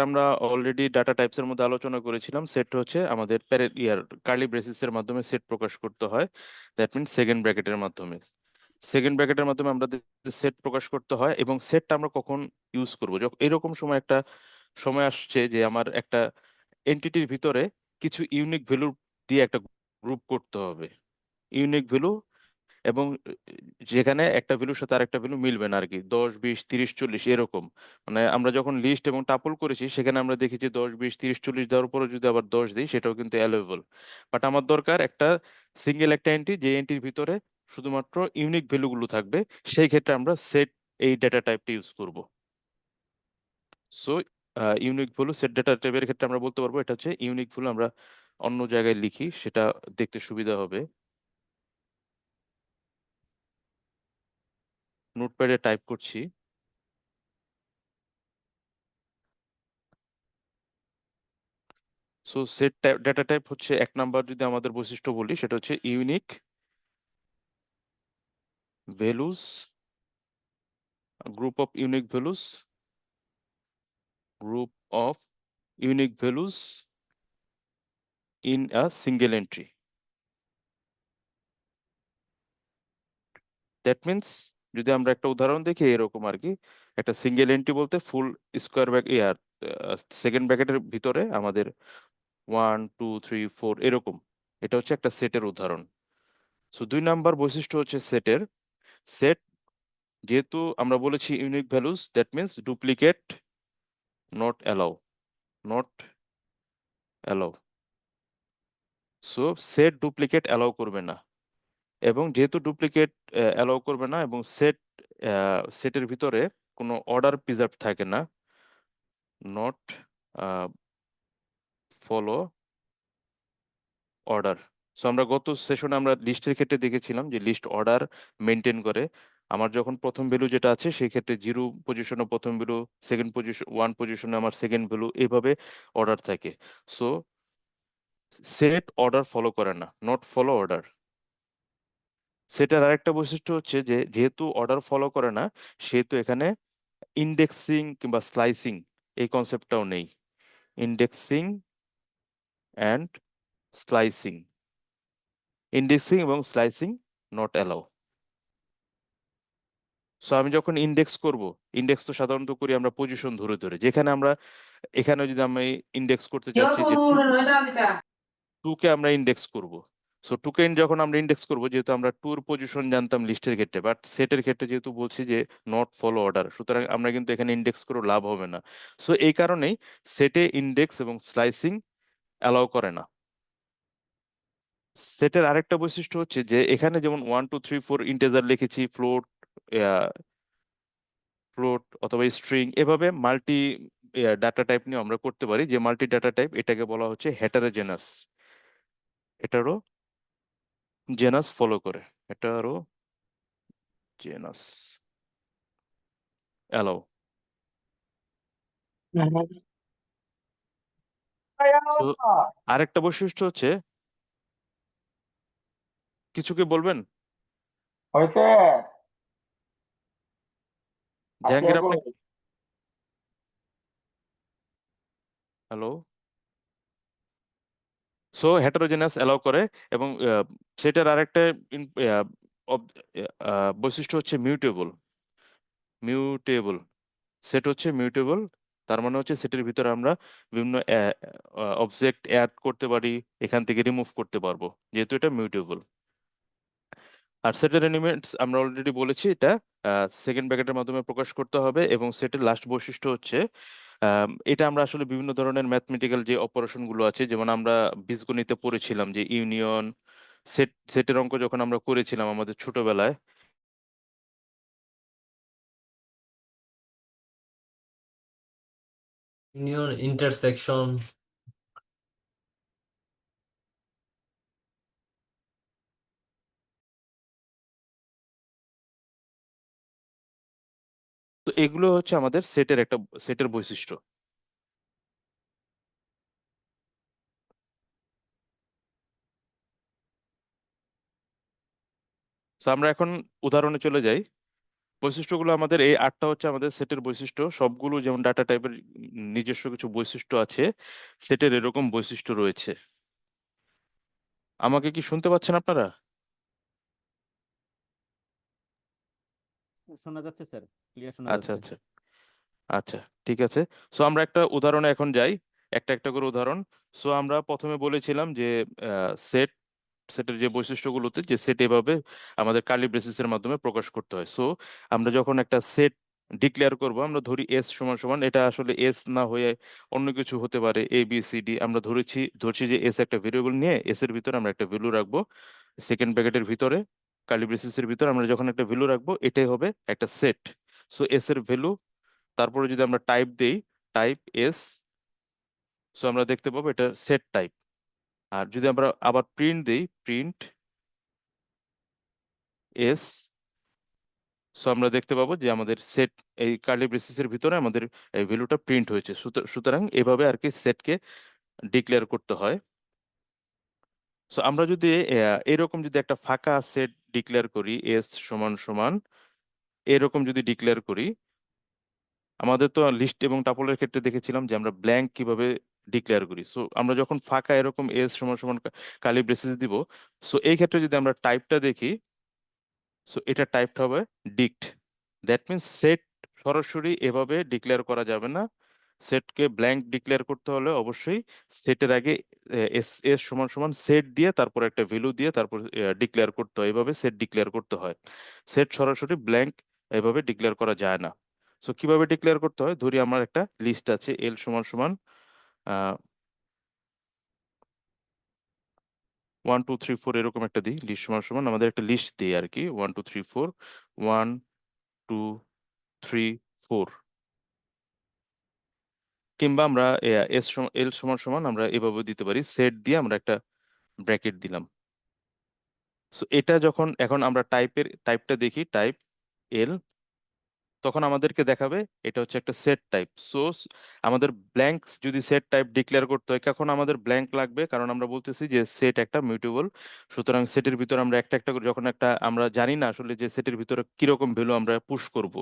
আমরা already data টাইপসের মধ্যে আলোচনা করেছিলাম। সেট হচ্ছে আমাদের কার্লি ব্রেসিসের মাধ্যমে সেট প্রকাশ করতে হয়। দ্যাট মিনস সেকেন্ড ব্র্যাকেটের মাধ্যমে। সেকেন্ড ব্র্যাকেটের মাধ্যমে আমরা সেট প্রকাশ করতে হয়, এবং সেটটা আমরা কখন ইউজ করব, যখন এরকম সময় একটা সময় আসছে যে আমার একটা এন্টিটির ভিতরে কিছু ইউনিক ভ্যালু দিয়ে একটা গ্রুপ করতে হবে। ইউনিক ভ্যালু, এবং যেখানে একটা ভ্যালুর সাথে আরেকটা ভ্যালু মিলবে না আর কি, 10, 20, 30, 40 এরকম। মানে আমরা যখন লিস্ট এবং টাপল করেছি সেখানে আমরা দেখি যে 10, 20, 30, 40 দেওয়ার পরে যদি আবার 10 দিই সেটাও কিন্তু অ্যালোয়েবল। বাট আমার দরকার একটা সিঙ্গেল একটা এন্ট্রি, যে এন্ট্রির ভিতরে শুধুমাত্র ইউনিক ভ্যালুগুলো থাকবে। সেই ক্ষেত্রে আমরা সেট এই ডেটা টাইপটা ইউজ করব। So unique value set data টাইপের ক্ষেত্রে আমরা বলতে পারবো এটা হচ্ছে ইউনিক ভ্যালু। আমরা অন্য জায়গায় লিখি, সেটা দেখতে সুবিধা হবে। নোটপ্যাডে টাইপ করছি। সো সেট ডেটা টাইপ হচ্ছে এক নাম্বার, যদি আমাদের বৈশিষ্ট্য বলি সেটা হচ্ছে unique values, group of unique values, group of unique values in a single entry. That means যদি আমরা একটা উদাহরণ দেখি এরকম আর কি, একটা সিঙ্গেল এন্ট্রি বলতে ফুল স্কোয়ার ব্র্যাকেট সেকেন্ড ব্র্যাকেটের ভিতরে আমাদের 1, 2, 3, 4 এরকম। এটা হচ্ছে একটা সেটের উদাহরণ। সো 2 নাম্বার বৈশিষ্ট্য হচ্ছে সেটের। সেট যেহেতু আমরা বলেছি unique values, that means duplicate not allow, not allow. So set duplicate allow করবে না, এবং যেহেতু ডুপ্লিকেট অ্যালাউ করবে না এবং সেটের ভিতরে কোনো অর্ডার প্রিজার্ভ থাকে না, নট ফলো অর্ডার। সো আমরা গত সেশনে আমরা লিস্টের ক্ষেত্রে দেখেছিলাম যে লিস্ট অর্ডার মেনটেন করে। আমার যখন প্রথম ভ্যালু যেটা আছে সেই ক্ষেত্রে 0 পজিশনে প্রথম ভ্যালু, সেকেন্ড পজিশন 1 পজিশনে আমার সেকেন্ড ভ্যালু, এইভাবে অর্ডার থাকে। সো সেট অর্ডার ফলো করে না, নট ফলো অর্ডার। সেটার আরেকটা বৈশিষ্ট্য হচ্ছে যে যেহেতু অর্ডার ফলো করে না, সেহেতু এখানে ইন্ডেক্সিং কিংবা স্লাইসিং এই কনসেপ্টটাও নেই। ইন্ডেক্সিং অ্যান্ড স্লাইসিং, ইন্ডেক্সিং এবং স্লাইসিং নট অ্যালাউ। সো আমি যখন ইন্ডেক্স করব, ইন্ডেক্স তো সাধারণত করি আমরা পজিশন ধরে ধরে, যেখানে আমরা এখানে যদি আমি ইন্ডেক্স করতে Yo চাচ্ছি যে como una nueva dinámica. টুকে আমরা ইন্ডেক্স করব। সো টুকে যখন আমরা ইন্ডেক্স করব, যেহেতু আমরা টুর পজিশন জানতাম লিস্টের ক্ষেত্রে, বাট সেটের ক্ষেত্রে যেহেতু বলছি যে নট ফলো অর্ডার, সুতরাং আমরা কিন্তু এখানে ইন্ডেক্স করে লাভ হবে না। সো এই কারণেই সেটে ইন্ডেক্স এবং স্লাইসিং অ্যালাউ করে না। সেটের আরেকটা বৈশিষ্ট্য হচ্ছে যে এখানে যেমন 1, 2, 3, 4 ইন্টিজার লিখেছি, ফ্লোট, ফ্লোট অথবা স্ট্রিং, এভাবে মাল্টি ডাটা টাইপ নিয়ে আমরা করতে পারি। যে মাল্টি ডাটা টাইপ এটাকে বলা হচ্ছে হেটারোজেনাস। এটারও জেনাস ফলো করে, এটারও জেনাস অ্যালাউ। তো আরেকটা বৈশিষ্ট্য হচ্ছে, কিছু কি বলবেন হয়েছে আজকে জাহাঙ্গীর আপনি? কই হ্যালো। সো হেটারোজেনাস অ্যালাউ করে, এবং সেটার আরেকটা ইন- আহ, অব- বৈশিষ্ট্য হচ্ছে মিউটেবল। মিউটেবল সেট হচ্ছে মিউটেবল। তার মানে হচ্ছে সেটের ভিতরে আমরা বিভিন্ন অবজেক্ট অ্যাড করতে পারি, এখান থেকে রিমুভ করতে পারবো, যেহেতু এটা মিউটেবল। আর সেটের এলিমেন্টস আমরা অলরেডি বলেছি, এটা সেকেন্ড ব্র্যাকেটের মাধ্যমে প্রকাশ করতে হবে। এবং সেটের লাস্ট বৈশিষ্ট্য হচ্ছে এটা আমরা আসলে বিভিন্ন ধরনের ম্যাথমেটিক্যাল যে অপারেশন গুলো আছে, যেমন আমরা বীজগণিতে পড়েছিলাম যে ইউনিয়ন, সেটের অঙ্ক যখন আমরা করেছিলাম আমাদের ছোটবেলায়। Union intersection. তো এগুলো হচ্ছে আমাদের সেটের একটা সেটের বৈশিষ্ট্য। তো আমরা এখন উদাহরণে চলে যাই। বৈশিষ্ট্যগুলো আমাদের এই 8টা হচ্ছে আমাদের সেটের বৈশিষ্ট্য। সবগুলো যেমন ডাটা টাইপের নিজস্ব কিছু বৈশিষ্ট্য আছে, সেটের এরকম বৈশিষ্ট্য রয়েছে। আমাকে কি শুনতে পাচ্ছেন আপনারা? শোনা যাচ্ছে স্যার, ক্লিয়ার শোনা আচ্ছা যাচ্ছে। আচ্ছা আচ্ছা, ঠিক আছে। সো আমরা একটা উদাহরণে এখন যাই, একটা একটা করে উদাহরণ। সো আমরা প্রথমে বলেছিলাম যে সেট, সেটের যে বৈশিষ্ট্যগুলোতে যে সেট এভাবে আমাদের কার্লি ব্রেসিসের মাধ্যমে প্রকাশ করতে হয়। সো আমরা যখন একটা সেট ডিক্লেয়ার করব, আমরা ধরি এস সমান সমান, এটা আসলে এস না হয়ে অন্য কিছু হতে পারে, এ বি সি ডি। আমরা ধরছি যে এস একটা ভেরিয়েবল নিয়ে এস এর ভিতরে আমরা একটা ভ্যালু রাখবো, সেকেন্ড ব্র্যাকেটের ভিতরে কার্লি ব্রেসিসের ভিতরে আমরা যখন একটা ভ্যালু রাখবো, এটাই হবে একটা সেট। সো এস এর ভ্যালু, তারপরে যদি আমরা টাইপ দেই, টাইপ এস, সো আমরা দেখতে পাবো এটা সেট টাইপ। আর যদি আমরা আবার প্রিন্ট দেই, প্রিন্ট এস, সো আমরা দেখতে পাবো যে আমাদের সেট, এই কার্লি ব্রেসিসের ভিতরে আমাদের এই ভ্যালুটা প্রিন্ট হয়েছে। সুতরাং এভাবে আর কি সেটকে ডিক্লেয়ার করতে হয়। সো আমরা যদি এরকম যদি একটা ফাঁকা সেট ডিক্লেয়ার করি, এস সমান সমান এরকম যদি ডিক্লেয়ার করি, আমাদের তো লিস্ট এবং টাপলের ক্ষেত্রে দেখেছিলাম যে আমরা ব্ল্যাঙ্ক কিভাবে ডিক্লেয়ার করি। সো আমরা যখন ফাঁকা এরকম এস সমান সমান কার্লি ব্রেসিস দিব, সো এই ক্ষেত্রে যদি আমরা টাইপটা দেখি, সো এটা টাইপটা হবে ডিক্ট। দ্যাট মিনস সেট সরাসরি এভাবে ডিক্লেয়ার করা যাবে না। সেটকে ব্ল্যাঙ্ক ডিক্লেয়ার করতে হলে অবশ্যই সেটের আগে এস এস সমান সমান সেট দিয়ে তারপর একটা ভ্যালু দিয়ে তারপর ডিক্লেয়ার করতে হয়, এভাবে সেট ডিক্লেয়ার করতে হয়। সেট সরাসরি ব্ল্যাঙ্ক এভাবে ডিক্লেয়ার করা যায় না। সো কিভাবে ডিক্লেয়ার করতে হয়, ধরি আমার একটা লিস্ট আছে এল সমান সমান 1 2 3 4, এরকম একটা দিই, লিস্ট সমান সমান আমাদের একটা লিস্ট দিই আর কি, 1 2 3 4, 1 2 3 4। কিংবা আমরা এল সমান সমান আমরা এভাবে দিতে পারি, সেট দিয়ে আমরা একটা ব্র্যাকেট দিলাম। সো এটা যখন এখন আমরা টাইপটা দেখি, টাইপ এল, তখন আমাদেরকে দেখাবে এটা হচ্ছে একটা সেট টাইপ। সো আমাদের ব্ল্যাঙ্ক যদি সেট টাইপ ডিক্লেয়ার করতে হয়, কখন আমাদের ব্ল্যাঙ্ক লাগবে, কারণ আমরা বলতেছি যে সেট একটা মিউটেবল। সুতরাং সেটের ভিতরে আমরা একটা একটা করে যখন একটা, আমরা জানি না আসলে যে সেটের ভিতরে কিরকম ভ্যালু আমরা পুশ করব।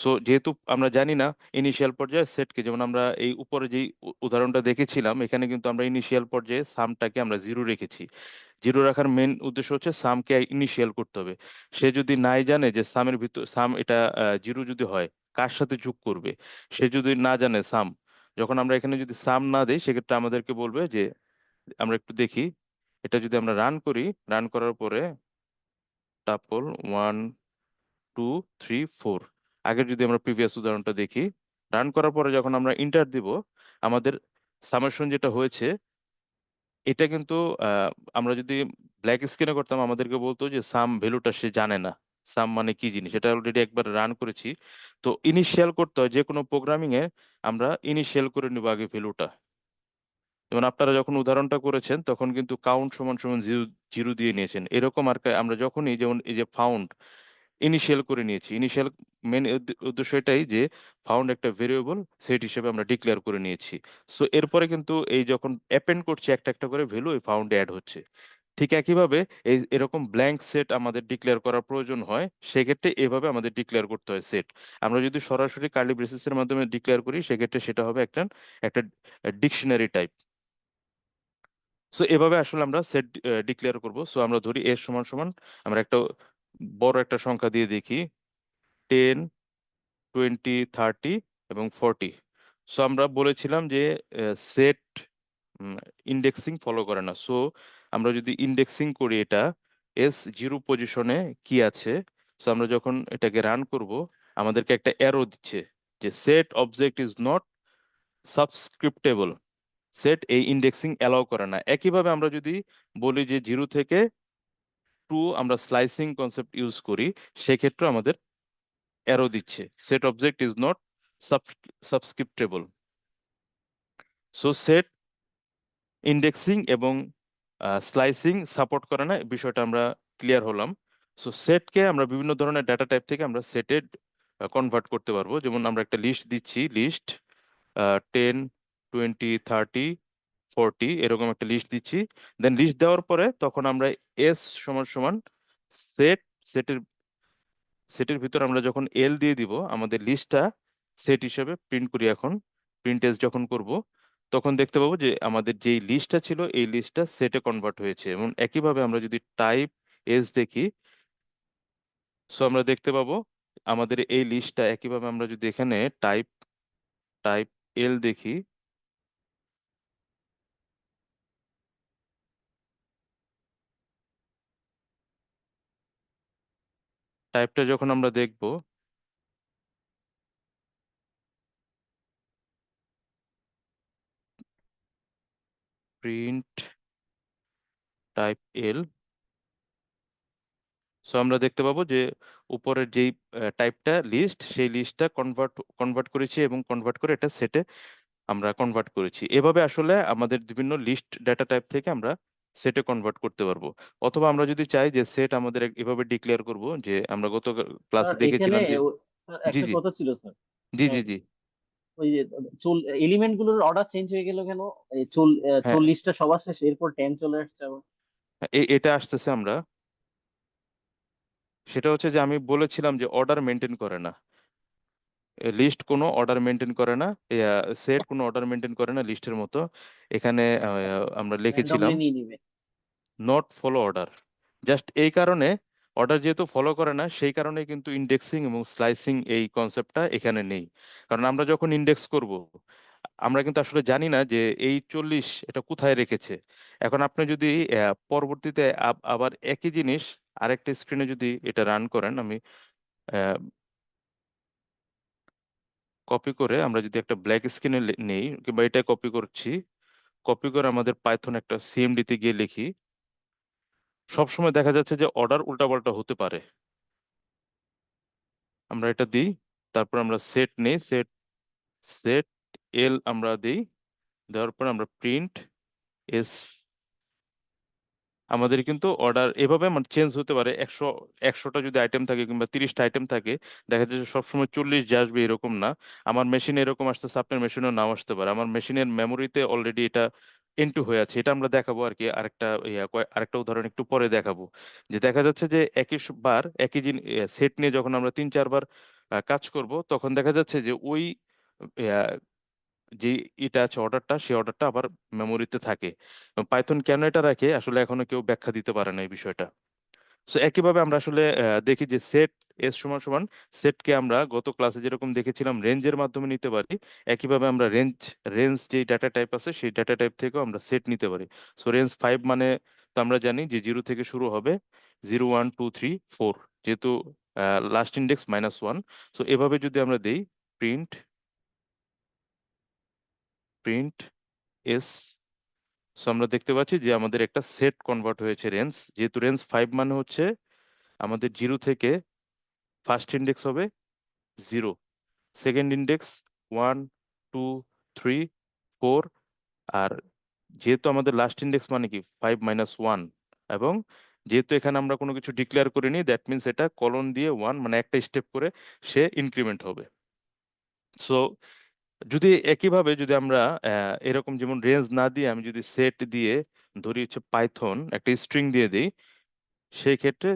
সো যেহেতু আমরা জানি না ইনিশিয়াল পর্যায়ে সেটকে, যেমন আমরা এই উপরে যেই উদাহরণটা দেখেছিলাম, এখানে কিন্তু আমরা ইনিশিয়াল পর্যায়ে সামটাকে আমরা জিরো রেখেছি। জিরো রাখার মেন উদ্দেশ্য হচ্ছে সামকে ইনিশিয়াল করতে হবে। সে যদি নাই জানে যে সামের ভিতর সাম এটা জিরো যদি হয় কার সাথে যোগ করবে, সে যদি না জানে সাম, যখন আমরা এখানে যদি সাম না দেই, সেক্ষেত্রে আমাদেরকে বলবে যে, আমরা একটু দেখি, এটা যদি আমরা রান করি, রান করার পরে টাপল 1 2 3 4, আগের যদি আমরা প্রিভিয়াস উদাহরণটা দেখি, রান করার পরে যখন আমরা ইন্টার দিব, আমাদের সামেশন যেটা হয়েছে, এটা কিন্তু আহ, আমরা যদি ব্ল্যাক স্ক্রিনে করতাম, আমাদেরকে বলতো যে সাম ভ্যালুটা সে জানে না, সাম মানে কি জিনিস, এটা অলরেডি একবার রান করেছি। তো ইনিশিয়াল করতে হয় যে কোনো প্রোগ্রামিং এ, আমরা ইনিশিয়াল করে নিব আগে ভ্যালুটা। যেমন আপনারা যখন উদাহরণটা করেছেন তখন কিন্তু কাউন্ট সমান সমান জিরো জিরো দিয়ে নিয়েছেন, এরকম আর কি আমরা যখনই, যেমন এই যে ফাউন্ড, ইনিশিয়াল করে নিয়েছি। ইনিশিয়াল মেন উদ্দেশ্য এটাই যে ফাউন্ড একটা ভেরিয়েবল সেট হিসেবে আমরা ডিক্লেয়ার করে নিয়েছি। সো এরপরে কিন্তু এই যখন অ্যাপেন্ড করছি একটা একটা করে ভ্যালু এই ফাউন্ডে অ্যাড হচ্ছে। ঠিক একইভাবে এই এরকম ব্ল্যাঙ্ক সেট আমাদের ডিক্লেয়ার করার প্রয়োজন হয়, সেক্ষেত্রে এভাবে আমাদের ডিক্লেয়ার করতে হয় সেট। আমরা যদি সরাসরি কার্লি ব্রেসিসের মাধ্যমে ডিক্লেয়ার করি, সেক্ষেত্রে সেটা হবে একটা একটা ডিকশনারি টাইপ। সো এভাবে আসলে আমরা সেট ডিক্লেয়ার করব। সো আমরা ধরি এর সমান সমান, আমরা একটা বড় একটা সংখ্যা দিয়ে দেখি, 10 20 30 এবং 40। সো আমরা বলেছিলাম যে সেট ইন্ডেক্সিং ফলো করে না। সো আমরা যদি ইন্ডেক্সিং করি, এটা এস জিরো পজিশনে কি আছে, সো আমরা যখন এটাকে রান করব, আমাদেরকে একটা অ্যারো দিচ্ছে যে set object is not subscriptable, set এই ইন্ডেক্সিং অ্যালাউ করে না। একইভাবে আমরা যদি বলি যে 0 থেকে 2 আমরা স্লাইসিং কনসেপ্ট ইউজ করি, সেক্ষেত্রে আমাদের অ্যারো দিচ্ছে set object is not subscriptable. So set indexing এবং স্লাইসিং সাপোর্ট করে না, বিষয়টা আমরা ক্লিয়ার হলাম। সো সেটকে আমরা বিভিন্ন ধরনের ডাটা টাইপ থেকে আমরা সেটে কনভার্ট করতে পারবো। যেমন আমরা একটা লিস্ট দিচ্ছি, লিস্ট 10 20 30 40, এরকম একটা লিস্ট দিচ্ছি। দেন লিস্ট দেওয়ার পরে তখন আমরা এস সমান সমান সেট, সেটের সেটের ভিতর আমরা যখন এল দিয়ে দিব আমাদের লিস্টটা সেট হিসেবে প্রিন্ট করি। এখন প্রিন্ট এস যখন করব তখন দেখতে পাবো যে আমাদের যেই লিস্টটা ছিল এই লিস্টটা সেটে কনভার্ট হয়েছে। এবং একইভাবে আমরা যদি টাইপ এস দেখি, সো আমরা দেখতে পাবো আমাদের এই লিস্টটা একইভাবে আমরা যদি এখানে টাইপ টাইপ এল দেখি, টাইপটা যখন আমরা দেখব প্রিন্ট টাইপ এল, সো আমরা দেখতে পাবো যে উপরের যেই টাইপটা লিস্ট সেই লিস্টটা কনভার্ট করেছি এবং কনভার্ট করে এটা সেটে আমরা কনভার্ট করেছি। এভাবে আসলে আমাদের বিভিন্ন লিস্ট ডেটা টাইপ থেকে আমরা সেটে কনভার্ট করতে পারবো। অথবা আমরা যদি চাই যে সেট আমাদের এভাবে ডিক্লেয়ার করব যে আমরা গত ক্লাসে স্যার এখানে দেখেছিলাম যে স্যার জি একটা জি কথা ছিল স্যার। জি মানে জি জি ওই যে এলিমেন্ট গুলোর অর্ডার চেঞ্জ হয়ে গেল কেন? এই হ্যাঁ, 40টা সবার শেষে এরপর 10 চলে আসছে আবার। এটা আসতেছে আমরা, সেটা হচ্ছে যে আমি বলেছিলাম যে অর্ডার মেনটেন করে না, লিস্ট কোনো অর্ডার মেনটেন করে না, সেট কোনো অর্ডার মেনটেন করে না লিস্টের মতো। এখানে আমরা লিখেছিলাম র্যান্ডমলি নিয়ে নিবে। Not follow order. জাস্ট এই কারণে, অর্ডার যেহেতু ফলো করে না সেই কারণে কিন্তু ইন্ডেক্সিং এবং স্লাইসিং এই কনসেপ্টটা এখানে নেই। কারণ আমরা যখন ইন্ডেক্স করব আমরা কিন্তু আসলে জানি না যে এই 40 এটা কোথায় রেখেছে। এখন আপনি যদি পরবর্তীতে আবার একই জিনিস আরেকটা স্ক্রিনে যদি এটা রান করেন, আমি কপি করে আমরা যদি একটা ব্ল্যাক স্ক্রিনে নেই কিংবা এটা কপি করছি, কপি করে আমাদের পাইথন একটা সিএমডি তে গিয়ে লিখি, সবসময় দেখা যাচ্ছে যে অর্ডার উল্টাপাল্টা হতে পারে। আমরা এটা দিই, তারপর আমরা সেট নেই, সেট সেট এল আমরা দিই, দেওয়ার পর আমরা প্রিন্ট এস, আমাদের কিন্তু অর্ডার এভাবে মানে চেঞ্জ হতে পারে। 100টা যদি আইটেম থাকে কিংবা 30টা আইটেম থাকে, দেখা যাচ্ছে সবসময় 40 যে আসবে এরকম না। আমার মেশিনে এরকম আসতেছে, আপনার মেশিনেও নাও আসতে পারে। আমার মেশিনের মেমোরিতে অলরেডি এটা ইনটু হয়ে আছে, এটা আমরা দেখাবো আর কি আরেকটা আরেকটা উদাহরণ একটু পরে দেখাবো। যে দেখা যাচ্ছে যে একই বার একই সেট নিয়ে যখন আমরা 3-4 বার কাজ করব তখন দেখা যাচ্ছে যে ওই আহ, যে এটা আছে অর্ডারটা, সেই অর্ডারটা আবার মেমোরিতে থাকে। পাইথন কেন এটা রাখে আসলে এখনো কেউ ব্যাখ্যা দিতে পারে না এই বিষয়টা। সো একইভাবে আমরা আসলে দেখি যে সেট এস সমান সমান, সেটকে আমরা গত ক্লাসে যেরকম দেখেছিলাম রেঞ্জের মাধ্যমে নিতে পারি, একইভাবে আমরা রেঞ্জ রেঞ্জ যে ডাটা টাইপ আছে সেই ডাটা টাইপ থেকেও আমরা সেট নিতে পারি। সো রেঞ্জ 5 মানে তো আমরা জানি যে 0 থেকে শুরু হবে, 0 1 2 3 4, যেহেতু লাস্ট ইন্ডেক্স -1। সো এভাবে যদি আমরা দেই প্রিন্ট প্রিন্ট এস, সো আমরা দেখতে পাচ্ছি যে আমাদের একটা সেট কনভার্ট হয়েছে রেঞ্জ। যেহেতু রেঞ্জ 5 মানে হচ্ছে আমাদের 0 থেকে ফার্স্ট ইন্ডেক্স হবে 0, সেকেন্ড ইন্ডেক্স 1 2 3 4, আর যেহেতু আমাদের লাস্ট ইন্ডেক্স মানে কি 5 - 1, এবং যেহেতু এখানে আমরা কোনো কিছু ডিক্লেয়ার করিনি দ্যাট মিনস এটা কলন দিয়ে 1 মানে একটা স্টেপ করে সে ইনক্রিমেন্ট হবে। সো যদি একইভাবে যদি আমরা এরকম যেমন রেঞ্জ না দিয়ে আমি যদি সেট দিয়ে ধরি হচ্ছে পাইথন একটা স্ট্রিং দিয়ে দিই, সেই ক্ষেত্রে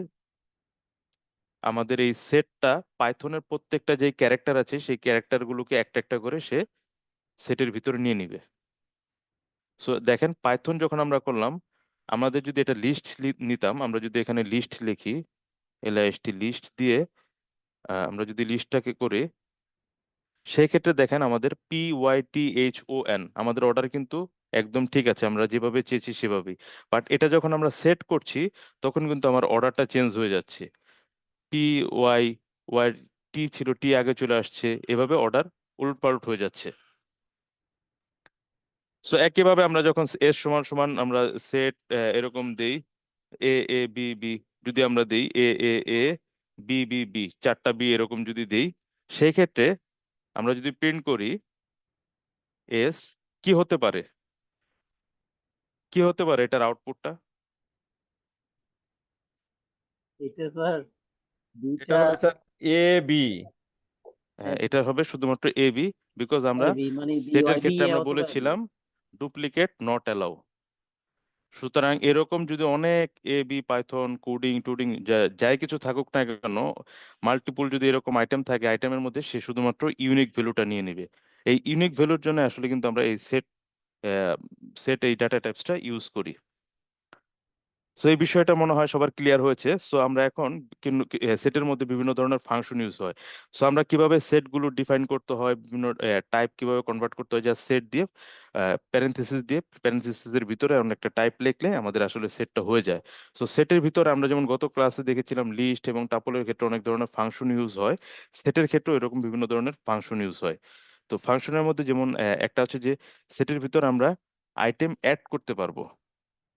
আমাদের এই সেটটা পাইথনের প্রত্যেকটা যে ক্যারেক্টার আছে সেই ক্যারেক্টারগুলোকে একটা একটা করে সে সেটের ভিতরে নিয়ে নিবে। সো দেখেন পাইথন যখন আমরা করলাম, আমাদের যদি এটা লিস্ট নিতাম, আমরা যদি এখানে লিস্ট লিখি, এলআইএসটি লিস্ট দিয়ে আমরা যদি লিস্টটাকে করি, সেই ক্ষেত্রে দেখেন আমাদের PYTHON আমাদের অর্ডার কিন্তু একদম ঠিক আছে, আমরা যেভাবে চেয়েছি সেভাবেই। বাট এটা যখন আমরা সেট করছি তখন কিন্তু আমার অর্ডারটা চেঞ্জ হয়ে যাচ্ছে। ওয়াই টি ছিল, টি আগে চলে আসছে, এভাবে অর্ডার উলটপালট হয়ে যাচ্ছে। সো একইভাবে আমরা যখন এস সমান সমান আমরা সেট এরকম দেই A A B B, যদি আমরা দেই A A A B B B, 4টা বি এরকম যদি দেই, সেই ক্ষেত্রে আমরা যদি প্রিন্ট করি এস, কি হতে পারে, কি হতে পারে এটার আউটপুটটা? এটা স্যার এটা দুইটা হবে স্যার এ বি। এটা হবে শুধুমাত্র এ বি, বিকজ আমরা বি মানে সেটের বি ক্ষেত্রে আমরা হতে পারে না। বলেছিলাম ডুপ্লিকেট নট অ্যালাউ। সুতরাং এরকম যদি অনেক এ বি পাইথন কোডিং টুডিং যাই কিছু থাকুক না কেন, মাল্টিপল যদি এরকম আইটেম থাকে, আইটেমের মধ্যে সে শুধুমাত্র ইউনিক ভ্যালুটা নিয়ে নেবে। এই ইউনিক ভ্যালুর জন্য আসলে কিন্তু আমরা এই সেট এই ডাটা টাইপসটা ইউজ করি। সো এই বিষয়টা মনে হয় সবার ক্লিয়ার হয়েছে। সো আমরা এখন সেটের মধ্যে বিভিন্ন ধরনের ফাংশন ইউজ হয়। সো আমরা কিভাবে সেটগুলো ডিফাইন করতে হয়, বিভিন্ন টাইপ কিভাবে কনভার্ট করতে হয়, যা সেট দিয়ে প্যারেন্থেসিসের ভিতরে আমরা একটা টাইপ লিখলে আমাদের আসলে সেটটা হয়ে যায়। সো সেটের ভিতরে আমরা যেমন গত ক্লাসে দেখেছিলাম লিস্ট এবং টাপলের ক্ষেত্রে অনেক ধরনের ফাংশন ইউজ হয়, সেটের ক্ষেত্রেও এরকম বিভিন্ন ধরনের ফাংশন ইউজ হয়। তো ফাংশনের মধ্যে যেমন একটা হচ্ছে যে সেটের ভিতর আমরা আইটেম অ্যাড করতে পারবো।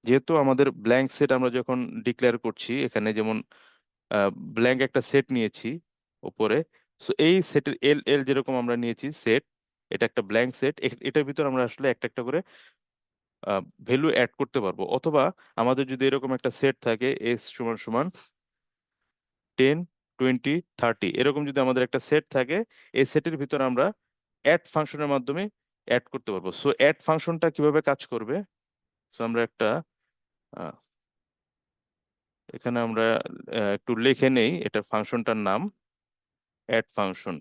যেহেতু আমাদের ব্ল্যাঙ্ক সেট আমরা যখন ডিক্লেয়ার করছি, এখানে যেমন ব্ল্যাঙ্ক একটা সেট নিয়েছি উপরে, সো এই সেটের এল এল যেরকম আমরা নিয়েছি সেট, এটা একটা ব্ল্যাঙ্ক সেট, এটার ভিতর আমরা আসলে একটা একটা করে ভ্যালু অ্যাড করতে পারবো। অথবা আমাদের যদি এরকম একটা সেট থাকে এস সমান সমান 10 20 30, এরকম যদি আমাদের একটা সেট থাকে, এই সেটের ভিতর আমরা অ্যাড ফাংশনের মাধ্যমে অ্যাড করতে পারবো। সো অ্যাড ফাংশনটা কিভাবে কাজ করবে, সো আমরা একটা আহ, এখানে আমরা একটু লিখে নেই এটা ফাংশনটার নাম add function.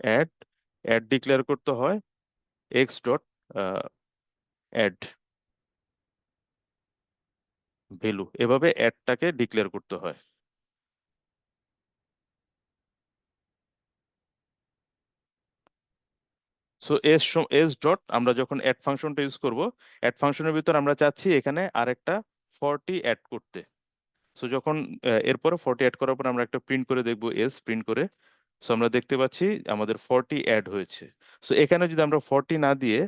Add add declare করতে হয় এক্স ডট অ্যাড ভ্যালু, এভাবে অ্যাডটাকে ডিক্লেয়ার করতে হয়। সো এস ডট আমরা যখন অ্যাড ফাংশনটা ইউজ করব, অ্যাড ফাংশনের ভিতর আমরা চাচ্ছি এখানে আরেকটা 40 অ্যাড করতে। সো যখন এরপরে 40 অ্যাড করার পর আমরা একটা প্রিন্ট করে দেখবো, এস প্রিন্ট করে। সো আমরা দেখতে পাচ্ছি আমাদের 40 অ্যাড হয়েছে। সো এখানে যদি আমরা 40 না দিয়ে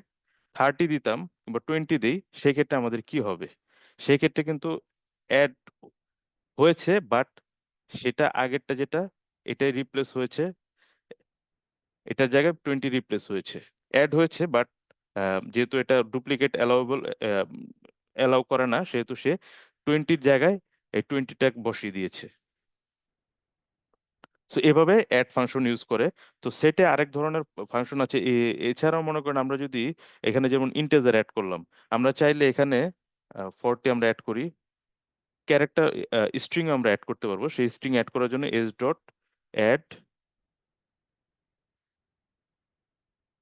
30 দিতাম বা 20 দিই, সেক্ষেত্রে আমাদের কি হবে? সেক্ষেত্রে কিন্তু অ্যাড হয়েছে, বাট সেটা আগেরটা যেটা, এটাই রিপ্লেস হয়েছে, এটার জায়গায় 20 রিপ্লেস হয়েছে। অ্যাড হয়েছে, বাট যেহেতু এটা ডুপ্লিকেট অ্যালাউ করে না, সেহেতু সে 20-র জায়গায় এই 20টা বসিয়ে দিয়েছে। সো এভাবে অ্যাড ফাংশন ইউজ করে। তো সেটে আরেক ধরনের ফাংশন আছে, এছাড়াও মনে করেন আমরা যদি এখানে যেমন ইন্টেজার অ্যাড করলাম, আমরা চাইলে এখানে 40 আমরা অ্যাড করি, ক্যারেক্টার স্ট্রিং আমরা অ্যাড করতে পারবো। সেই স্ট্রিং অ্যাড করার জন্য এস ডট অ্যাড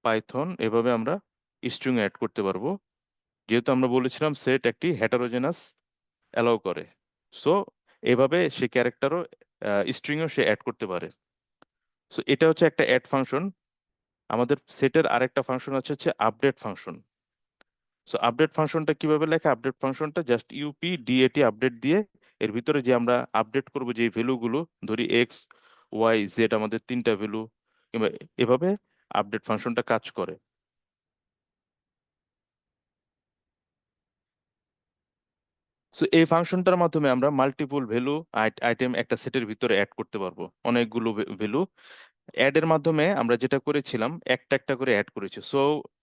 পাইথন, এভাবে আমরা স্ট্রিং অ্যাড করতে পারবো। যেহেতু আমরা বলেছিলাম সেট একটি হেটারোজেনাস অ্যালাউ করে, সো এভাবে সে ক্যারেক্টারও স্ট্রিংও সে অ্যাড করতে পারে। সো এটা হচ্ছে একটা অ্যাড ফাংশন। আমাদের সেটের আরেকটা ফাংশন হচ্ছে আপডেট ফাংশন। সো আপডেট ফাংশনটা কিভাবে লেখা, আপডেট ফাংশনটা জাস্ট ইউপি ডিএটি আপডেট দিয়ে এর ভিতরে যে আমরা আপডেট করব যে ভ্যালুগুলো, ধরি এক্স ওয়াই জেড আমাদের 3টা ভ্যালু, কিংবা এভাবে আপডেট ফাংশনটা কাজ করে। সো এই ফাংশনটার মাধ্যমে আমরা মাল্টিপল ভ্যালু আইটেম একটা সেটের ভিতরে অ্যাড করতে পারবো, অনেকগুলো ভ্যালু। অ্যাড এর মাধ্যমে আমরা যেটা করেছিলাম একটা একটা করে অ্যাড করেছি। সো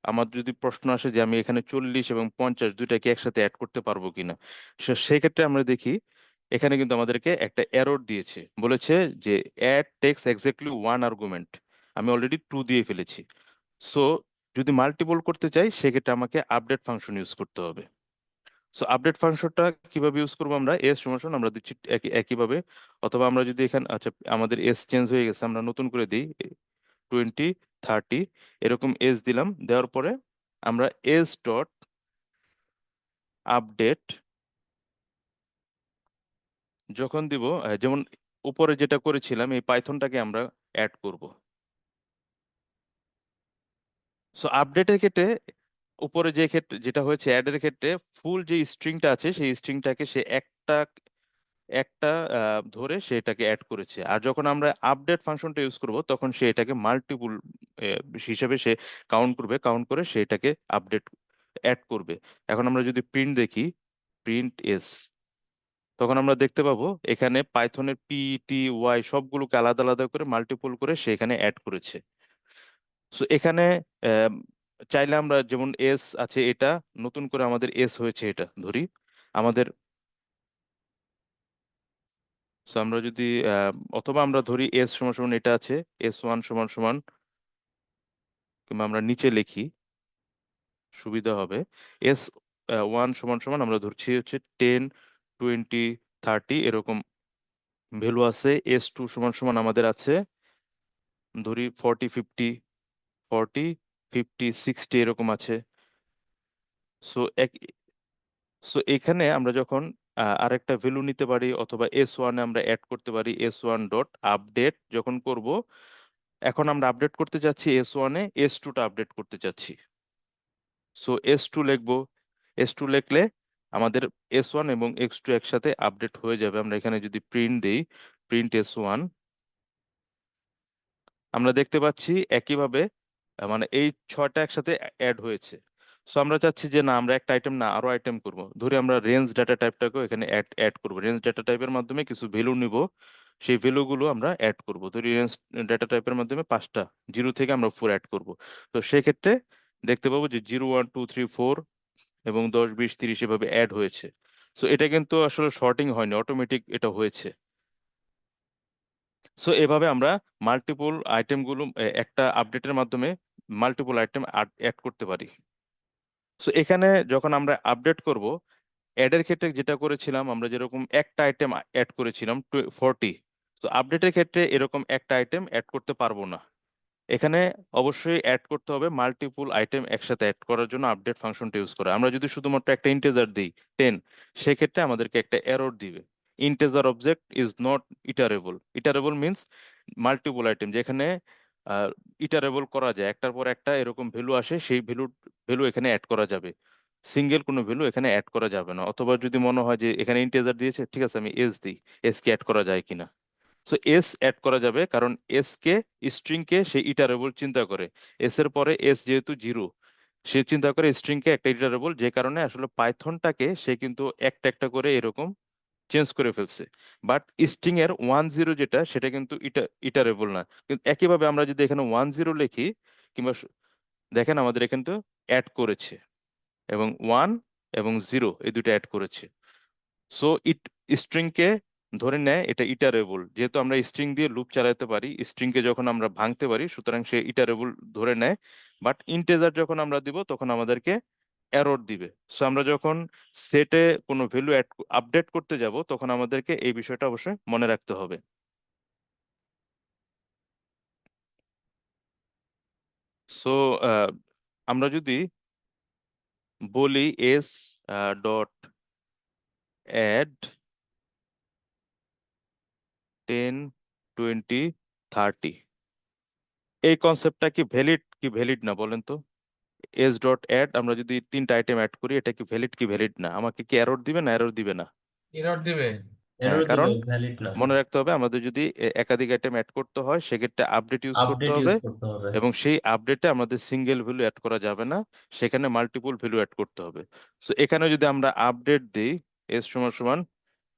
আমার যদি প্রশ্ন আসে যে আমি এখানে 40 এবং 50 দুইটাকে একসাথে অ্যাড করতে পারবো কিনা, সেই ক্ষেত্রে আমরা দেখি এখানে কিন্তু আমাদেরকে একটা এরর দিয়েছে, বলেছে যে add takes exactly one argument, আমি অলরেডি 2 দিয়ে ফেলেছি। সো যদি মাল্টিপল করতে চাই, সেক্ষেত্রে আমাকে আপডেট ফাংশন ইউজ করতে হবে। সো আপডেট ফাংশনটা কিভাবে ইউজ করবো, আমরা এস সমান আমরা দিচ্ছি একইভাবে। অথবা আমরা যদি এখানে, আচ্ছা আমাদের এস চেঞ্জ হয়ে গেছে, আমরা নতুন করে দিই 20 30, এরকম এস দিলাম, দেওয়ার পরে আমরা এস ডট আপডেট যখন দিব, যেমন উপরে যেটা করেছিলাম এই পাইথনটাকে আমরা অ্যাড করব। সো আপডেটের ক্ষেত্রে উপরে যে ক্ষেত্রে যেটা হয়েছে অ্যাডের ক্ষেত্রে, ফুল যে স্ট্রিংটা আছে সেই স্ট্রিংটাকে সে একটা একটা ধরে সেটাকে অ্যাড করেছে। আর যখন আমরা আপডেট ফাংশনটা ইউজ করব, তখন সে এটাকে মাল্টিপুল হিসেবে সে কাউন্ট করবে, কাউন্ট করে সেটাকে আপডেট অ্যাড করবে। এখন আমরা যদি প্রিন্ট দেখি, প্রিন্ট এস, তখন আমরা দেখতে পাবো এখানে পাইথনের পি টি ওয়াই সবগুলোকে আলাদা আলাদা করে মাল্টিপল করে সে এখানে অ্যাড করেছে। সো এখানে আহ, চাইলে আমরা যেমন এস আছে এটা, নতুন করে আমাদের এস হয়েছে এটা ধরি আমাদের। সো আমরা যদি অথবা আমরা ধরি এস সমান সমান এটা আছে S1 সমান সমান, কিংবা আমরা নিচে লিখি সুবিধা হবে, এস ওয়ান সমান সমান আমরা ধরছি হচ্ছে 10, 20, 30 এরকম ভ্যালু আছে। S2 সমান সমান আমাদের আছে ধরি 40, 50, 40, 50, 60 এরকম আছে। সো সো এখানে আমরা যখন আরেকটা ভ্যালু নিতে পারি অথবা S1 এ আমরা অ্যাড করতে পারি, S1 ডট আপডেট যখন করব, এখন আমরা আপডেট করতে চাচ্ছি S1 এ, S2 টা আপডেট করতে চাচ্ছি। সো S2 লিখবো। S2 লিখলে আমাদের S1 এবং X2 একসাথে আপডেট হয়ে যাবে। আমরা এখানে যদি প্রিন্ট দেই, প্রিন্ট S1, আমরা দেখতে পাচ্ছি একইভাবে মানে এই 6টা একসাথে অ্যাড হয়েছে। সো আমরা চাচ্ছি যে না, আমরা একটা আইটেম না আরো আইটেম করব। ধরি আমরা রেঞ্জ ডাটা টাইপটাকেও এখানে অ্যাড অ্যাড করব। রেঞ্জ ডাটা টাইপের মাধ্যমে কিছু ভ্যালু নিব, সেই ভ্যালুগুলো আমরা অ্যাড করব। ধরি রেঞ্জ ডাটা টাইপের মাধ্যমে 5টা, 0 থেকে আমরা 4 অ্যাড করব। তো সেক্ষেত্রে দেখতে পাবো যে 0, 1, 2, 3, 4 এবং 10, 20, 30 এভাবে অ্যাড হয়েছে। সো এটা কিন্তু আসলে শর্টিং হয়নি, অটোমেটিক এটা হয়েছে। সো এভাবে আমরা মাল্টিপল আইটেমগুলো একটা আপডেটের মাধ্যমে মাল্টিপল আইটেম অ্যাড করতে পারি। সো এখানে যখন আমরা আপডেট করব, অ্যাডের ক্ষেত্রে যেটা করেছিলাম আমরা, যেরকম একটা আইটেম অ্যাড করেছিলাম 40, তো আপডেটের ক্ষেত্রে এরকম একটা আইটেম অ্যাড করতে পারবো না। এখানে অবশ্যই অ্যাড করতে হবে মাল্টিপল আইটেম একসাথে অ্যাড করার জন্য আপডেট ফাংশনটা ইউজ করে। আমরা যদি শুধুমাত্র একটা ইন্টিজার দিই 10, সেক্ষেত্রে আমাদেরকে একটা এরর দিবে, integer object is not iterable. Iterable means multiple item যেখানে ইটারেবল করা যায়, একটার পর একটা এরকম ভ্যালু আসে, সেই ভ্যালু এখানে অ্যাড করা যাবে। সিঙ্গেল কোনো ভ্যালু এখানে অ্যাড করা যাবে না। অথবা যদি মনে হয় যে এখানে ইন্টিজার দিয়েছে, ঠিক আছে আমি এস দিই, এস কে অ্যাড করা যায় কিনা। সো এস অ্যাড করা যাবে, কারণ এস কে, স্ট্রিং কে সে ইটারেবল চিন্তা করে। এস এর পরে এস যেহেতু 0, সে চিন্তা করে স্ট্রিং কে একটা ইটারেবল, যে কারণে আসলে পাইথনটাকে সে কিন্তু একটা একটা করে এরকম চেঞ্জ করে ফেলছে। বাট স্ট্রিং এর 1, 0 যেটা, সেটা কিন্তু ইটারেবল না। কিন্তু একইভাবে আমরা যদি এখানে 1, 0 লিখি, কিংবা দেখেন আমাদের এখানে তো অ্যাড করেছে, এবং 1 এবং 0 এই দুটো অ্যাড করেছে। সো স্ট্রিং কে ধরে নেয় এটা ইটারেবল, যেহেতু আমরা স্ট্রিং দিয়ে লুপ চালাতে পারি, স্ট্রিং কে যখন আমরা ভাঙতে পারি, সুতরাং সে ইটারেবল ধরে নেয়। বাট ইন্টিজার যখন আমরা দিব তখন আমাদেরকে এরর দিবে। সো আমরা যখন সেটে কোনো ভ্যালু আপডেট করতে যাব, তখন আমাদেরকে এই বিষয়টা অবশ্যই মনে রাখতে হবে। সো আমরা যদি বলি এস ডট অ্যাড 10, 20, 30, এই কনসেপ্টটা কি ভ্যালিড কি ভ্যালিড না বলেন তো? এস ডট অ্যাড আমরা যদি 3টা আইটেম অ্যাড করি, এটা কি ভ্যালিড কি ভ্যালিড না? আমাকে কি এরর দিবে না এরর দিবে না? এরর দিবে। হ্যাঁ, এরর কারণ দিবে, ভ্যালিড না মনে স্যার। রাখতে হবে আমাদের যদি একাধিক আইটেম অ্যাড করতে হয়, সেক্ষেত্রে আপডেট ইউজ করতে আপডেট হবে, ইউজ করতে হবে। এবং সেই আপডেটে আমাদের সিঙ্গেল ভ্যালু অ্যাড করা যাবে না, সেখানে মাল্টিপল ভ্যালু অ্যাড করতে হবে। সো এখানে যদি আমরা আপডেট দিই, এস সমান সমান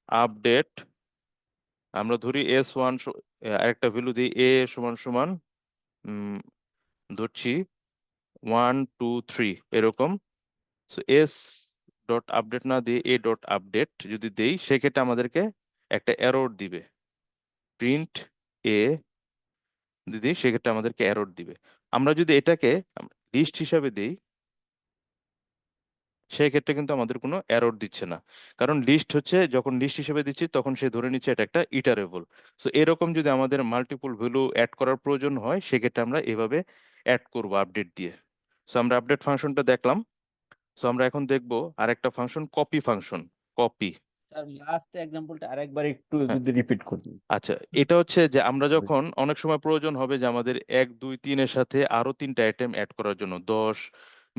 আপডেট, আমরা ধরি S1 আরেকটা ভ্যালু দিই, এ সমান সমান ধরছি 1, 2, 3 এরকম। সো এস ডট আপডেট না দিয়ে এ ডট আপডেট যদি দেই, সেক্ষেত্রে আমাদেরকে একটা এরর দিবে, প্রিন্ট এ যদি, সেক্ষেত্রে আমাদেরকে এরর দিবে। আমরা যদি এটাকে লিস্ট হিসাবে দেই, সেই ক্ষেত্রে কিন্তু আমাদের কোনো এরর দিচ্ছে না, কারণ লিস্ট হচ্ছে, যখন লিস্ট হিসেবে দিচ্ছি তখন সে ধরে নিচ্ছে এটা একটা ইটারেবল। সো এরকম যদি আমাদের মাল্টিপল ভ্যালু অ্যাড করার প্রয়োজন হয়, সেক্ষেত্রে আমরা এভাবে অ্যাড করব আপডেট দিয়ে। সো আমরা আপডেট ফাংশনটা দেখলাম। সো আমরা এখন দেখব আরেকটা function, copy function. Copy, sir last এক্সাম্পলটা আরেকবার একটু হ্যাঁ, যদি রিপিট করতেন। আচ্ছা, এটা হচ্ছে যে আমরা যখন অনেক সময় প্রয়োজন হবে যে আমাদের 1, 2, 3 এর সাথে আরো 3টা আইটেম অ্যাড করার জন্য, 10,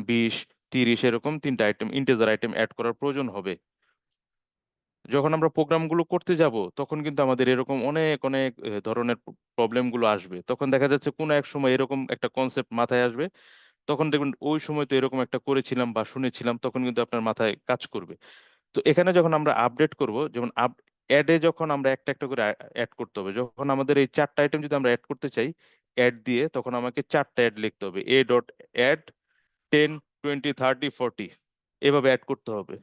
20, 30 এরকম 3টা আইটেম, ইন্টিজার আইটেম অ্যাড করার প্রয়োজন হবে। যখন আমরা প্রোগ্রামগুলো করতে যাব, তখন কিন্তু আমাদের এরকম অনেক অনেক ধরনের প্রবলেমগুলো আসবে। তখন দেখা যাচ্ছে কোনো এক সময় এরকম একটা কনসেপ্ট মাথায় আসবে, তখন দেখবেন ওই সময় তো এরকম একটা করেছিলাম বা শুনেছিলাম, তখন কিন্তু আপনার মাথায় কাজ করবে। তো এখানে যখন আমরা আপডেট করব, যেমন অ্যাডে যখন আমরা একটা একটা করে অ্যাড করতে হবে, যখন আমাদের এই 4টা আইটেম যদি আমরা অ্যাড করতে চাই অ্যাড দিয়ে, তখন আমাকে 4টা অ্যাড লিখতে হবে, এ ডট অ্যাড 10, 20, 30, 40 এভাবে অ্যাড করতে হবে।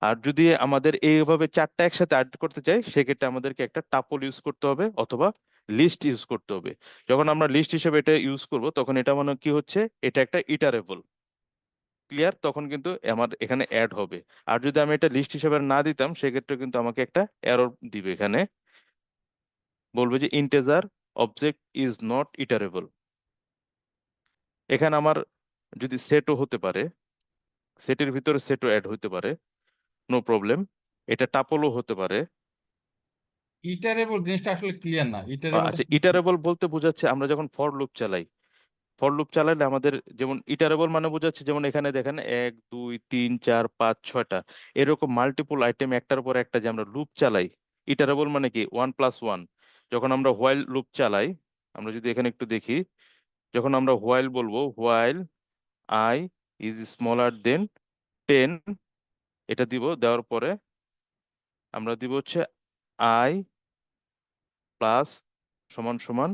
আর যদি আমাদের এইভাবে 4টা একসাথে অ্যাড করতে চাই, সেক্ষেত্রে আমাদেরকে একটা টাপল ইউজ করতে হবে, অথবা লিস্ট ইউজ করতে হবে। যখন আমরা লিস্ট হিসেবে এটা ইউজ করব, তখন এটা মানে কি হচ্ছে, এটা একটা ইটারেবল। ক্লিয়ার, তখন কিন্তু আমার এখানে অ্যাড হবে। আর যদি আমি এটা লিস্ট হিসেবে না দিতাম সেক্ষেত্রে কিন্তু আমাকে একটা এরর দিবে, এখানে বলবে যে ইন্টেজার অবজেক্ট ইজ নট ইটারেবল। এখানে আমার যদি সেটও হতে পারে, সেটের ভিতরে সেটও অ্যাড হতে পারে, নো প্রবলেম। এটা টাপলও হতে পারে। ইটারেবল জিনিসটা আসলে ক্লিয়ার না, ইটারেবলটা আচ্ছা, ইটারেবল বলতে বোঝাচ্ছে আমরা যখন ফর লুপ চালাই, ফর লুপ চালাইলে আমাদের যেমন ইটারেবল মানে বোঝাচ্ছে, যেমন এখানে দেখেন 1 2 3 4 5 6টা এরকম মাল্টিপল আইটেম একটার পর একটা যে আমরা লুপ চালাই। ইটারেবল মানে কি 1+1। যখন আমরা হোয়াইল লুপ চালাই, আমরা যদি এখানে একটু দেখি, যখন আমরা হোয়াইল বলবো, হোয়াইল আই ইজ স্মলার দেন 10, এটা দিব, দেওয়ার পরে আমরা দিব হচ্ছে আই প্লাস সমান সমান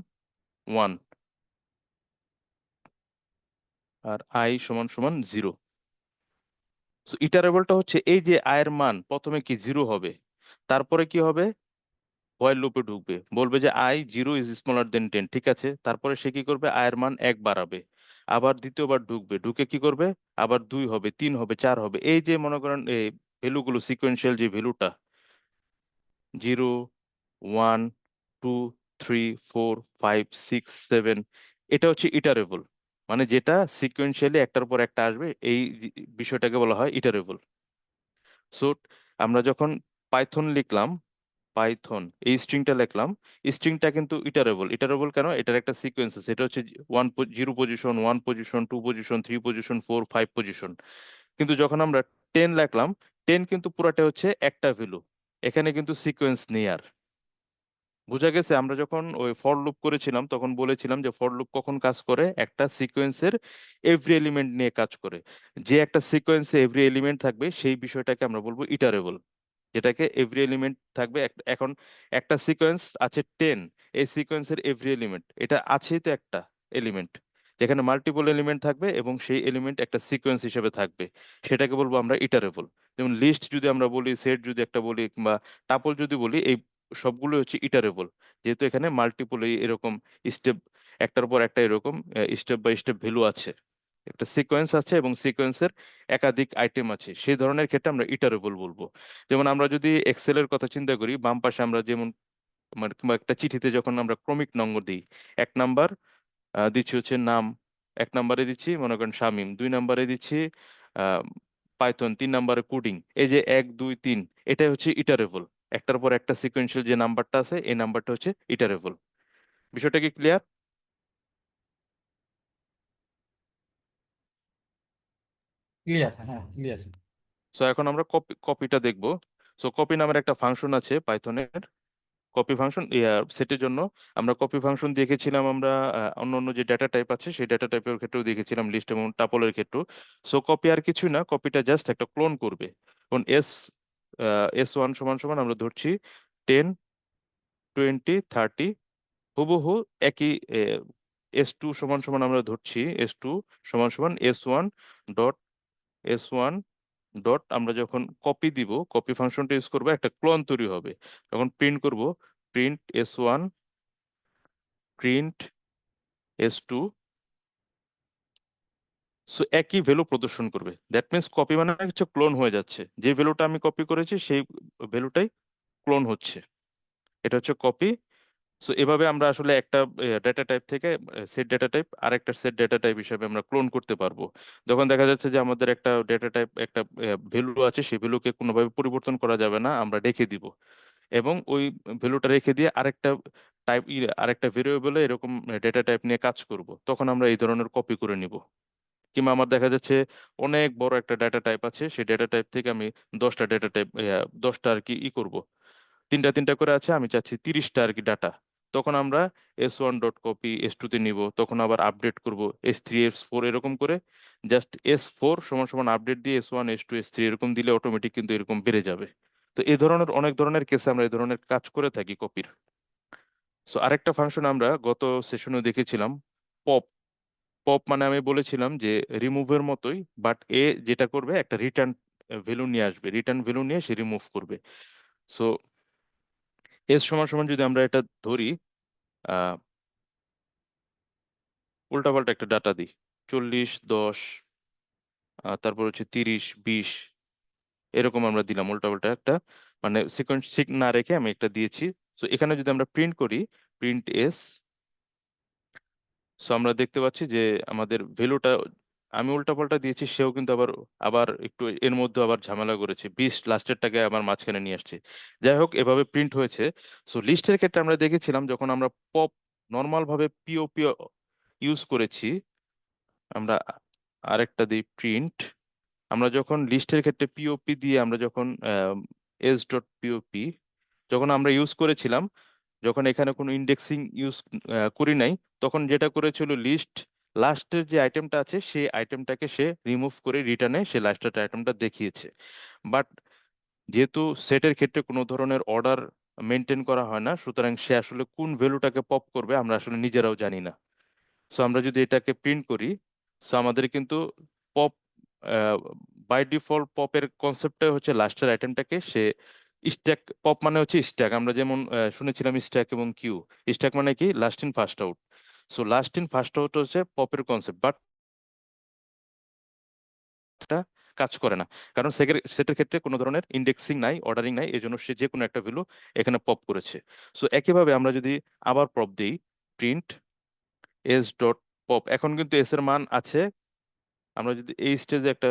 1, আর আই সমান সমান 0। সো ইটারেবলটা হচ্ছে এই যে আয়ের মান প্রথমে কি 0 হবে, তারপরে কি হবে, হোয়াইল লুপে ঢুকবে, বলবে যে আই 0 ইজ স্মলার দেন 10, ঠিক আছে, তারপরে সে কি করবে, আয়ের মান 1 বাড়াবে, আবার দ্বিতীয়বার ঢুকবে, ঢুকে কি করবে, আবার 2 হবে, 3 হবে, 4 হবে, এই যে মনে করেন এই ভ্যালুগুলো সিকোয়েন্সিয়াল যে ভ্যালুটা 0 1 2 3 4 5 6 7, এটা হচ্ছে ইটারেবল, মানে যেটা সিকোয়েন্সিয়ালি একটার পর একটা আসবে, এই বিষয়টাকে বলা হয় ইটারেবল। সো আমরা যখন পাইথন লিখলাম, পাইথন এই স্ট্রিংটা লিখলাম, স্ট্রিংটা কিন্তু ইটারেবল। ইটারেবল কেন, এটার একটা সিকোয়েন্স আছে, এটা হচ্ছে 0 position, 1 position, 2 position, 3 position, 4 5 position. কিন্তু যখন আমরা 10 লিখলাম, 10 কিন্তু পুরাটা হচ্ছে একটা ভ্যালু, এখানে কিন্তু সিকোয়েন্স নেই আর। বোঝা গেছে? আমরা যখন ওই ফর লুপ করেছিলাম তখন বলেছিলাম যে ফর লুপ কখন কাজ করে, একটা সিকোয়েন্সের এভরি এলিমেন্ট নিয়ে কাজ করে। যে একটা সিকোয়েন্সে এভরি এলিমেন্ট থাকবে সেই বিষয়টাকে আমরা বলবো ইটারেবল, যেটাকে এভরি এলিমেন্ট থাকবে। এখন একটা সিকোয়েন্স আছে 10, এই সিকোয়েন্সের এভরি এলিমেন্ট, এটা আছেই তো একটা এলিমেন্ট, যেখানে মাল্টিপল এলিমেন্ট থাকবে এবং সেই এলিমেন্ট একটা সিকোয়েন্স হিসেবে থাকবে, সেটাকে বলবো আমরা ইটারেবল। যেমন লিস্ট যদি আমরা বলি, সেট যদি একটা বলি, কিংবা টাপল যদি বলি, এই সবগুলো হচ্ছে ইটারেবল, যেহেতু এখানে মাল্টিপল এরকম স্টেপ, একটার পর একটা এরকম স্টেপ বাই স্টেপ ভ্যালু আছে, একটা সিকোয়েন্স আছে এবং সিকোয়েন্সের একাধিক আইটেম আছে, সেই ধরনের ক্ষেত্রে আমরা ইটারেবল বলবো। যেমন আমরা যদি এক্সেলের কথা চিন্তা করি, বাম পাশে আমরা যেমন মানে কিংবা একটা চিঠিতে যখন আমরা ক্রমিক নম্বর দিই, 1 নাম্বার দিচ্ছি হচ্ছে নাম, 1 নাম্বারে দিচ্ছি মনে করেন শামিম, 2 নাম্বারে দিচ্ছি পাইথন, 3 নাম্বারে কোডিং, এই যে 1 2 3, এটাই হচ্ছে ইটারেবল। একটার পর একটা সিকোয়েন্সিয়াল যে নাম্বারটা আছে, এই নাম্বারটা হচ্ছে ইটারেবল। বিষয়টা কি ক্লিয়ার? ক্লিয়ার, হ্যাঁ ক্লিয়ার। সো এখন আমরা কপিটা দেখবো। সো কপি নামের একটা ফাংশন আছে পাইথনের, কপি ফাংশন সেটের জন্য। আমরা কপি ফাংশন দেখেছিলাম আমরা অন্য অন্য যে ডেটা টাইপ আছে সেই ডেটা টাইপের ক্ষেত্রেও দেখেছিলাম, লিস্ট এবং টাপলের ক্ষেত্রেও। সো কপি আর কিছুই না, কপিটা জাস্ট একটা ক্লোন করবে। এখন S1 সমান সমান আমরা ধরছি 10 20 30, হুবহু একই। S2 সমান সমান আমরা ধরছি S2 সমান সমান S1 ডট আমরা যখন কপি দিব, কপি ফাংশনটা ইউজ করবো, একটা ক্লোন তৈরি হবে। যখন প্রিন্ট করব, print S1 print S2, so একই ভ্যালু প্রদর্শন করবে। দ্যাট মিনস কপি মানে হচ্ছে ক্লোন হয়ে যাচ্ছে, যে ভ্যালুটা আমি কপি করেছি সেই ভ্যালুটাই ক্লোন হচ্ছে, এটা হচ্ছে কপি। সো এভাবে আমরা আসলে একটা ডেটা টাইপ থেকে সেট ডেটা টাইপ আরেকটা সেট ডেটা টাইপ হিসেবে আমরা ক্লোন করতে পারবো। যখন দেখা যাচ্ছে যে আমাদের একটা ডেটা টাইপ একটা ভ্যালু আছে, সেই ভ্যালুকে কোনোভাবে পরিবর্তন করা যাবে না, আমরা রেখে দিব, এবং ওই ভ্যালুটা রেখে দিয়ে আরেকটা টাইপ আরেকটা ভেরিয়েবলে এরকম ডেটা টাইপ নিয়ে কাজ করব, তখন আমরা এই ধরনের কপি করে নিব। কিংবা আমার দেখা যাচ্ছে অনেক বড় একটা ডেটা টাইপ আছে, সেই ডেটা টাইপ থেকে আমি 10টা ডেটা টাইপ 10টা আর কি করব, তিনটা তিনটা করে আছে, আমি চাচ্ছি 30টা আর কি ডাটা। তখন আমরা S1 ডট কপি S2 তে নিব, তখন আবার আপডেট করব S3 S4 এরকম করে, জাস্ট S4 সমান সমান আপডেট দিয়ে S1 S2 S3 এরকম দিলে অটোমেটিক কিন্তু এরকম বেড়ে যাবে। তো এই ধরনের অনেক ধরনের কেসে আমরা এই ধরনের কাজ করে থাকি কপির। সো আরেকটা ফাংশন আমরা গত সেশনে দেখেছিলাম, পপ। পপ মানে আমি বলেছিলাম যে রিমুভের মতোই, বাট এ যেটা করবে একটা রিটার্ন ভ্যালু নিয়ে আসবে, রিটার্ন ভ্যালু নিয়ে সে রিমুভ করবে। সো এস সমান সমান যদি আমরা এটা ধরি, আহ উল্টাপাল্টা একটা ডাটা দিই, 40 10 তারপর হচ্ছে 30 20 এরকম আমরা দিলাম উল্টাপাল্টা একটা, মানে সিকোয়েন্স ঠিক না রেখে আমি একটা দিয়েছি। তো এখানে যদি আমরা প্রিন্ট করি, প্রিন্ট এস, সো আমরা দেখতে পাচ্ছি যে আমাদের ভ্যালুটা আমি উল্টাপাল্টা দিয়েছি, সেও কিন্তু আবার আবার একটু এর মধ্যে আবার ঝামেলা করেছে, 20 লাস্টেরটাকে আবার মাঝখানে নিয়ে আসছে। যাই হোক, এভাবে প্রিন্ট হয়েছে। সো লিস্টের ক্ষেত্রে আমরা দেখেছিলাম যখন আমরা পপ নর্মাল ভাবে পিওপি ইউজ করেছি, আমরা আরেকটা দিই প্রিন্ট, আমরা যখন লিস্টের ক্ষেত্রে পিওপি দিয়ে আমরা যখন এস ডট পিওপি যখন আমরা ইউজ করেছিলাম, যখন এখানে কোনো ইন্ডেক্সিং ইউজ করি নাই, তখন যেটা করেছিল লিস্ট লাস্টের যে আইটেমটা আছে সেই আইটেমটাকে সে রিমুভ করে রিটার্নে সে লাস্টের আইটেমটা দেখিয়েছে। বাট যেহেতু সেটের ক্ষেত্রে কোনো ধরনের অর্ডার মেনটেন করা হয় না, সুতরাং সে আসলে কোন ভ্যালুটাকে পপ করবে আমরা আসলে নিজেরাও জানি না। সো আমরা যদি এটাকে প্রিন্ট করি, সো আমাদের কিন্তু পপ বাই ডিফল্ট পপের কনসেপ্টটা হচ্ছে লাস্টের আইটেমটাকে সে স্ট্যাক, পপ মানে হচ্ছে স্ট্যাক, আমরা যেমন শুনেছিলাম স্ট্যাক এবং কিউ। স্ট্যাক মানে কি, last in first out. So last in first out হচ্ছে পপের কনসেপ্ট, বাট এটা কাজ করে না, কারণ সেটের ক্ষেত্রে কোনো ধরনের ইন্ডেক্সিং নাই, অর্ডারিং নাই, এই জন্য সে যে কোনো একটা ভ্যালু এখানে পপ করেছে। সো একইভাবে আমরা যদি আবার পপ দিই, প্রিন্ট এস ডট পপ, এখন কিন্তু এস এর মান আছে। আমরা যদি এই স্টেজে একটা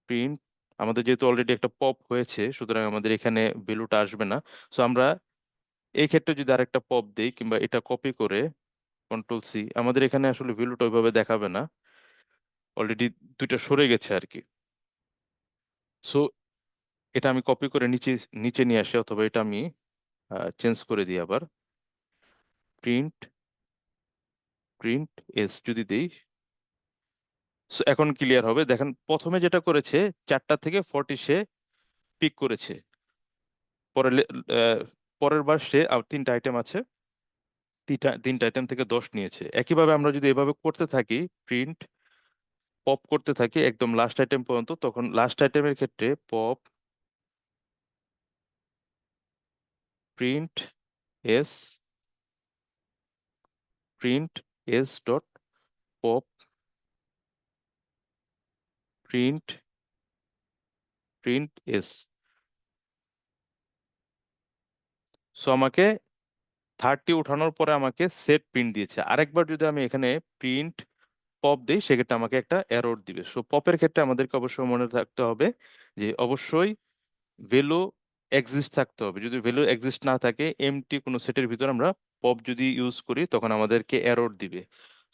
প্রিন্ট, আমাদের যেহেতু অলরেডি একটা পপ হয়েছে, সুতরাং আমাদের এখানে ভ্যালুটা আসবে না। সো আমরা এই ক্ষেত্রে যদি আরেকটা পপ দেই কিংবা এটা কপি করে কন্ট্রোল সি, আমাদের এখানে আসলে ভ্যালুটা ওইভাবে দেখাবে না, অলরেডি দুইটা সরে গেছে আর কি। সো এটা আমি কপি করে নিচে নিচে নিয়ে আসি, অথবা এটা আমি চেঞ্জ করে দিই আবার, প্রিন্ট প্রিন্ট এস যদি দেই, সো এখন ক্লিয়ার হবে। দেখেন প্রথমে যেটা করেছে 4টা থেকে 40 সে পিক করেছে, পরে পরের বার সে আর 3টা আইটেম আছে, 3টা আইটেম থেকে 10 নিয়েছে। একইভাবে আমরা যদি এভাবে করতে থাকি, প্রিন্ট পপ করতে থাকি একদম লাস্ট আইটেম পর্যন্ত, তখন লাস্ট আইটেমের ক্ষেত্রে pop print S, print S dot pop, print print S. So আমাকে 30 উঠানোর পরে আমাকে সেট প্রিন্ট দিয়েছে। আরেকবার যদি আমি এখানে প্রিন্ট পপ দিই, সেক্ষেত্রে আমাকে একটা এরর দিবে। সো পপের ক্ষেত্রে আমাদেরকে অবশ্যই মনে রাখতে হবে যে অবশ্যই ভ্যালু এক্সিস্ট থাকতে হবে। যদি ভ্যালু এক্সিস্ট না থাকে, এমটি কোনো সেটের ভিতর আমরা পপ যদি ইউজ করি, তখন আমাদেরকে এরর দিবে।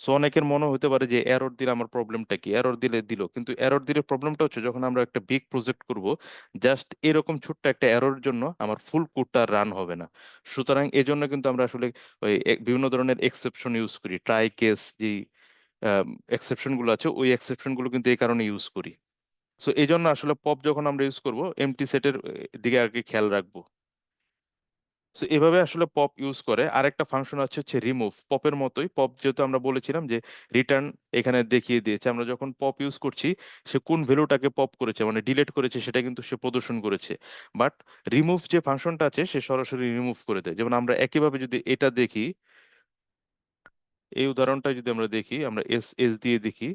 সো অনেকের মনে হতে পারে যে এরর দিলে আমার প্রবলেমটা কি, এরর দিলে দিল, কিন্তু এরর দিলে প্রবলেমটা হচ্ছে যখন আমরা একটা বিগ প্রজেক্ট করব, জাস্ট এরকম ছোট্ট একটা এরর জন্য আমার ফুল কোডটা রান হবে না। সুতরাং এই জন্য কিন্তু আমরা আসলে ওই বিভিন্ন ধরনের এক্সেপশন ইউজ করি, ট্রাই কেস যেই এক্সেপশন গুলো আছে, ওই এক্সেপশন গুলো কিন্তু এই কারণে ইউজ করি। সো এই জন্য আসলে পপ যখন আমরা ইউজ করব, এমটি সেটের দিকে আর কি খেয়াল রাখবো। সো এভাবে আসলে পপ ইউজ করে। আরেকটা ফাংশন আছে হচ্ছে রিমুভ, পপের মতোই। পপ যেহেতু আমরা বলেছিলাম যে রিটার্ন এখানে দেখিয়ে দিয়েছে, আমরা যখন পপ ইউজ করছি সে কোন ভ্যালুটাকে পপ করেছে মানে ডিলিট করেছে সেটা কিন্তু সে প্রদর্শন করেছে। বাট রিমুভ যে ফাংশনটা আছে সে সরাসরি রিমুভ করে দেয়। যেমন আমরা একইভাবে যদি এটা দেখি, এই উদাহরণটা যদি আমরা দেখি, আমরা এস এস দিয়ে দেখি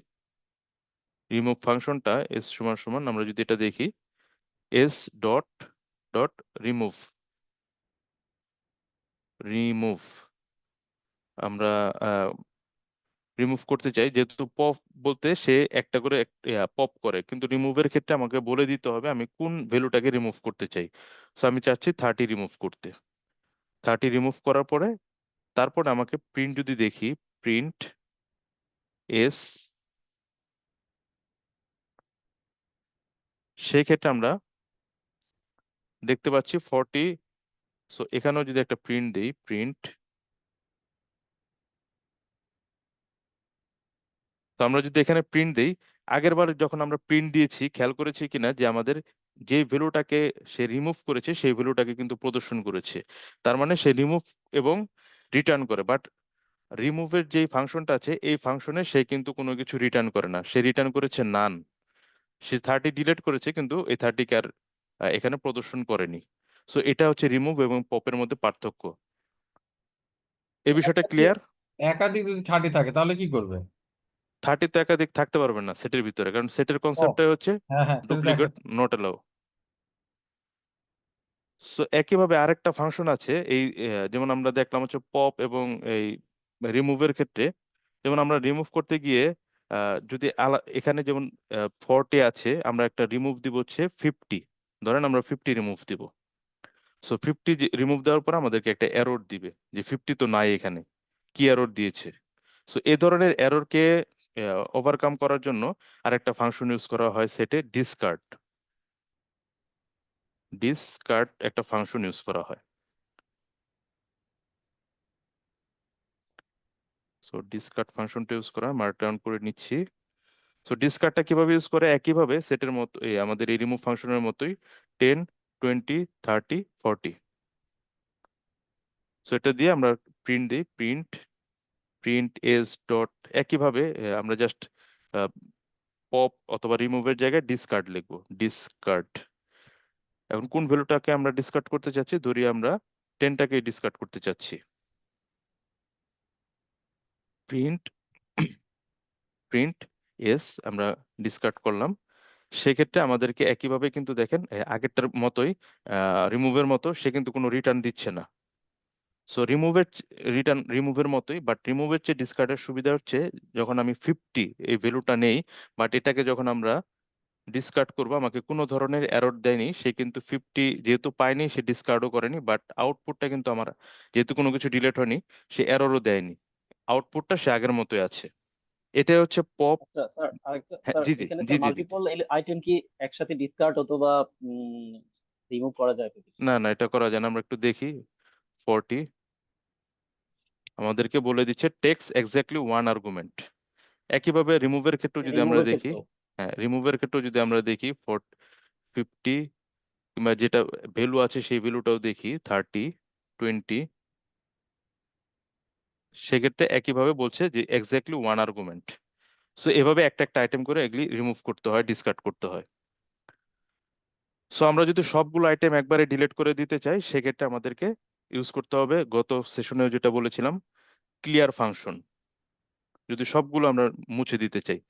রিমুভ ফাংশনটা, এস সমান সমান আমরা যদি এটা দেখি, S dot dot remove, remove আমরা রিমুভ করতে চাই, যেহেতু পপ বলতে সে একটা করে পপ করে, কিন্তু রিমুভের ক্ষেত্রে আমাকে বলে দিতে হবে আমি কোন ভ্যালুটাকে রিমুভ করতে চাই। সো আমি চাচ্ছি 30 রিমুভ করতে। 30 রিমুভ করার পরে তারপরে আমাকে প্রিন্ট যদি দেখি, প্রিন্ট এস, সেই ক্ষেত্রে আমরা দেখতে পাচ্ছি 40। সো এখানেও যদি একটা প্রিন্ট দিই, প্রিন্ট, তো আমরা যদি এখানে প্রিন্ট দেই, আগের বার যখন আমরা প্রিন্ট দিয়েছি খেয়াল করেছি কিনা যে আমাদের যে ভ্যালুটাকে সে রিমুভ করেছে সেই ভ্যালুটাকে কিন্তু প্রদর্শন করেছে। তার মানে সে রিমুভ এবং রিটার্ন করে। বাট রিমুভের যেই ফাংশনটা আছে এই ফাংশনে সে কিন্তু কোনো কিছু রিটার্ন করে না, সে রিটার্ন করেছে নান। সে 30 ডিলিট করেছে কিন্তু এই 30 কে আর এখানে প্রদর্শন করেনি। সো এটা হচ্ছে রিমুভ এবং পপের মধ্যে পার্থক্য। এই বিষয়টা ক্লিয়ার? একাধিক যদি 30 থাকে তাহলে কি করবে? 30 তো একাধিক থাকতে পারবে না সেটের ভিতরে, কারণ সেটের কনসেপ্টটাই হচ্ছে হ্যাঁ হ্যাঁ ডুপ্লিকেট নট অ্যালাউ। সো একইভাবে আরেকটা ফাংশন আছে এই যেমন আমরা দেখলাম হচ্ছে পপ এবং এই রিমুভের ক্ষেত্রে, যেমন আমরা রিমুভ করতে গিয়ে যদি এখানে যেমন 40 আছে, আমরা একটা রিমুভ দিব হচ্ছে 50, ধরেন আমরা 50 রিমুভ দিব। সো 50 রিমুভ দেওয়ার পর আমাদেরকে একটা এরর দিবে যে 50 তো নাই এখানে, কি এরর দিয়েছে। সো এই ধরনের এররকে ওভারকাম করার জন্য আরেকটা ফাংশন ইউজ করা হয় সেটে, ডিসকার্ড। ডিসকার্ড একটা ফাংশন ইউজ করা হয়। সো ডিসকার্ড ফাংশনটা ইউজ করা, মার্ক ডাউন করে নিচ্ছি। সো ডিসকার্ডটা কিভাবে ইউজ করে, একইভাবে সেটের মতো আমাদের এই রিমুভ ফাংশনের মতোই 10, 20, 30, 40। সো এটা দিয়ে আমরা প্রিন্ট দিই, প্রিন্ট এজ ডট, একইভাবে আমরা জাস্ট পপ অথবা রিমুভের জায়গায় ডিসকার্ড লিখবো, ডিসকার্ড। এখন কোন ভ্যালুটাকে আমরা ডিসকার্ড করতে চাচ্ছি, ধরি আমরা 10টাকে ডিসকার্ড করতে চাচ্ছি। প্রিন্ট প্রিন্ট এস আমরা ডিসকার্ড করলাম। সেক্ষেত্রে আমাদেরকে একইভাবে কিন্তু দেখেন আগেরটার মতোই, রিমুভের মতো সে কিন্তু কোনো রিটার্ন দিচ্ছে না। সো রিমুভের মতোই, বাট রিমুভের চেয়ে ডিসকার্ডের সুবিধা হচ্ছে যখন আমি 50 এই ভ্যালুটা নেই, বাট এটাকে যখন আমরা ডিসকার্ড করবো আমাকে কোনো ধরনের এরর দেয়নি, সে কিন্তু 50 যেহেতু পায়নি সে ডিসকার্ডও করেনি, বাট আউটপুটটা কিন্তু আমার, যেহেতু কোনো কিছু ডিলিট হয়নি, সে এররও দেয়নি, আউটপুটটা সে আগের মতোই আছে। এটা হচ্ছে পপ। আচ্ছা স্যার, আরেকটা হ্যাঁ, স্যার, জি জি এখানে জি স্যার জি জি। মাল্টিপল আইটেম কি একসাথে ডিসকার্ড অথবা রিমুভ করা যায় কি? না না, এটা করা যায় না, আমরা একটু দেখি। 40 আমাদেরকে বলে দিচ্ছে টেক্স এক্স্যাক্টলি ওয়ান আর্গুমেন্ট। একইভাবে রিমুভের ক্ষেত্রেও যদি আমরা রিমুভের দেখি, ক্ষেত্রেও হ্যাঁ রিমুভের ক্ষেত্রেও যদি আমরা দেখি 50, কিংবা যেটা ভ্যালু আছে সেই ভ্যালুটাও দেখি 30, 20, সেক্ষেত্রে একইভাবে বলছে যে এক্স্যাক্টলি ওয়ান আর্গুমেন্ট। সো এভাবে একটা একটা আইটেম করে এগুলি রিমুভ করতে হয়, ডিসকার্ড করতে হয়। সো আমরা যদি সবগুলো আইটেম একবারে ডিলিট করে দিতে চাই, সেক্ষেত্রে আমাদেরকে ইউজ করতে হবে গত সেশনেও যেটা বলেছিলাম, ক্লিয়ার ফাংশন, যদি সবগুলো আমরা মুছে দিতে চাই।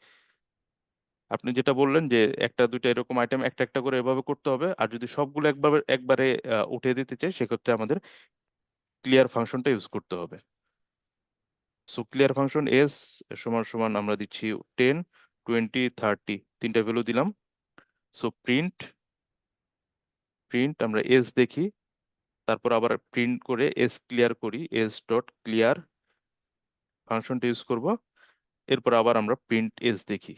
আপনি যেটা বললেন যে একটা দুইটা এরকম আইটেম একটা একটা করে এভাবে করতে হবে, আর যদি সবগুলো একবারে একবারে উঠিয়ে দিতে চাই, সেক্ষেত্রে আমাদের ক্লিয়ার ফাংশনটা ইউজ করতে হবে। সো ক্লিয়ার ফাংশন এস সমান সমান আমরা দিচ্ছি 10, 20, 30 তিনটা ভ্যালু দিলাম। সো প্রিন্ট আমরা এস দেখি, তারপর আবার প্রিন্ট করে এস ক্লিয়ার করি, এস ডট ক্লিয়ার ফাংশনটা ইউজ করব। এরপর আবার আমরা প্রিন্ট এস দেখি।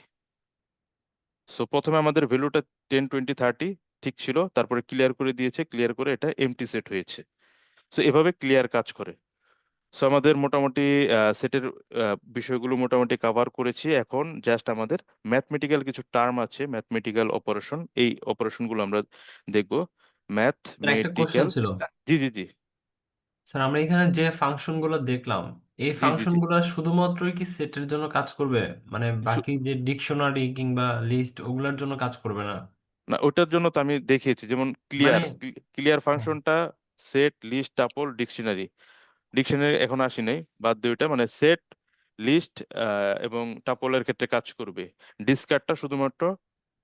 সো প্রথমে আমাদের ভ্যালুটা 10, 20, 30 ঠিক ছিল, তারপরে ক্লিয়ার করে দিয়েছে, ক্লিয়ার করে এটা এমটি সেট হয়েছে। সো এভাবে ক্লিয়ার কাজ করে। সো আমাদের মোটামুটি সেটের বিষয়গুলো মোটামুটি কভার করেছি। এখন জাস্ট আমাদের ম্যাথমেটিক্যাল কিছু টার্ম আছে, ম্যাথমেটিক্যাল অপারেশন, এই অপারেশনগুলো আমরা দেখব। স্যার একটা কোশ্চেন ম্যাথমেটিক্যাল, ছিল। জি জি জি স্যার আমরা এখানে যে ফাংশন গুলো দেখলাম, এই জি জি ফাংশন জি। গুলো শুধুমাত্রই কি সেটের জন্য কাজ করবে, মানে শু- বাকি যে ডিকশনারি কিংবা লিস্ট ওগুলোর জন্য কাজ করবে না? না, ওটার জন্য তো আমি দেখিয়েছি, যেমন মানে ক্লিয়ার হ্যাঁ। ফাংশনটা set, list, tuple, dictionary. Dictionary এখন আসি নাই, বাদ দিয়ে ওইটা, মানে সেট, লিস্ট এবং টাপলের ক্ষেত্রে কাজ করবে। ডিসকার্ডটা শুধুমাত্র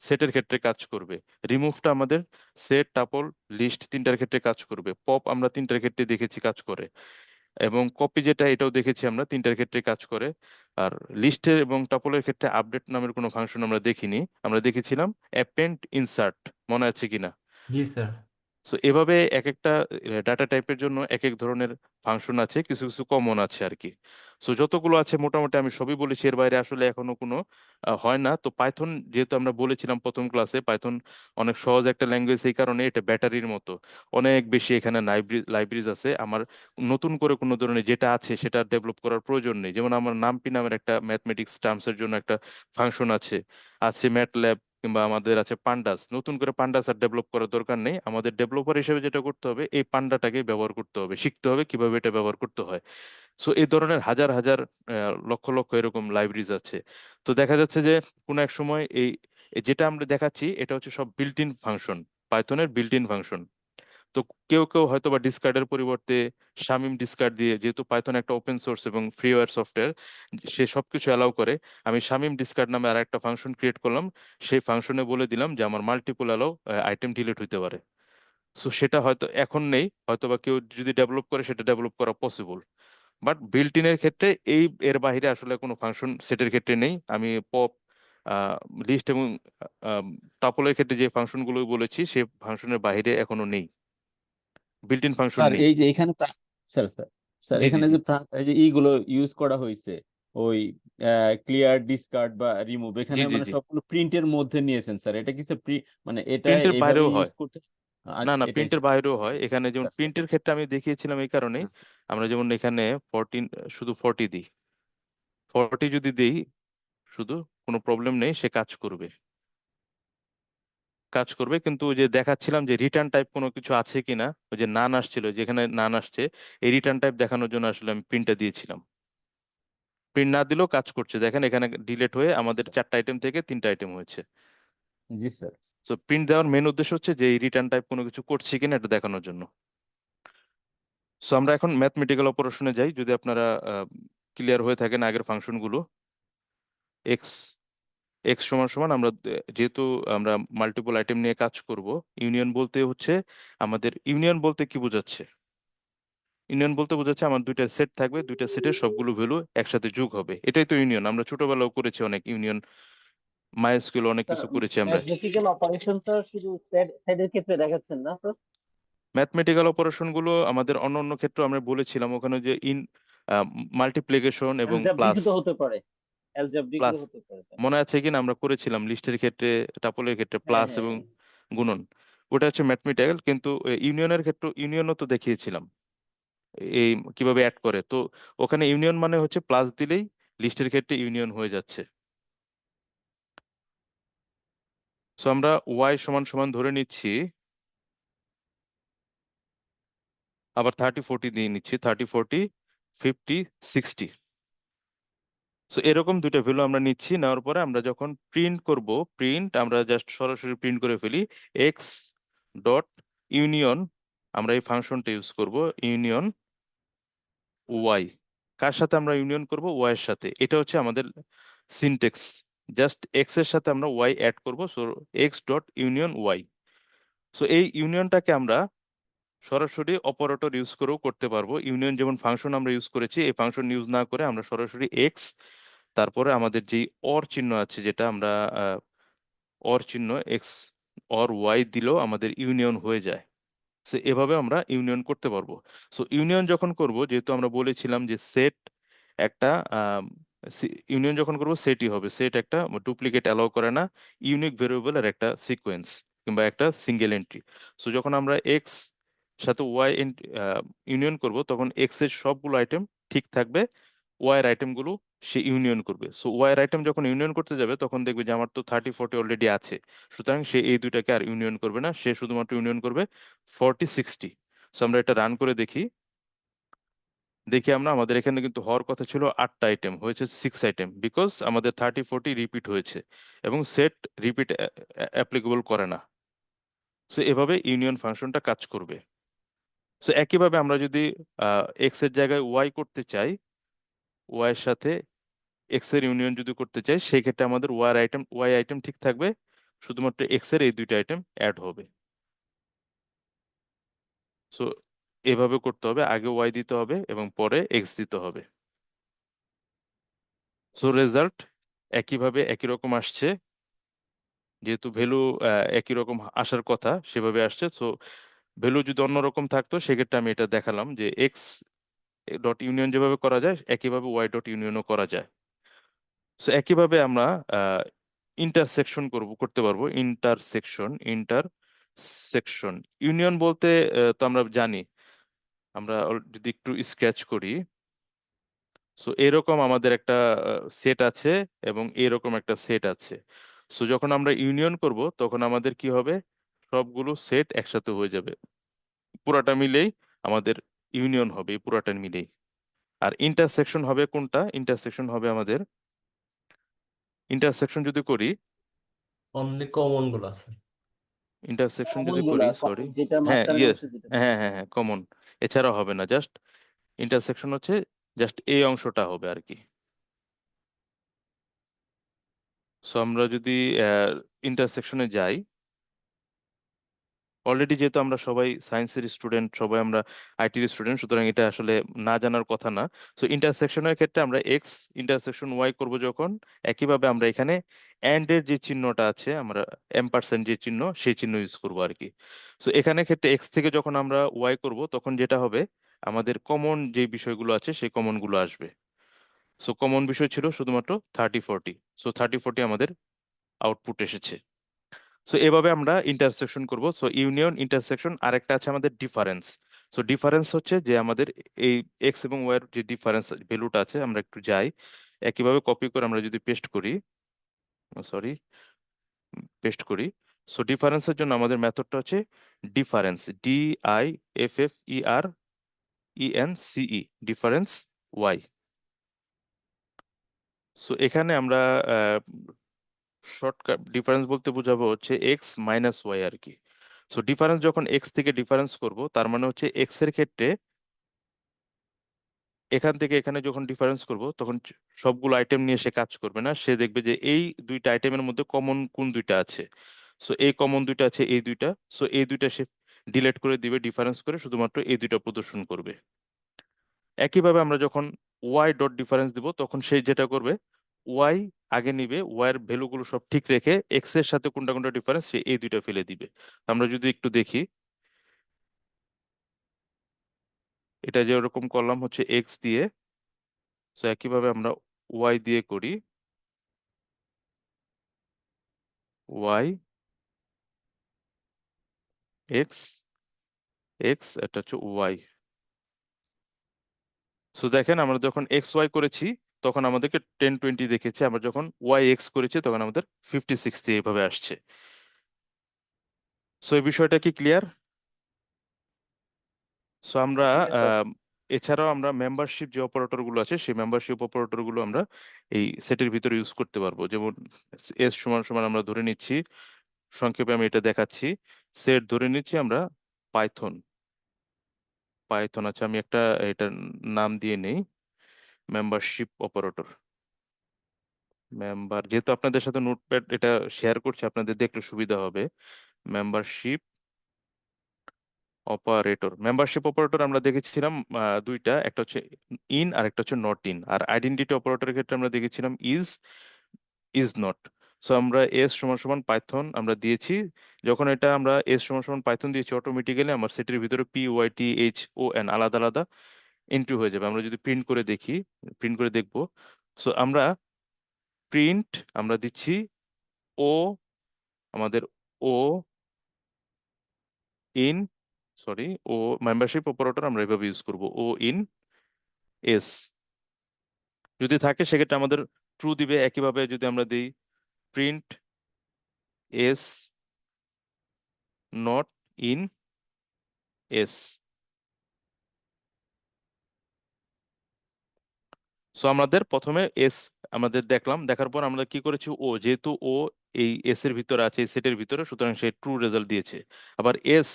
সেটের ক্ষেত্রে কাজ করবে। রিমুভটা আমাদের সেট, টাপল, লিস্ট তিনটার ক্ষেত্রে কাজ করবে। পপ আমরা তিনটার ক্ষেত্রে দেখেছি কাজ করে, এবং কপি যেটা এটাও দেখেছি আমরা তিনটার ক্ষেত্রে কাজ করে। আর লিস্টের এবং টাপলের ক্ষেত্রে আপডেট নামের কোনো ফাংশন আমরা দেখিনি, আমরা দেখেছিলাম অ্যাপেন্ড, ইনসার্ট, মনে আছে কিনা। জি স্যার। সো এভাবে এক একটা ডাটা টাইপের জন্য এক এক ধরনের ফাংশন আছে, কিছু কিছু কমন আছে আর কি। সো যতগুলো আছে মোটামুটি আমি সবই বলেছি, এর বাইরে আসলে এখনো কোনো হয় না। তো পাইথন যেহেতু আমরা বলেছিলাম প্রথম ক্লাসে, পাইথন অনেক সহজ একটা ল্যাঙ্গুয়েজ, এই কারণে এটা ব্যাটারির মতো, অনেক বেশি এখানে লাইব্রেরিজ আছে। আমার নতুন করে কোনো ধরনের যেটা আছে সেটা ডেভেলপ করার প্রয়োজন নেই। যেমন আমার নামপি নামের একটা ম্যাথমেটিক্স টার্মসের জন্য একটা ফাংশন আছে, আছে ম্যাটল্যাব, কিংবা আমাদের আছে পান্ডাস। নতুন করে পান্ডাস আর ডেভেলপ করার দরকার নেই, আমাদের ডেভেলপার হিসেবে যেটা করতে হবে এই পান্ডাটাকে ব্যবহার করতে হবে, শিখতে হবে কিভাবে এটা ব্যবহার করতে হয়। সো এই ধরনের হাজার হাজার লক্ষ লক্ষ এরকম লাইব্রেরিজ আছে। তো দেখা যাচ্ছে যে কোনো এক সময় এই এই যেটা আমরা দেখাচ্ছি এটা হচ্ছে সব বিল্ট ইন ফাংশন, পাইথনের বিল্ট ইন ফাংশন। তো কেউ কেউ হয়তো বা ডিসকার্ডের পরিবর্তে শামিম ডিসকার্ড দিয়ে, যেহেতু পাইথন একটা ওপেন সোর্স এবং ফ্রিওয়্যার সফটওয়্যার, সে সবকিছু অ্যালাউ করে। আমি শামিম ডিসকার্ড নামে আর একটা ফাংশন ক্রিয়েট করলাম, সেই ফাংশনে বলে দিলাম যে আমার মাল্টিপল অ্যালাউ আইটেম ডিলিট হইতে পারে। সো সেটা হয়তো এখন নেই, হয়তো বা কেউ যদি ডেভেলপ করে সেটা ডেভেলপ করা পসিবল, বাট বিল্ট ইনের ক্ষেত্রে এর বাইরে আসলে কোনো ফাংশন সেটের ক্ষেত্রে নেই। আমি পপ, লিস্ট এবং টাপলের ক্ষেত্রে যে ফাংশনগুলো বলেছি সেই ফাংশনের বাইরে এখনো নেই, বিল্ট ইন ফাংশন স্যার নেই। এই যে এখানে স্যার স্যার স্যার জি জি এখানে জি যে এই যে ইগুলো ইউজ করা হয়েছে, ওই ক্লিয়ার, ডিসকার্ড বা রিমুভ, জি এখানে জি মানে জি সবগুলো প্রিন্টের মধ্যে নিয়েছেন স্যার। এটা কি স্যার মানে এটা প্রিন্টের এইভাবে বাইরেও ইউজ হয়। করতে? না না, এটাই প্রিন্টের স্যার। বাইরেও হয়। এখানে যেমন স্যার স্যার প্রিন্টের ক্ষেত্রে আমি দেখিয়েছিলাম এই কারণে, স্যার স্যার। আমরা যেমন এখানে 14 শুধু 40 দিই, 40 যদি দিই শুধু, কোনো প্রবলেম নেই, সে কাজ করবে, কাজ করবে। কিন্তু ওই যে দেখাচ্ছিলাম যে রিটার্ন টাইপ কোনো কিছু আছে কিনা, ওই যে নান আসছিল, যেখানে নান আসছে, এই রিটার্ন টাইপ দেখানোর জন্য আসলে আমি প্রিন্টটা দিয়েছিলাম। প্রিন্ট না দিলেও কাজ করছে, দেখেন এখানে ডিলেট হয়ে আমাদের আচ্ছা, 4টা আইটেম থেকে 3টা আইটেম হয়েছে। জি স্যার। সো প্রিন্ট দেওয়ার মেন উদ্দেশ্য হচ্ছে যে এই রিটার্ন টাইপ কোনো কিছু করছে কিনা এটা দেখানোর জন্য। সো আমরা এখন ম্যাথমেটিক্যাল অপারেশনে যাই, যদি আপনারা ক্লিয়ার হয়ে থাকেন আগের ফাংশনগুলো। এক্স এক্স সমান সমান আমরা যেহেতু আমরা মাল্টিপল আইটেম নিয়ে কাজ করব, ইউনিয়ন বলতে হচ্ছে আমাদের, ইউনিয়ন বলতে কি বোঝাচ্ছে? ইউনিয়ন বলতে বোঝাচ্ছে আমার দুইটা সেট থাকবে, দুইটা সেটের সবগুলো ভ্যালু একসাথে যোগ হবে, এটাই তো ইউনিয়ন। আমরা ছোটবেলাও করেছি অনেক ইউনিয়ন, মাইস্কুল অনেক স্যার কিছু করেছি আমরা। ম্যাথমেটিক্যাল অপারেশনটা শুধু সেটের ক্ষেত্রে দেখাচ্ছেন না স্যার? ম্যাথমেটিক্যাল অপারেশন গুলো আমাদের অন্য অন্য ক্ষেত্রে আমরা বলেছিলাম, ওখানে যে মাল্টিপ্লিকেশন এবং অ্যালজেব্রিক প্লাস, তো হতে পারে, অ্যালজেব্রিক প্লাস হতে পারে তাই না? মনে আছে কিনা আমরা করেছিলাম লিস্টের ক্ষেত্রে, টাপলের ক্ষেত্রে হ্যাঁ প্লাস হ্যাঁ এবং হ্যাঁ। গুণন, ওটা হচ্ছে ম্যাথমেটিক্যাল। কিন্তু ইউনিয়নের ক্ষেত্রে ইউনিয়নও তো দেখিয়েছিলাম এই কিভাবে অ্যাড করে। তো ওখানে ইউনিয়ন মানে হচ্ছে প্লাস দিলেই লিস্টের ক্ষেত্রে ইউনিয়ন হয়ে যাচ্ছে। সো আমরা ওয়াই সমান সমান ধরে নিচ্ছি, আবার 30 40 দিয়ে নিচ্ছি, 30 40 50 60। সো এরকম দুইটা ভ্যালু আমরা নিচ্ছি, নেওয়ার পরে আমরা যখন প্রিন্ট করব, প্রিন্ট আমরা জাস্ট সরাসরি প্রিন্ট করে ফেলি, এক্স ডট ইউনিয়ন, আমরা এই ফাংশনটা ইউজ করব, ইউনিয়ন ওয়াই। কার সাথে আমরা ইউনিয়ন করব? ওয়াই এর সাথে। এটা হচ্ছে আমাদের সিনটেক্স, জাস্ট এক্স এর সাথে আমরা ওয়াই অ্যাড করব। So x dot union y. So এই ইউনিয়নটাকে আমরা সরাসরি অপারেটর ইউজ করেও করতে পারবো। ইউনিয়ন যেমন ফাংশন আমরা ইউজ করেছি, এই ফাংশন ইউজ না করে আমরা সরাসরি এক্স, তারপরে আমাদের যেই অর চিহ্ন আছে, যেটা আমরা অর চিহ্ন, এক্স অর ওয়াই দিলেও আমাদের ইউনিয়ন হয়ে যায়। সো এভাবে আমরা ইউনিয়ন করতে পারবো। সো ইউনিয়ন যখন করব, যেহেতু আমরা বলেছিলাম যে সেট একটা, ইউনিয়ন যখন করব সেটই হবে, সেট একটা ডুপ্লিকেট অ্যালাউ করে না, ইউনিক ভেরিয়েবলের একটা সিকোয়েন্স কিংবা একটা সিঙ্গেল এন্ট্রি। সো যখন আমরা এক্স সাথে ওয়াই ইউনিয়ন করব, তখন এক্স এর সবগুলো আইটেম ঠিক থাকবে, ওয়াই এর আইটেমগুলো সে ইউনিয়ন করবে। সো ওয়াই এর আইটেম যখন ইউনিয়ন করতে যাবে, তখন দেখবে যে আমার তো 30 40 অলরেডি আছে, সুতরাং সে এই দুইটাকে আর ইউনিয়ন করবে না, সে শুধুমাত্র ইউনিয়ন করবে 40 60। সো আমরা এটা রান করে দেখি, দেখি আমরা আমাদের এখানে কিন্তু হওয়ার কথা ছিল 8টা আইটেম, হয়েছে 6 আইটেম, বিকজ আমাদের 30 40 রিপিট হয়েছে এবং সেট রিপিট অ্যাপ্লিকেবল করে না। সো এভাবে ইউনিয়ন ফাংশনটা কাজ করবে। সো একইভাবে আমরা যদি এক্স এর জায়গায় ওয়াই করতে চাই, ওয়াই এর সাথে এক্স এর ইউনিয়ন যদি করতে চাই, সেই ক্ষেত্রে আমাদের ওয়াই আইটেম ঠিক থাকবে, শুধুমাত্র এক্স এর এই দুইটা আইটেম অ্যাড হবে। সো এভাবে করতে হবে, আগে ওয়াই দিতে হবে এবং পরে এক্স দিতে হবে। সো রেজাল্ট একইভাবে একই রকম আসছে, যেহেতু ভ্যালু একই রকম আসার কথা সেভাবে আসছে। সো ভ্যালু যদি অন্যরকম থাকতো, সেক্ষেত্রে আমি এটা দেখালাম যে এক্স ডট ইউনিয়ন যেভাবে করা যায়, একইভাবে ওয়াই ডট ইউনিয়নও করা যায়। সো একইভাবে আমরা ইন্টারসেকশন করতে পারবো, ইন্টারসেকশন ইউনিয়ন বলতে তো আমরা জানি, আমরা যদি একটু স্কেচ করি, সো এরকম আমাদের একটা সেট আছে এবং এরকম একটা সেট আছে। সো যখন আমরা ইউনিয়ন করব, তখন আমাদের কি হবে? সবগুলো সেট একসাথে হয়ে যাবে, পুরাটা মিলেই আমাদের ইউনিয়ন হবে, এই পুরাটা মিলেই। আর ইন্টারসেকশন হবে কোনটা? ইন্টারসেকশন হবে আমাদের, ইন্টারসেকশন যদি করি, অনলি কমন গুলো আছে। ইন্টারসেকশন কমন যদি গুলা করি, সরি, যেটা হ্যাঁ মাঝখানের ইয়ে, অংশ যেটা হ্যাঁ হ্যাঁ হ্যাঁ, কমন, এছাড়াও হবে না, জাস্ট ইন্টারসেকশন হচ্ছে জাস্ট এই অংশটা হবে আর কি। সো আমরা যদি ইন্টারসেকশনে যাই, অলরেডি যেহেতু আমরা সবাই সায়েন্সের স্টুডেন্ট, সবাই আমরা আইটির স্টুডেন্ট, সুতরাং এটা আসলে না জানার কথা না। সো ইন্টারসেকশনের ক্ষেত্রে আমরা এক্স ইন্টারসেকশন ওয়াই করব যখন, একইভাবে আমরা এখানে অ্যান্ড এর যে চিহ্নটা আছে, আমরা এম্পারসেন্ট যে চিহ্ন, সেই চিহ্ন ইউজ করব আর কি। সো এখানে ক্ষেত্রে এক্স থেকে যখন আমরা ওয়াই করব, তখন যেটা হবে, আমাদের কমন যে বিষয়গুলো আছে সেই কমন গুলো আসবে। সো কমন বিষয় ছিল শুধুমাত্র 30-40। সো 30-40 আমাদের আউটপুট এসেছে। সো এভাবে আমরা ইন্টারসেকশন করব। সো ইউনিয়ন, ইন্টারসেকশন, আরেকটা আছে আমাদের ডিফারেন্স। সো ডিফারেন্স হচ্ছে যে আমাদের এই এক্স এবং ওয়াই এর যে ডিফারেন্স ভ্যালুটা আছে, আমরা একটু যাই, একইভাবে কপি করে আমরা যদি পেস্ট করি, সরি, পেস্ট করি। সো ডিফারেন্সের জন্য আমাদের মেথডটা হচ্ছে ডিফারেন্স, DIFFERENCE, ডিফারেন্স ওয়াই। সো এখানে আমরা শর্টকাট ডিফারেন্স বলতে বোঝাবো হচ্ছে এক্স মাইনাস ওয়াই আর কি। সো ডিফারেন্স যখন এক্স থেকে ডিফারেন্স করব, তার মানে হচ্ছে এক্স এর ক্ষেত্রে এখান থেকে এখানে যখন ডিফারেন্স করব, তখন সবগুলো আইটেম নিয়ে সে কাজ করবে না, সে দেখবে যে এই দুইটা আইটেমের মধ্যে কমন কোন দুইটা আছে। সো এই কমন দুইটা আছে এই দুইটা, সো এই দুইটা সে ডিলিট করে দিবে, ডিফারেন্স করে শুধুমাত্র এই দুইটা প্রদর্শন করবে। একইভাবে আমরা যখন ওয়াই ডট ডিফারেন্স দিব, তখন সে যেটা করবে, ওয়াই আগে নিবে, ওয়াই এর ভ্যালুগুলো সব ঠিক রেখে এক্স এর সাথে কোনটা কোনটা ডিফারেন্স সে এই দুইটা ফেলে দিবে। আমরা যদি একটু দেখি, এটা যে ওরকম করলাম হচ্ছে এক্স দিয়ে, তো একইভাবে আমরা ওয়াই দিয়ে করি, ওয়াই এক্স, এক্স, এটা হচ্ছে ওয়াই। সো দেখেন আমরা যখন এক্স ওয়াই করেছি, তখন আমাদেরকে 10-20 দেখেছে, আমরা যখন ওয়াই এক্স করেছি তখন আমাদের 50-60 এইভাবে আসছে। সো এই বিষয়টা কি ক্লিয়ার? সো আমরা ঠিক আছে। আহ, এছাড়াও আমরা মেম্বারশিপ যে অপারেটর গুলো আছে, সেই মেম্বারশিপ অপারেটর গুলো আমরা এই সেটের ভিতরে ইউজ করতে পারবো। যেমন এস সমান সমান আমরা ধরে নিচ্ছি, সংক্ষেপে আমি এটা দেখাচ্ছি, সেট ধরে নিচ্ছি আমরা পাইথন, পাইথন আছে, আমি একটা এটার নাম দিয়ে নেই, মেম্বারশিপ অপারেটর। মেম্বার, যেহেতু আপনাদের সাথে নোটপ্যাড এটা শেয়ার করছি, আপনাদের দেখলে সুবিধা হবে। মেম্বারশিপ অপারেটর, মেম্বারশিপ অপারেটর আমরা দেখেছিলাম দুইটা, একটা হচ্ছে ইন আর একটা হচ্ছে নট ইন। আর আইডেন্টিটি অপারেটরের ক্ষেত্রে আমরা দেখেছিলাম ইজ, ইজ নট। সো আমরা এস সমান সমান পাইথন আমরা দিয়েছি, যখন এটা আমরা এস সমান সমান পাইথন দিয়েছি, অটোমেটিক্যালি আমার সেটের ভিতরে PYTHON আলাদা আলাদা এন্ট্রি হয়ে যাবে। আমরা যদি প্রিন্ট করে দেখি, প্রিন্ট করে দেখবো, সো আমরা প্রিন্ট আমরা দিচ্ছি ও, আমাদের ও ইন, সরি, ও মেম্বারশিপ অপারেটর আমরা এভাবে ইউজ করব, ও ইন এস যদি থাকে সেক্ষেত্রে আমাদের ট্রু দিবে। একইভাবে যদি আমরা দিই print S not in S, so আমাদের প্রথমে এস আমাদের দেখলাম, দেখার পর আমরা কি করেছি, ও যেহেতু ও এই এস এর ভিতরে আছে, এই সেটের ভিতরে, সুতরাং সে ট্রু রেজাল্ট দিয়েছে। আবার এস,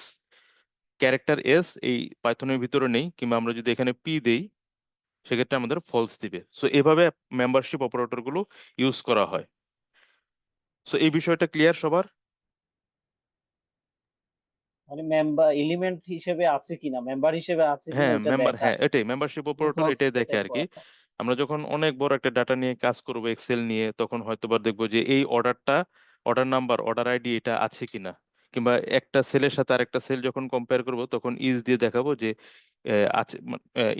ক্যারেক্টার এস এই পাইথনের ভিতরে নেই, কিংবা আমরা যদি এখানে পি দেই, সেক্ষেত্রে আমাদের ফলস দিবে। সো এভাবে মেম্বারশিপ অপারেটর গুলো ইউজ করা হয়। সো এই বিষয়টা ক্লিয়ার সবার? মানে মেম্বার এলিমেন্ট হিসেবে আছে কিনা, মেম্বার হিসেবে আছে কিনা হ্যাঁ এটা মেম্বার, দেখা, হ্যাঁ এটাই মেম্বারশিপ ট্রু অপারেটর, ফলস এটাই দেখে সেটাই আর কি। করা হয়। আমরা যখন অনেক বড় একটা ডাটা নিয়ে কাজ করব, এক্সেল নিয়ে, তখন হয়তোবা দেখবো যে এই অর্ডারটা, অর্ডার নাম্বার, অর্ডার আইডি এটা আছে কিনা, কিংবা একটা সেলের সাথে আরেকটা সেল যখন কম্পেয়ার করব, তখন ইজ দিয়ে দেখাবো যে আছে,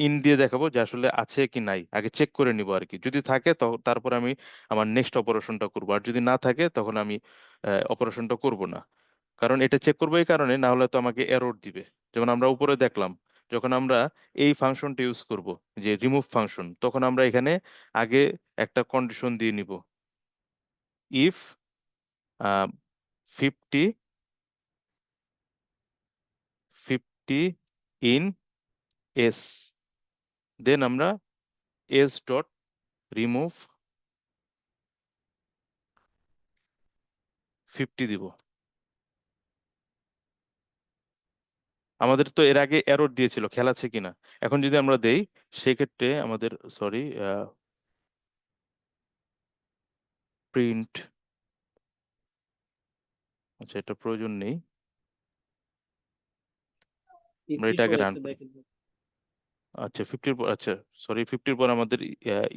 ইন দিয়ে দেখাবো যে আসলে আছে কি নাই, আগে চেক করে নিব আর কি। যদি থাকে তারপর আমি আমার নেক্সট অপারেশনটা করবো, আর যদি না থাকে তখন আমি অপারেশনটা করব না। কারণ এটা চেক করবো এই কারণে, না হলে তো আমাকে এরর দিবে। যেমন আমরা উপরে দেখলাম, যখন আমরা এই ফাংশনটা ইউজ করব, যে রিমুভ ফাংশন, তখন আমরা এখানে আগে একটা কন্ডিশন দিয়ে নিব, ইফ 50 50 ইন এস, দেন আমরা এস ডট রিমুভ 50 দিব। আমাদের তো এর আগে এরর দিয়েছিল খেয়াল আছে কিনা। এখন যদি আমরা দেই সেক্ষেত্রে আমাদের সরি প্রিন্ট, আচ্ছা এটা প্রয়োজন নেই, আমরা 50 এটা আগে পরে রান একটু করি। দেখেন। আচ্ছা 50-র পর, আচ্ছা সরি 50-র পর আমাদের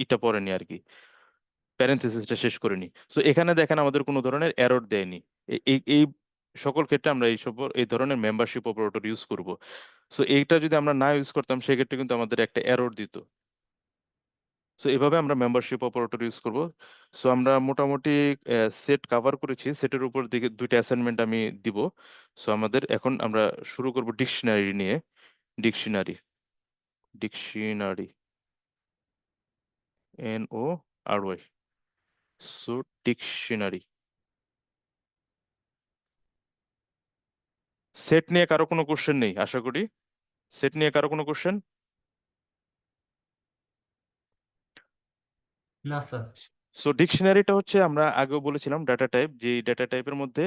ইটা পড়েনি আর কি, প্যারেন্থেসিসটা শেষ করিনি। সো এখানে দেখেন আমাদের কোনো ধরনের এরর দেয়নি। এই সকল ক্ষেত্রে আমরা এই ধরনের মেম্বারশিপ অপারেটর ইউজ করব। সো এইটা যদি আমরা না ইউজ করতাম সেক্ষেত্রে কিন্তু আমাদের একটা এরর দিত। সো এভাবে আমরা মেম্বারশিপ অপারেটর ইউজ করব। সো আমরা মোটামুটি সেট কভার করেছি, সেটের উপর দিকে দুইটা অ্যাসাইনমেন্ট আমি দিব। সো আমাদের এখন আমরা শুরু করব ডিকশনারি নিয়ে। Dictionary, dictionary, NORY। So dictionary, set নিয়ে কারো কোনো কোশ্চেন নেই আশা করি। সেট নিয়ে কারো কোনো কোশ্চেন? না স্যার। সো ডিকশনারিটা হচ্ছে আমরা আগেও বলেছিলাম ডাটা টাইপ, যে ডাটা টাইপের মধ্যে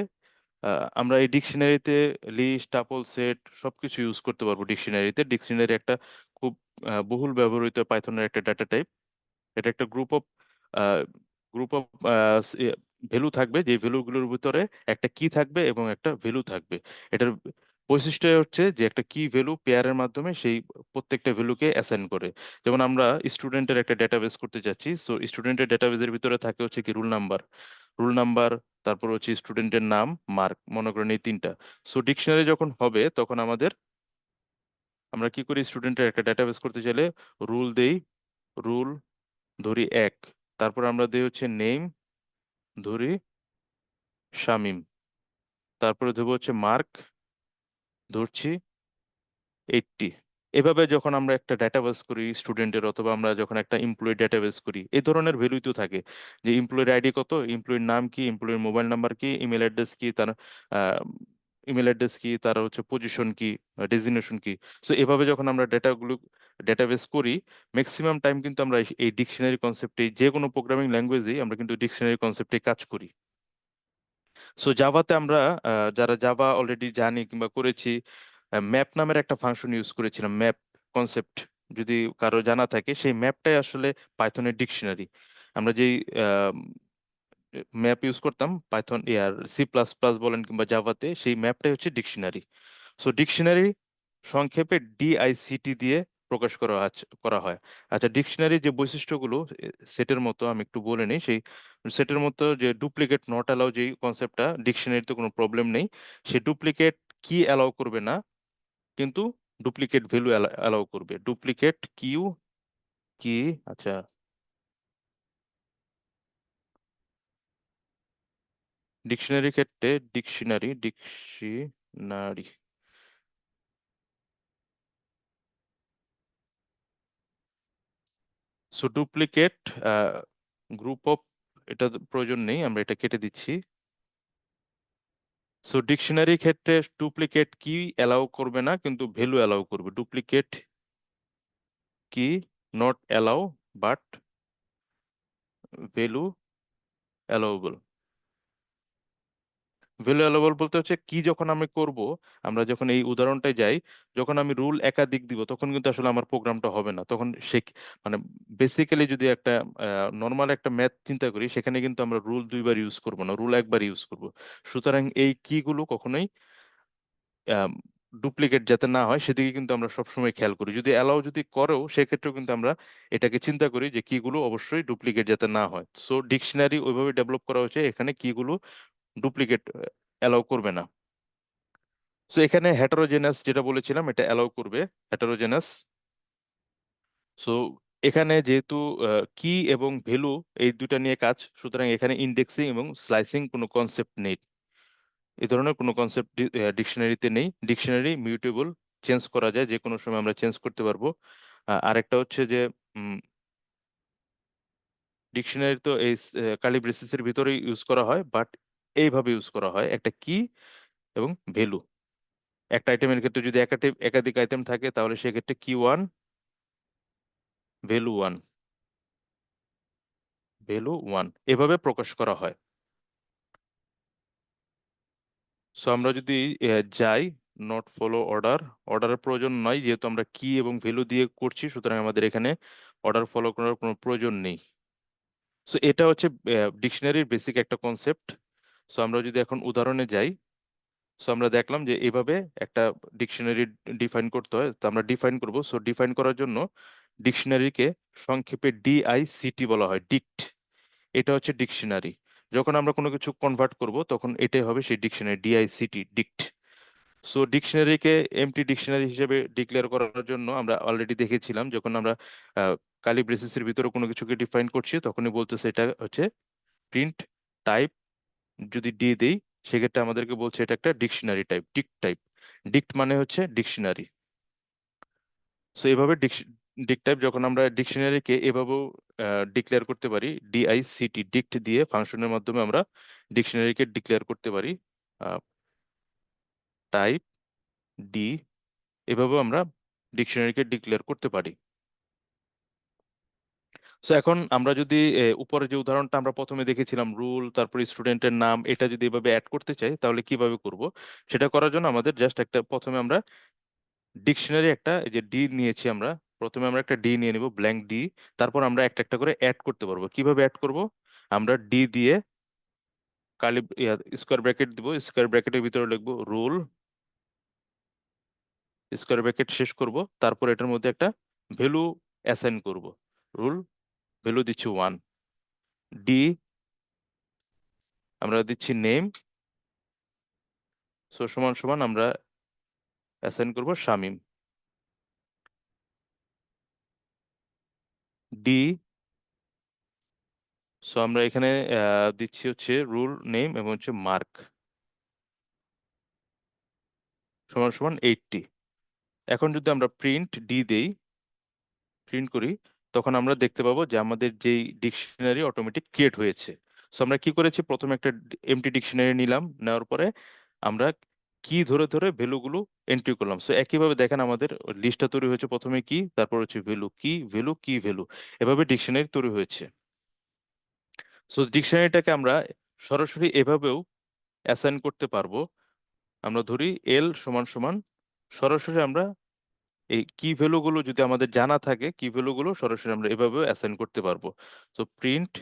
আমরা এই ডিকশনারিতে লিস্ট, টাপল, সেট সবকিছু ইউজ করতে পারবো ডিকশনারিতে। ডিকশনারি একটা খুব বহুল ব্যবহৃত পাইথনের একটা ডাটা টাইপ। এটা একটা গ্রুপ অফ ভ্যালু থাকবে, যে ভ্যালুগুলোর ভিতরে একটা কি থাকবে এবং একটা ভ্যালু থাকবে। এটার বৈশিষ্ট্য হচ্ছে যে একটা কি ভ্যালু পেয়ারের মাধ্যমে সেই প্রত্যেকটা ভ্যালুকে অ্যাসাইন করে। যেমন আমরা স্টুডেন্টের একটা ডেটাবেস করতে যাচ্ছি, সো স্টুডেন্টের ডেটাবেসের ভিতরে থাকে হচ্ছে কি রুল নাম্বার, তারপর হচ্ছে স্টুডেন্টের নাম, মার্ক, মনে করেন এই তিনটা। সো ডিকশনারি যখন হবে তখন আমরা কি করি, স্টুডেন্টের একটা ডেটাবেস করতে চাইলে রুল দেই, রুল ধরি 1, তারপর আমরা দিই হচ্ছে নেম, ধরি শামিম, তারপরে ধরবো হচ্ছে মার্ক, ধরছি 80। এভাবে যখন আমরা একটা ডেটাবেস করি স্টুডেন্টের, অথবা আমরা যখন একটা এমপ্লয়ি ডেটাবেস করি, এই ধরনের ভ্যালুই তো থাকে, যে এমপ্লয়ের আইডি কত, এমপ্লয়ের নাম কি, এমপ্লয়ের মোবাইল নাম্বার কি, ইমেল অ্যাড্রেস কি, তার তার হচ্ছে পজিশন কি, ডেজিগনেশন কি। সো এভাবে যখন আমরা ডেটাবেস করি, ম্যাক্সিমাম টাইম কিন্তু আমরা এই ডিকশনারি কনসেপ্টে, যে কোনো প্রোগ্রামিং ল্যাঙ্গুয়েজেই আমরা কিন্তু ডিকশনারি কনসেপ্টে কাজ করি। সো জাভাতে আমরা যারা জাভা অলরেডি জানি কিংবা করেছি, ম্যাপ নামের একটা ফাংশন ইউজ করেছিলাম, ম্যাপ কনসেপ্ট যদি কারো জানা থাকে, সেই ম্যাপটাই আসলে পাইথনের ডিকশনারি। আমরা যেই ম্যাপ ইউজ করতাম পাইথন ইয়ার C++ বলেন কিংবা জাভাতে, সেই ম্যাপটাই হচ্ছে ডিকশনারি। সো ডিকশনারি সংক্ষেপে DICT দিয়ে প্রকাশ করা হয়। আচ্ছা, ডিকশনারি যে বৈশিষ্ট্যগুলো সেটের মতো আমি একটু বলে নিই। সেই সেটের মতো যে ডুপ্লিকেট নট অ্যালাউ, যেই কনসেপ্টটা ডিকশনারিতে কোনো প্রবলেম নেই। সে ডুপ্লিকেট কি অ্যালাউ করবে না, কিন্তু ডুপ্লিকেট ভ্যালু অ্যালাউ করবে। ডুপ্লিকেট কি, আচ্ছা ডিকশনারি ক্ষেত্রে dictionary so duplicate group of, এটা প্রয়োজন নেই, আমরা এটা কেটে দিচ্ছি। সো ডিকশনারি ক্ষেত্রে ডুপ্লিকেট কি অ্যালাউ করবে না, কিন্তু ভ্যালু অ্যালাউ করবে। ডুপ্লিকেট কি not allow, but value allowable. Value allowable বলতে হচ্ছে কি, যখন আমি করব, আমরা যখন এই উদাহরণটায় যাই, যখন আমি রুল একাধিক দিব তখন কিন্তু আসলে আমার প্রোগ্রামটা হবে না। তখন সে মানে বেসিক্যালি যদি একটা নর্মাল একটা ম্যাথ চিন্তা করি, সেখানে কিন্তু আমরা রুল দুইবার ইউজ করব না, রুল একবার ইউজ করব। সুতরাং এই কি গুলো কখনোই ডুপ্লিকেট যাতে না হয় সেদিকে কিন্তু আমরা সবসময় খেয়াল করি। যদি অ্যালাউ যদি করেও, সেক্ষেত্রেও কিন্তু আমরা এটাকে চিন্তা করি যে কিগুলো অবশ্যই ডুপ্লিকেট যাতে না হয়। সো ডিকশনারি ওইভাবে ডেভেলপ করা হয়েছে, এখানে কিগুলো ডুপ্লিকেট অ্যালাউ করবে না। সো এখানে হেটারোজেনাস যেটা বলেছিলাম, এটা অ্যালাউ করবে, হেটারোজেনাস। সো এখানে যেহেতু কি এবং ভ্যালু এই দুটা নিয়ে কাজ, সুতরাং এখানে ইন্ডেক্সিং এবং স্লাইসিং কোনো কনসেপ্ট নেই, এই ধরনের কোনো কনসেপ্ট ডিকশনারিতে নেই। ডিকশনারি মিউটেবল, চেঞ্জ করা যায়, যে কোনো সময় আমরা চেঞ্জ করতে পারবো। আরেকটা হচ্ছে যে ডিকশনারি তো এই কার্লি ব্রেসেসের ভিতরে ইউজ করা হয়, বাট এইভাবে ইউজ করা হয়, একটা কি এবং ভ্যালু। একটা আইটেমের ক্ষেত্রে যদি একাধিক আইটেম থাকে, তাহলে সেক্ষেত্রে কি 1 ভ্যালু 1, ভ্যালু 1 এভাবে প্রকাশ করা হয়। সো আমরা যদি যাই নট ফলো অর্ডার, অর্ডারের প্রয়োজন নয় যেহেতু আমরা কি এবং ভ্যালু দিয়ে করছি, সুতরাং আমাদের এখানে অর্ডার ফলো করার কোনো প্রয়োজন নেই। সো এটা হচ্ছে ডিকশনারির বেসিক একটা কনসেপ্ট। সো আমরা যদি এখন উদাহরণে যাই, সো আমরা দেখলাম যে এভাবে একটা ডিকশনারি ডিফাইন করতে হয়, তো আমরা ডিফাইন করব। সো ডিফাইন করার জন্য ডিকশনারিকে সংক্ষেপে ডিআইসিটি বলা হয়, ডিক্ট। এটা হচ্ছে ডিকশনারি। যখন আমরা কোনো কিছু কনভার্ট করব তখন এটাই হবে সেই ডিকশনারি, ডিআইসিটি, ডিক্ট। সো ডিকশনারিকে এমটি ডিকশনারি হিসেবে ডিক্লেয়ার করার জন্য আমরা অলরেডি দেখেছিলাম, যখন আমরা কার্লি ব্রেসেসের ভিতরে কোনো কিছুকে ডিফাইন করছি তখনই বলতেছে এটা হচ্ছে প্রিন্ট টাইপ। যদি ডি দেই সেক্ষেত্রে আমাদেরকে বলছে এটা একটা ডিকশনারি টাইপ, ডিক্ট টাইপ। ডিক্ট মানে হচ্ছে ডিকশনারি। সো এভাবে ডিক্ট টাইপ, যখন আমরা ডিকশনারিকে এভাবেও ডিক্লেয়ার করতে পারি, ডিআইসিটি, ডিক্ট দিয়ে ফাংশনের মাধ্যমে আমরা ডিকশনারিকে ডিক্লেয়ার করতে পারি টাইপ ডি, এভাবেও আমরা ডিকশনারিকে ডিক্লেয়ার করতে পারি। সো এখন আমরা যদি উপরে যে উদাহরণটা আমরা প্রথমে দেখেছিলাম, রুল তারপর স্টুডেন্টের নাম, এটা যদি এভাবে অ্যাড করতে চাই তাহলে কিভাবে করব? সেটা করার জন্য আমাদের জাস্ট একটা, প্রথমে আমরা ডিকশনারি একটা, এই যে ডি নিয়েছি আমরা, প্রথমে আমরা একটা ডি নিয়ে নিব, ব্ল্যাঙ্ক ডি। তারপর আমরা একটা একটা করে অ্যাড করতে পারবো। কিভাবে অ্যাড করব? আমরা ডি দিয়ে কার্লি স্কোয়ার ব্র্যাকেট দিব, স্কোয়ার ব্র্যাকেটের ভিতরে লিখবো রুল, স্কোয়ার ব্র্যাকেট শেষ করব, তারপর এটার মধ্যে একটা ভ্যালু অ্যাসাইন করব। রুল ভ্যালু দিচ্ছি 1, ডি আমরা দিচ্ছি নেম, সো সমান সমান আমরা অ্যাসাইন করব শামিম। ডি, সো আমরা এখানে দিচ্ছি হচ্ছে রুল নেম এবং হচ্ছে মার্ক, সমান সমান 80। এখন যদি আমরা প্রিন্ট ডি দেই, প্রিন্ট করি, তখন আমরা দেখতে পাবো যে আমাদের যেই ডিকশনারি অটোমেটিক ক্রিয়েট হয়েছে। সো আমরা কি করেছি, প্রথমে একটা এমটি ডিকশনারি নিলাম, নেওয়ার পরে আমরা কি ধরে ধরে ভ্যালুগুলো এন্ট্রি করলাম। সো একইভাবে দেখেন আমাদের লিস্টটা তৈরি হয়েছে, প্রথমে কি, তারপর হচ্ছে ভ্যালু, কি ভ্যালু, কি ভ্যালু, এভাবে ডিকশনারি তৈরি হয়েছে। সো ডিকশনারিটাকে আমরা সরাসরি এভাবেও অ্যাসাইন করতে পারবো। আমরা ধরি এল সমান সমান, সরাসরি আমরা এই কি ভ্যালুগুলো যদি আমাদের জানা থাকে, কি ভ্যালুগুলো সরাসরি আমরা এভাবে অ্যাসাইন করতে পারবো। তো প্রিন্ট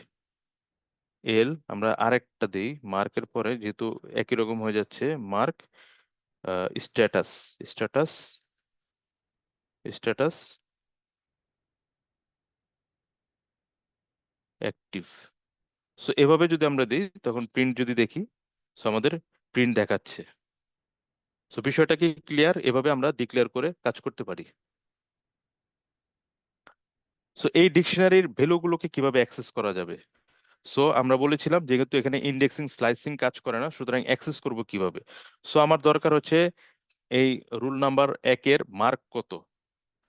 এল, আমরা আরেকটা দেই মার্কের পরে, যেহেতু একই রকম হয়ে যাচ্ছে, mark status, status, status active. So এভাবে যদি আমরা দিই তখন প্রিন্ট যদি দেখি, সো আমাদের প্রিন্ট দেখাচ্ছে। সো বিষয়টা কি ক্লিয়ার? এভাবে আমরা ডিক্লেয়ার করে কাজ করতে পারি। সো এই ডিকশনারির ভ্যালুগুলোকে কিভাবে অ্যাক্সেস করা যাবে? সো আমরা বলেছিলাম যেহেতু এখানে ইন্ডেক্সিং স্লাইসিং কাজ করে না, সুতরাং অ্যাক্সেস করব কিভাবে? সো আমার দরকার হচ্ছে এই রুল নাম্বার 1-এর মার্ক কত।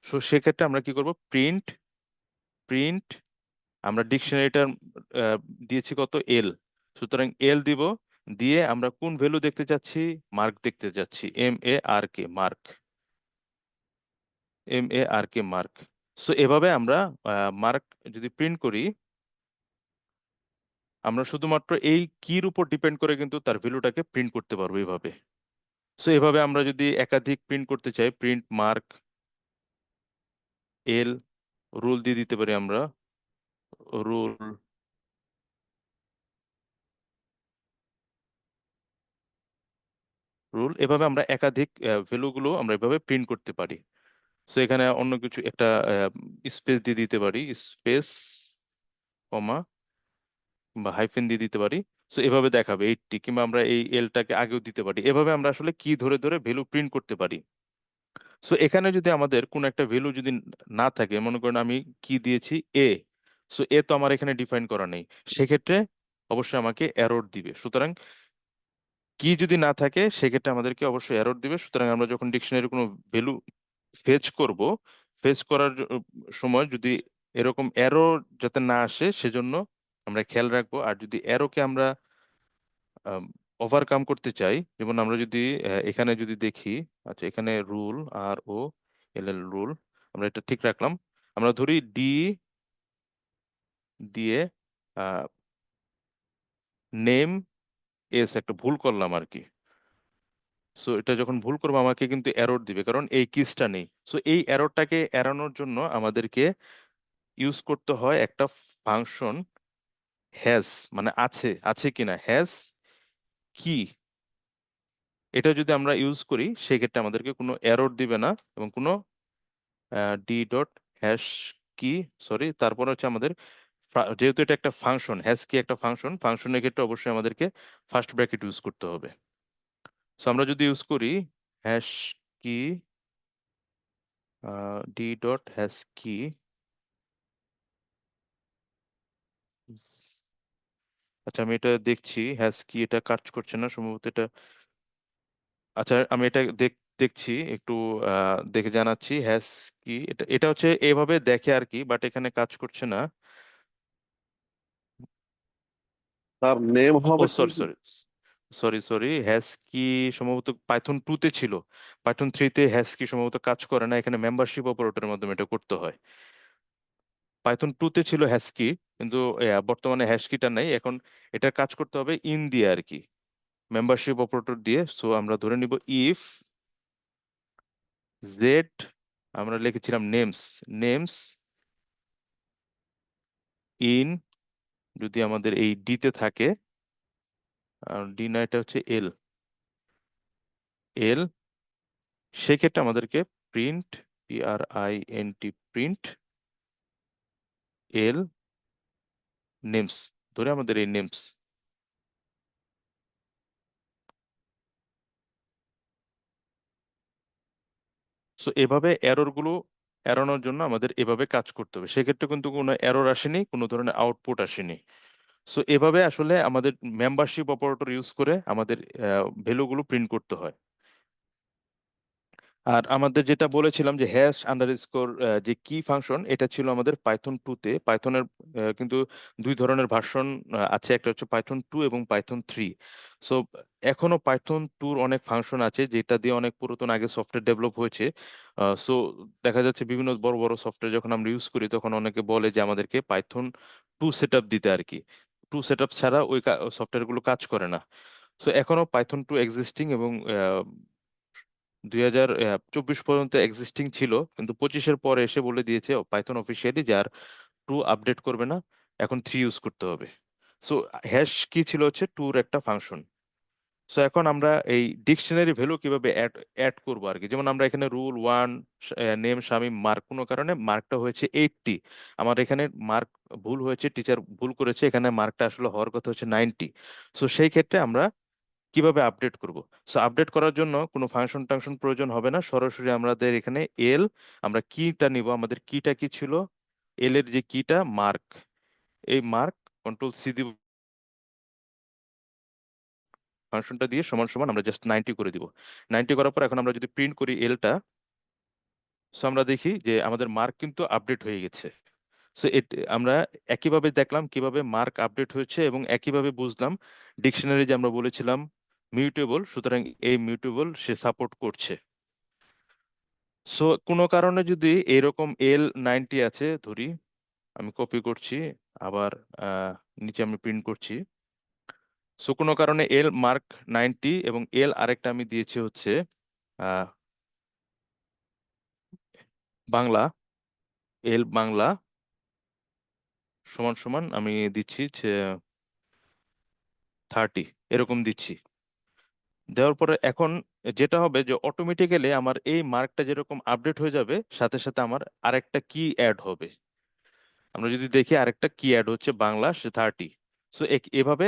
সো সেক্ষেত্রে আমরা কি করব, প্রিন্ট, প্রিন্ট আমরা ডিকশনারিটার দিয়েছি কত, এল, সুতরাং এল দিব, দিয়ে আমরা কোন ভ্যালু দেখতে চাচ্ছি, মার্ক দেখতে চাচ্ছি, MARK, mark, MARK, mark. So এভাবে আমরা মার্ক যদি প্রিন্ট করি, আমরা শুধুমাত্র এই কির উপর ডিপেন্ড করে কিন্তু তার ভ্যালুটাকে প্রিন্ট করতে পারবো এইভাবে। সো এভাবে আমরা যদি একাধিক প্রিন্ট করতে চাই, প্রিন্ট মার্ক এল, রুল দিয়ে দিতে পারি আমরা, রুল, রুল, এভাবে আমরা একাধিক ভ্যালুগুলো আমরা এভাবে প্রিন্ট করতে পারি। সো এখানে অন্য কিছু একটা স্পেস দিয়ে দিতে পারি, স্পেস কমা বা হাইফেন দিয়ে দিতে পারি। সো এভাবে দেখাবে 80, কিংবা আমরা এই এলটাকে আগেও দিতে পারি। এভাবে আমরা আসলে কি ধরে ধরে ভ্যালু প্রিন্ট করতে পারি। সো এখানে যদি আমাদের কোনো একটা ভ্যালু যদি না থাকে, মনে করেন আমি কি দিয়েছি, এ, সো এ তো আমার এখানে ডিফাইন করা নেই, সেক্ষেত্রে অবশ্যই আমাকে এরর দিবে। সুতরাং কি যদি না থাকে সেক্ষেত্রে আমাদেরকে অবশ্যই এরর দিবে। সুতরাং আমরা যখন ডিকশনারি কোনো ভ্যালু ফেচ করব, ফেচ করার সময় যদি এরকম এরর যাতে না আসে সেজন্য আমরা খেয়াল রাখবো। আর যদি এরোকে আমরা ওভারকাম করতে চাই, যেমন আমরা যদি এখানে যদি দেখি, আচ্ছা এখানে রুল, ROLL, রুল, আমরা এটা ঠিক রাখলাম। আমরা ধরি ডি দিয়ে নেম এস একটা ভুল করলাম আর কি, সো এটা যখন ভুল করবো আমাকে কিন্তু এরর দিবে, কারণ এই কিসটা নেই। সো এই এররটাকে এড়ানোর জন্য আমাদেরকে ইউজ করতে হয় একটা ফাংশন হ্যাজ, মানে আছে, আছে কিনা, হ্যাজ কি। এটা যদি আমরা ইউজ করি সেক্ষেত্রে আমাদেরকে কোনো এরর দিবে না, এবং কোনো ডি ডট হ্যাশ কি, সরি, তারপর হচ্ছে আমাদের যেহেতু এটা একটা ফাংশন, হ্যাশ কি একটা ফাংশন, ফাংশনের ক্ষেত্রে অবশ্যই আমাদেরকে ফার্স্ট ব্র্যাকেট ইউজ করতে হবে। সো আমরা যদি ইউজ করি হ্যাশ কি ডি ডট হ্যাশ কি, আচ্ছা আমি এটা দেখছি, হ্যাশ কি এটা কাজ করছে না সম্ভবত এটা। আচ্ছা আমি এটা দেখছি একটু, দেখে জানাচ্ছি। হ্যাশ কি এটা, এটা হচ্ছে এভাবে দেখে আর কি, বাট এখানে কাজ করছে না। তার নেম ও হবে সরি কিন্তু। সরি সরি সরি, হ্যাশ কি সম্ভবত পাইথন 2 তে ছিল, পাইথন 3 তে হ্যাশ কি সম্ভবত কাজ করে না, এখানে মেম্বারশিপ অপারেটরের মাধ্যমে এটা করতে হয়। পাইথন 2 তে ছিল হ্যাশ কি, কিন্তু বর্তমানে হ্যাশ কিটা নাই এখন। এটা কাজ করতে হবে ইন দিয়ে আর কি, মেম্বারশিপ অপারেটর দিয়ে। সো আমরা ধরে নিব ইফ জেড, আমরা লিখেছিলাম নেমস, নেমস ইন, যদি আমাদের এই ডি তে থাকে, ডি না এটা হচ্ছে এল, এল, সেক্ষেত্রে আমাদেরকে প্রিন্ট, PRINT, প্রিন্ট এল নেমস, ধরে আমাদের এই নেমস। সো এভাবে এরর গুলো এড়ানোর জন্য আমাদের এভাবে কাজ করতে হবে, সেক্ষেত্রে কিন্তু কোনো এরর আসেনি, কোনো ধরনের আউটপুট আসেনি। সো এভাবে আসলে আমাদের মেম্বারশিপ অপারেটর ইউজ করে আমাদের ভ্যালুগুলো প্রিন্ট করতে হয়। আর আমাদের যেটা বলেছিলাম যে হ্যাশ আন্ডারস্কোর যে কি ফাংশন, এটা ছিল আমাদের পাইথন 2 তে। পাইথনের কিন্তু দুই ধরনের ভার্সন আছে, একটা হচ্ছে পাইথন 2 এবং পাইথন 3। সো এখনো পাইথন 2 অনেক ফাংশন আছে যেটা দিয়ে অনেক পুরাতন আগে সফটওয়্যার ডেভেলপ হয়েছে। সো দেখা যাচ্ছে বিভিন্ন বড় বড় সফটওয়্যার যখন আমরা ইউজ করি তখন অনেকে বলে যে আমাদেরকে পাইথন 2 সেট আপ দিতে আর কি, 2 সেট আপ ছাড়া ওই সফটওয়্যারগুলো কাজ করে না। সো এখনো পাইথন 2 এক্সিস্টিং, এবং 2024 পর্যন্ত এক্সিস্টিং ছিল, কিন্তু 25-এর পরে এসে বলে দিয়েছে পাইথন অফিসিয়ালি যে আর 2 আপডেট করবে না, এখন 3 ইউজ করতে হবে। সো হ্যাশ কি ছিল হচ্ছে 2 এর একটা ফাংশন। সো এখন আমরা এই ডিকশনারি ভ্যালু কিভাবে অ্যাড অ্যাড করবো আর কি, যেমন আমরা এখানে রুল 1 নেম শামিম মার্ক, কোনো কারণে মার্কটা হয়েছে 80, আমার এখানে মার্ক ভুল হয়েছে, টিচার ভুল করেছে, এখানে মার্কটা আসলে হওয়ার কথা হচ্ছে 90। সো সেই ক্ষেত্রে আমরা কিভাবে আপডেট করব? সো আপডেট করার জন্য কোনো ফাংশন টাংশন প্রয়োজন হবে না, সরাসরি আমাদের এখানে এল, আমরা কিটা নিব, আমাদের কিটা কি ছিল, এল এর যে কিটা মার্ক, এই মার্ক কন্ট্রোল সি দিব, ফাংশনটা দিয়ে সমান সমান আমরা জাস্ট 90 করে দিব। 90 করার পর এখন আমরা যদি প্রিন্ট করি এলটা, সো আমরা দেখি যে আমাদের মার্ক কিন্তু আপডেট হয়ে গেছে। সো আমরা একইভাবে দেখলাম কিভাবে মার্ক আপডেট হয়েছে, এবং একইভাবে বুঝলাম ডিকশনারি যে আমরা বলেছিলাম মিউটেবল, সুতরাং এই মিউটেবল সে সাপোর্ট করছে। সো কোনো কারণে যদি এরকম L90 আছে ধরি, আমি কপি করছি, আবার নিচে আমি প্রিন্ট করছি। সো কোনো কারণে এল মার্ক 90 এবং এল আরেকটা আমি দিয়েছি হচ্ছে আহ, বাংলা, এল বাংলা সমান সমান আমি দিচ্ছি যে 30, এরকম দিচ্ছি। দেওয়ার পরে এখন যেটা হবে যে অটোমেটিক্যালি আমার এই মার্কটা যেরকম আপডেট হয়ে যাবে, সাথে সাথে আমার আরেকটা কি অ্যাড হবে। আমরা যদি দেখি আরেকটা কি অ্যাড হচ্ছে বাংলা, সে 30। সো এভাবে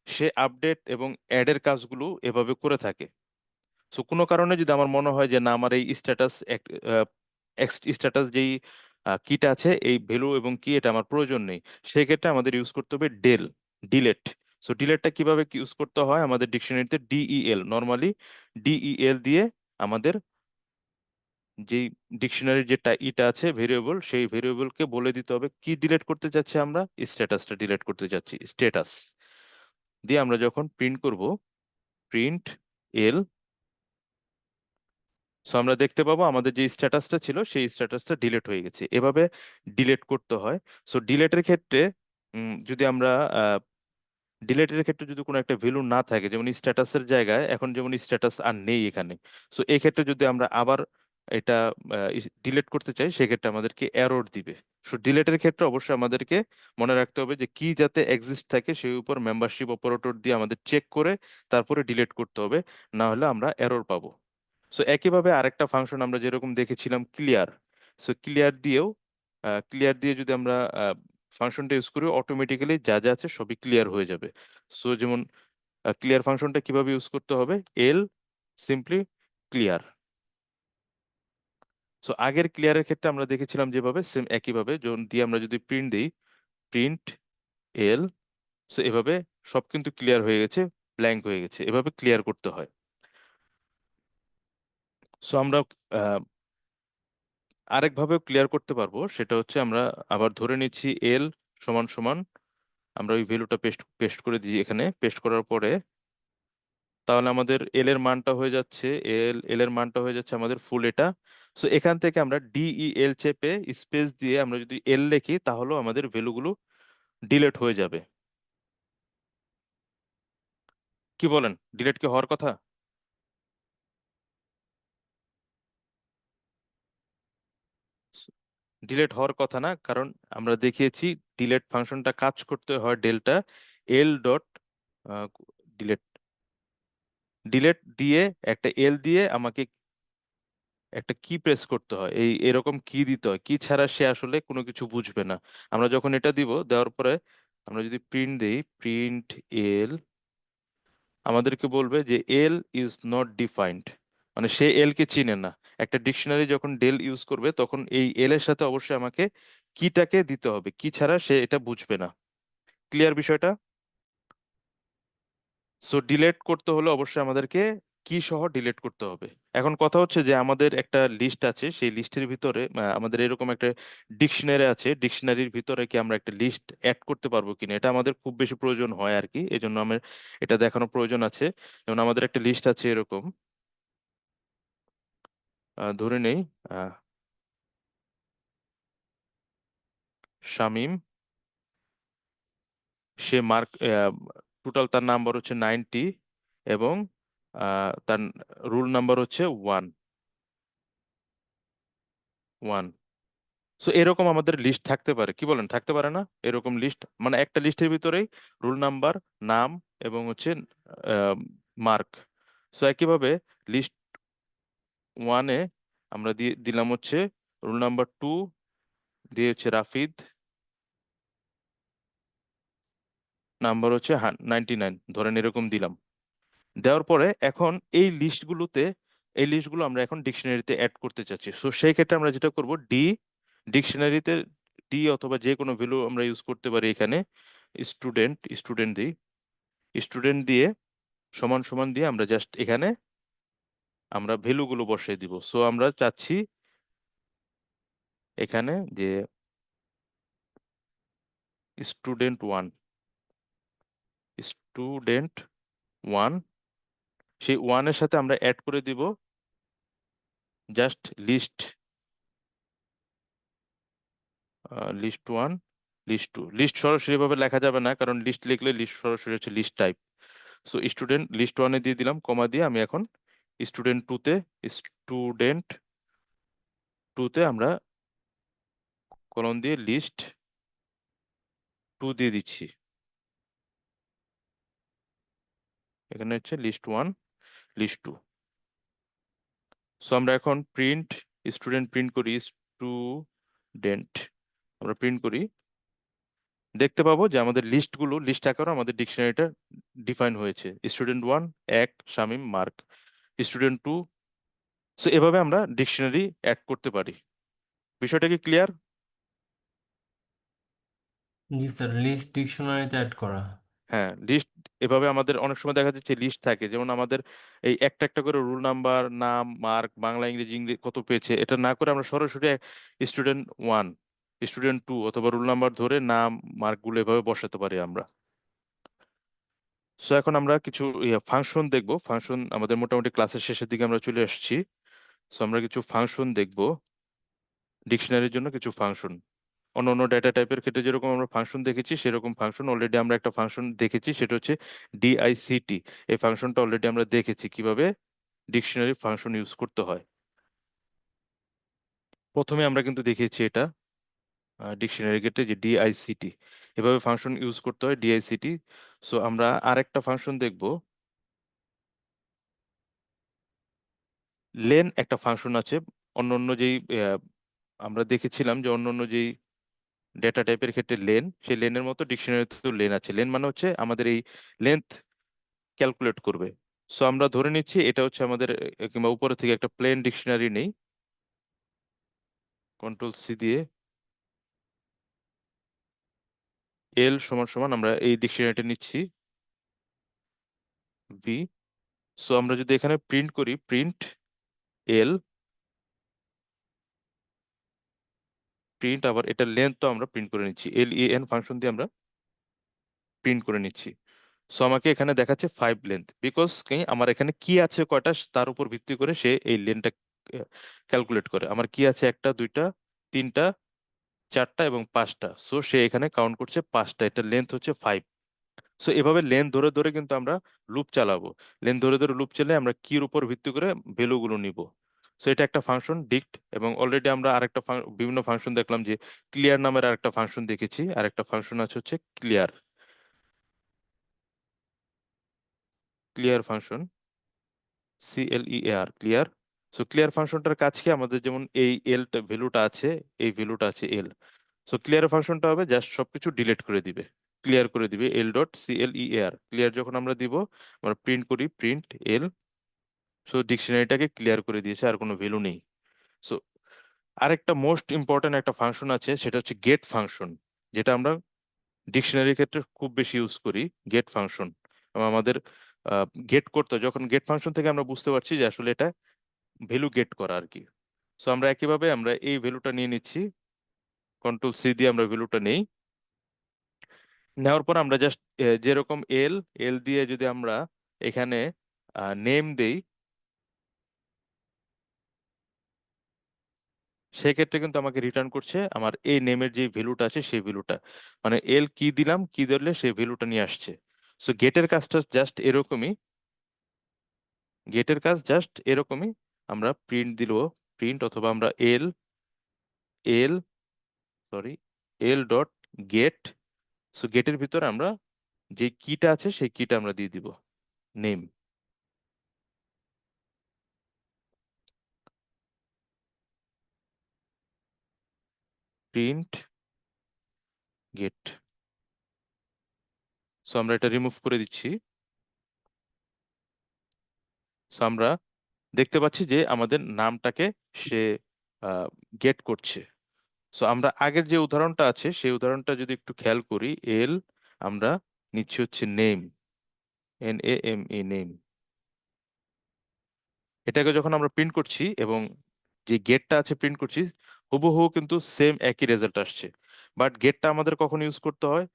সে আপডেট এবং অ্যাডের কাজগুলো এভাবে করে থাকে। সো কোনো কারণে যদি আমার মনে হয় যে না আমার এই স্ট্যাটাস স্ট্যাটাস যেই কিটা আছে এই ভ্যালু এবং কি এটা আমার প্রয়োজন নেই, সেক্ষেত্রে আমাদের ইউজ করতে হবে ডিলেট। সো ডিলেটটা কিভাবে ইউজ করতে হয়, আমাদের ডিকশনারিতে ডিইএল, নর্মালি ডিইএল দিয়ে আমাদের যেই ডিকশনারির যে ইটা আছে ভেরিয়েবল, সেই ভেরিয়েবলকে বলে দিতে হবে কি ডিলিট করতে চাচ্ছি, আমরা স্ট্যাটাসটা ডিলিট করতে চাচ্ছি, স্ট্যাটাস দিয়ে আমরা যখন প্রিন্ট করব প্রিন্ট এল, সো আমরা দেখতে পাবো আমাদের যে স্ট্যাটাসটা ছিল সেই স্ট্যাটাসটা ডিলিট হয়ে গেছে। এভাবে ডিলিট করতে হয়। সো ডিলিটের ক্ষেত্রে যদি আমরা ডিলেটের ক্ষেত্রে যদি কোনো একটা ভ্যালু না থাকে, যেমন স্ট্যাটাসের জায়গায় এখন যেমন স্ট্যাটাস আর নেই এখানে, সো এই ক্ষেত্রে যদি আমরা আবার এটা ডিলেট করতে চাই, সেক্ষেত্রে আমাদেরকে এরর দিবে। সো ডিলেটের ক্ষেত্রে অবশ্যই আমাদেরকে মনে রাখতে হবে যে কি যাতে এক্সিস্ট থাকে সেই উপর মেম্বারশিপ অপারেটর দিয়ে আমাদের চেক করে তারপরে ডিলেট করতে হবে, না হলে আমরা এরর পাবো। সো একইভাবে আরেকটা ফাংশন আমরা যেরকম দেখেছিলাম ক্লিয়ার, সো ক্লিয়ার দিয়ে যদি আমরা ফাংশনটা ইউজ করি, অটোমেটিক্যালি যা যা আছে সবই ক্লিয়ার হয়ে যাবে। সো যেমন ক্লিয়ার ফাংশনটা কিভাবে ইউজ করতে হবে, এল সিম্পলি ক্লিয়ার। সো আগের ক্লিয়ারের ক্ষেত্রে আমরা দেখেছিলাম যেভাবে, সেম একইভাবে যখন দিয়ে আমরা যদি প্রিন্ট দিই, প্রিন্ট এল, সো এভাবে সব কিন্তু ক্লিয়ার হয়ে গেছে, ব্ল্যাঙ্ক হয়ে গেছে, এভাবে ক্লিয়ার করতে হয়। সো আমরা আরেকভাবেও ক্লিয়ার করতে পারবো, সেটা হচ্ছে আমরা আবার ধরে নিচ্ছি এল সমান সমান, আমরা ওই ভ্যালুটা পেস্ট পেস্ট করে দিই এখানে, পেস্ট করার পরে তাহলে আমাদের এল এর মানটা হয়ে যাচ্ছে আমাদের ফুল এটা। সো এখান থেকে আমরা ডিইএল চেপে স্পেস দিয়ে আমরা যদি এল লিখি, তাহলেও আমাদের ভ্যালুগুলো ডিলেট হয়ে যাবে। কি বলেন, ডিলেট কি হওয়ার কথা? ডিলেট হওয়ার কথা না, কারণ আমরা দেখিয়েছি ডিলেট ফাংশনটা কাজ করতে হয় delta L dot delete, delete দিয়ে একটা এল দিয়ে আমাকে একটা কি প্রেস করতে হয়, এরকম কি দিতে হয়, কি ছাড়া সে আসলে কোনো কিছু বুঝবে না। আমরা যখন এটা দিব, দেওয়ার পরে আমরা যদি প্রিন্ট দেই, প্রিন্ট এল, আমাদেরকে বলবে যে এল ইজ নট ডিফাইন্ড, মানে সে এল কে চিনে না। একটা ডিকশনারি যখন ডেল ইউজ করবে, তখন এই এল এর সাথে অবশ্যই আমাকে কিটাকে দিতে হবে, কি ছাড়া সে এটা বুঝবে না। ক্লিয়ার বিষয়টা? সো ডিলেট করতে হলে অবশ্যই আমাদেরকে কি সহ ডিলেট করতে হবে। এখন কথা হচ্ছে যে আমাদের একটা লিস্ট আছে, সেই লিস্টের ভিতরে আমাদের এরকম একটা ডিকশনারি আছে, ডিকশনারির ভিতরে কি আমরা একটা লিস্ট অ্যাড করতে পারবো কিনা, এটা আমাদের খুব বেশি প্রয়োজন হয় আর কি, এই জন্য আমার এটা দেখানো প্রয়োজন আছে। যেমন আমাদের একটা লিস্ট আছে এরকম, ধরে নেই আহ, শামীম, সে মার্ক, টোটাল তার নাম্বার হচ্ছে 90, এবং তার রুল নাম্বার হচ্ছে 1 সো এরকম আমাদের লিস্ট থাকতে পারে, কি বলেন, থাকতে পারে না? এরকম লিস্ট মানে একটা লিস্টের ভিতরেই রোল নাম্বার, নাম এবং হচ্ছে মার্ক। সো একইভাবে লিস্ট 1-এ আমরা দিলাম হচ্ছে রোল নাম্বার 2, দিয়ে হচ্ছে রাফিদ, নাম্বার হচ্ছে 99, ধরেন এরকম দিলাম। দেওয়ার পরে এখন এই লিস্টগুলো আমরা এখন ডিকশনারিতে অ্যাড করতে চাচ্ছি। সো সেই ক্ষেত্রে আমরা যেটা করব, ডিকশনারিতে অথবা যে কোনো ভ্যালু আমরা ইউজ করতে পারি এখানে, স্টুডেন্ট দিই, স্টুডেন্ট দিয়ে সমান সমান দিয়ে আমরা জাস্ট এখানে আমরা ভ্যালুগুলো বসিয়ে দিব। সো আমরা চাচ্ছি এখানে যে স্টুডেন্ট ওয়ান, স্টুডেন্ট ওয়ান, সেই ওয়ানের সাথে আমরা অ্যাড করে দিব just list, list one, list two. List সরাসরি ভাবে লেখা যাবে না, কারণ লিস্ট লিখলে লিস্ট সরাসরি হচ্ছে list type. So student list ওয়ানে দিয়ে দিলাম কমা দিয়ে, আমি এখন স্টুডেন্ট টুতে আমরা কলম দিয়ে লিস্ট 2 দিয়ে দিচ্ছি, এখানে হচ্ছে লিস্ট 1, লিস্ট 2। সো আমরা এখন প্রিন্ট করি, স্টুডেন্ট আমরা প্রিন্ট করি, দেখতে পাবো যে আমাদের লিস্ট আকারে আমাদের ডিকশনারিটা ডিফাইন হয়েছে। স্টুডেন্ট 1 এক, শামীম, মার্ক। স্টুডেন্ট 2, সো এভাবে আমরা ডিকশনারি অ্যাড করতে পারি। বিষয়টা কি ক্লিয়ার? জি স্যার, লিস্ট ডিকশনারিতে অ্যাড করা। হ্যাঁ, লিস্ট এভাবে আমাদের অনেক সময় দেখা যাচ্ছে লিস্ট থাকে, যেমন আমাদের এই একটা একটা করে রোল নাম্বার, নাম, মার্ক, বাংলা, ইংরেজি কত পেয়েছে, এটা না করে আমরা সরাসরি স্টুডেন্ট 1, স্টুডেন্ট 2 অথবা রোল নাম্বার ধরে নাম, মার্ক গুলো এভাবে বসাতে পারি আমরা। সো এখন আমরা কিছু ফাংশন দেখবো। ফাংশন আমাদের মোটামুটি ক্লাসের শেষের দিকে আমরা চলে আসছি। সো আমরা কিছু ফাংশন দেখবো, ডিকশনারির জন্য কিছু ফাংশন। অন্য অন্য ডেটা টাইপের ক্ষেত্রে যেরকম আমরা ফাংশন দেখেছি সেরকম ফাংশন অলরেডি আমরা একটা ফাংশন দেখেছি, সেটা হচ্ছে ডিআইসিটি। এই ফাংশনটা অলরেডি আমরা দেখেছি কিভাবে ডিকশনারি ফাংশন ইউজ করতে হয়। প্রথমে আমরা কিন্তু দেখিয়েছি এটা ডিকশনারি ক্ষেত্রে যে ডিআইসিটি, এভাবে ফাংশন ইউজ করতে হয় ডিআইসিটি। সো আমরা আরেকটা ফাংশন দেখব, লেন একটা ফাংশন আছে। অন্য অন্য যেই আমরা দেখেছিলাম যে অন্য অন্য যেই ডেটা টাইপের ক্ষেত্রে লেন, সেই লেনের মতো ডিকশনারিতেও লেন আছে। লেন মানে হচ্ছে আমাদের এই লেন্থ ক্যালকুলেট করবে। সো আমরা ধরে নিচ্ছি এটা হচ্ছে আমাদের কিংবা উপরে থেকে একটা প্লেন ডিকশনারি নেই, কন্ট্রোল সি দিয়ে এল সমান সমান আমরা এই ডিকশনারিটা নিচ্ছি ভি। সো আমরা যদি এখানে প্রিন্ট করি প্রিন্ট এল প্রিন্ট, আবার এটা লেন্থটা আমরা প্রিন্ট করে নিচ্ছি, এল ই এন ফাংশন দিয়ে আমরা প্রিন্ট করে নিচ্ছি। সো আমাকে এখানে দেখাচ্ছে 5 লেন্থ, বিকজ কি আমার এখানে কি আছে কয়টা তার উপর ভিত্তি করে সে এই লেন্থটা ক্যালকুলেট করে। আমার কি আছে 1টা 2টা 3টা 4টা এবং 5টা, সো সে এখানে কাউন্ট করছে 5টা, এটা লেন্থ হচ্ছে 5। সো এভাবে লেন্থ ধরে ধরে কিন্তু আমরা লুপ চালাবো। লেন্থ ধরে ধরে লুপ চালিয়ে আমরা কির উপর ভিত্তি করে ভ্যালুগুলো নিব। সো এটা একটা ফাংশন ডিক্ট। এবং অলরেডি আমরা আরেকটা বিভিন্ন ফাংশন দেখলাম, যে ক্লিয়ার নামের আরেকটা ফাংশন দেখেছি, আরেকটা ফাংশন আছে হচ্ছে clear, clear function CLEAR clear. So clear ফাংশনটার কাজ কি, আমাদের যেমন এই এলটা ভ্যালুটা আছে, এই ভ্যালুটা আছে এল। সো ক্লিয়ার ফাংশনটা হবে জাস্ট সবকিছু ডিলিট করে দিবে, ক্লিয়ার করে দিবে L.CLEAR। ক্লিয়ার যখন আমরা দিব, আমরা প্রিন্ট করি প্রিন্ট এল, সো ডিকশনারিটাকে ক্লিয়ার করে দিয়েছে, আর কোনো ভ্যালু নেই। সো আরেকটা মোস্ট ইম্পর্ট্যান্ট একটা ফাংশন আছে, সেটা হচ্ছে গেট ফাংশন, যেটা আমরা ডিকশনারির ক্ষেত্রে খুব বেশি ইউজ করি, গেট ফাংশন। আমাদের গেট করতে হয়। যখন গেট ফাংশন থেকে আমরা বুঝতে পারছি যে আসলে এটা ভ্যালু গেট করা আর কি। সো আমরা একইভাবে আমরা এই ভ্যালুটা নিয়ে নিচ্ছি, কন্ট্রোল সি দিয়ে আমরা ভ্যালুটা নেই। নেওয়ার পর আমরা জাস্ট যেরকম এল এল দিয়ে যদি আমরা এখানে নেম দেই, সেক্ষেত্রে কিন্তু আমাকে রিটার্ন করছে আমার এই নেমের যে ভ্যালুটা আছে সেই ভ্যালুটা, মানে এল কি দিলাম, কি ধরলে সেই ভ্যালুটা নিয়ে আসছে। সো গেটের কাজটা জাস্ট এরকমই, গেটের কাজ জাস্ট এরকমই। আমরা প্রিন্ট দিল প্রিন্ট, অথবা আমরা L L sorry L dot get. So গেটের ভিতরে আমরা যে কিটা আছে সেই কিটা আমরা দিয়ে দিব নেম। Print gate. সো আমরা এটা রিমুভ করে দিচ্ছি। সো আমরা দেখতে পাচ্ছি যে আমাদের নামটাকে সে গেট করছে। সো আমরা আগের যে উদাহরণটা আছে সেই উদাহরণটা যদি একটু খেয়াল করি, এল আমরা নিচ্ছি হচ্ছে নেম, NAME নেম। এটাকে যখন আমরা প্রিন্ট করছি এবং যে গেটটা আছে প্রিন্ট করছি, হুবহু কিন্তু সেম একই রেজাল্ট আসছে। বাট গেটটা আমাদের কখন ইউজ করতে হয়,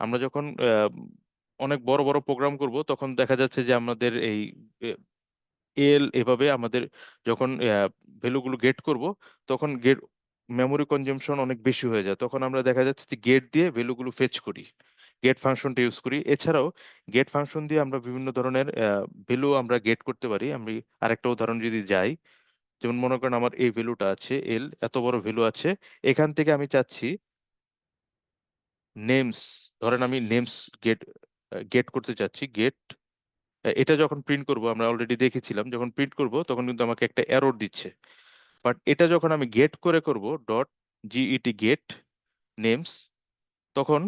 আমরা যখন অনেক বড় বড় প্রোগ্রাম করব, তখন দেখা যাচ্ছে যে আমাদের এই এল এভাবে আমাদের যখন ভ্যালুগুলো গেট করব, তখন গেট মেমোরি কনজাম্পশন অনেক বেশি হয়ে যায়। তখন আমরা দেখা যাচ্ছে যে গেট দিয়ে ভ্যালুগুলো ফেচ করি, গেট ফাংশনটা ইউজ করি। এছাড়াও গেট ফাংশন দিয়ে আমরা বিভিন্ন ধরনের ভ্যালু আমরা গেট করতে পারি। আমি আরেকটা উদাহরণ যদি যাই, যেমন মনে করেন আমার এই ভ্যালুটা আছে এল, এত বড় ভ্যালু আছে, এখান থেকে আমি চাচ্ছি নেমস, ধরেন আমি নেমস গেট গেট করতে চাচ্ছি গেট। এটা যখন প্রিন্ট করব, আমরা অলরেডি দেখেছিলাম যখন প্রিন্ট করব তখন কিন্তু আমাকে একটা এরর দিচ্ছে। বাট এটা যখন আমি গেট করে করব ডট জিইটি গেট নেমস, তখন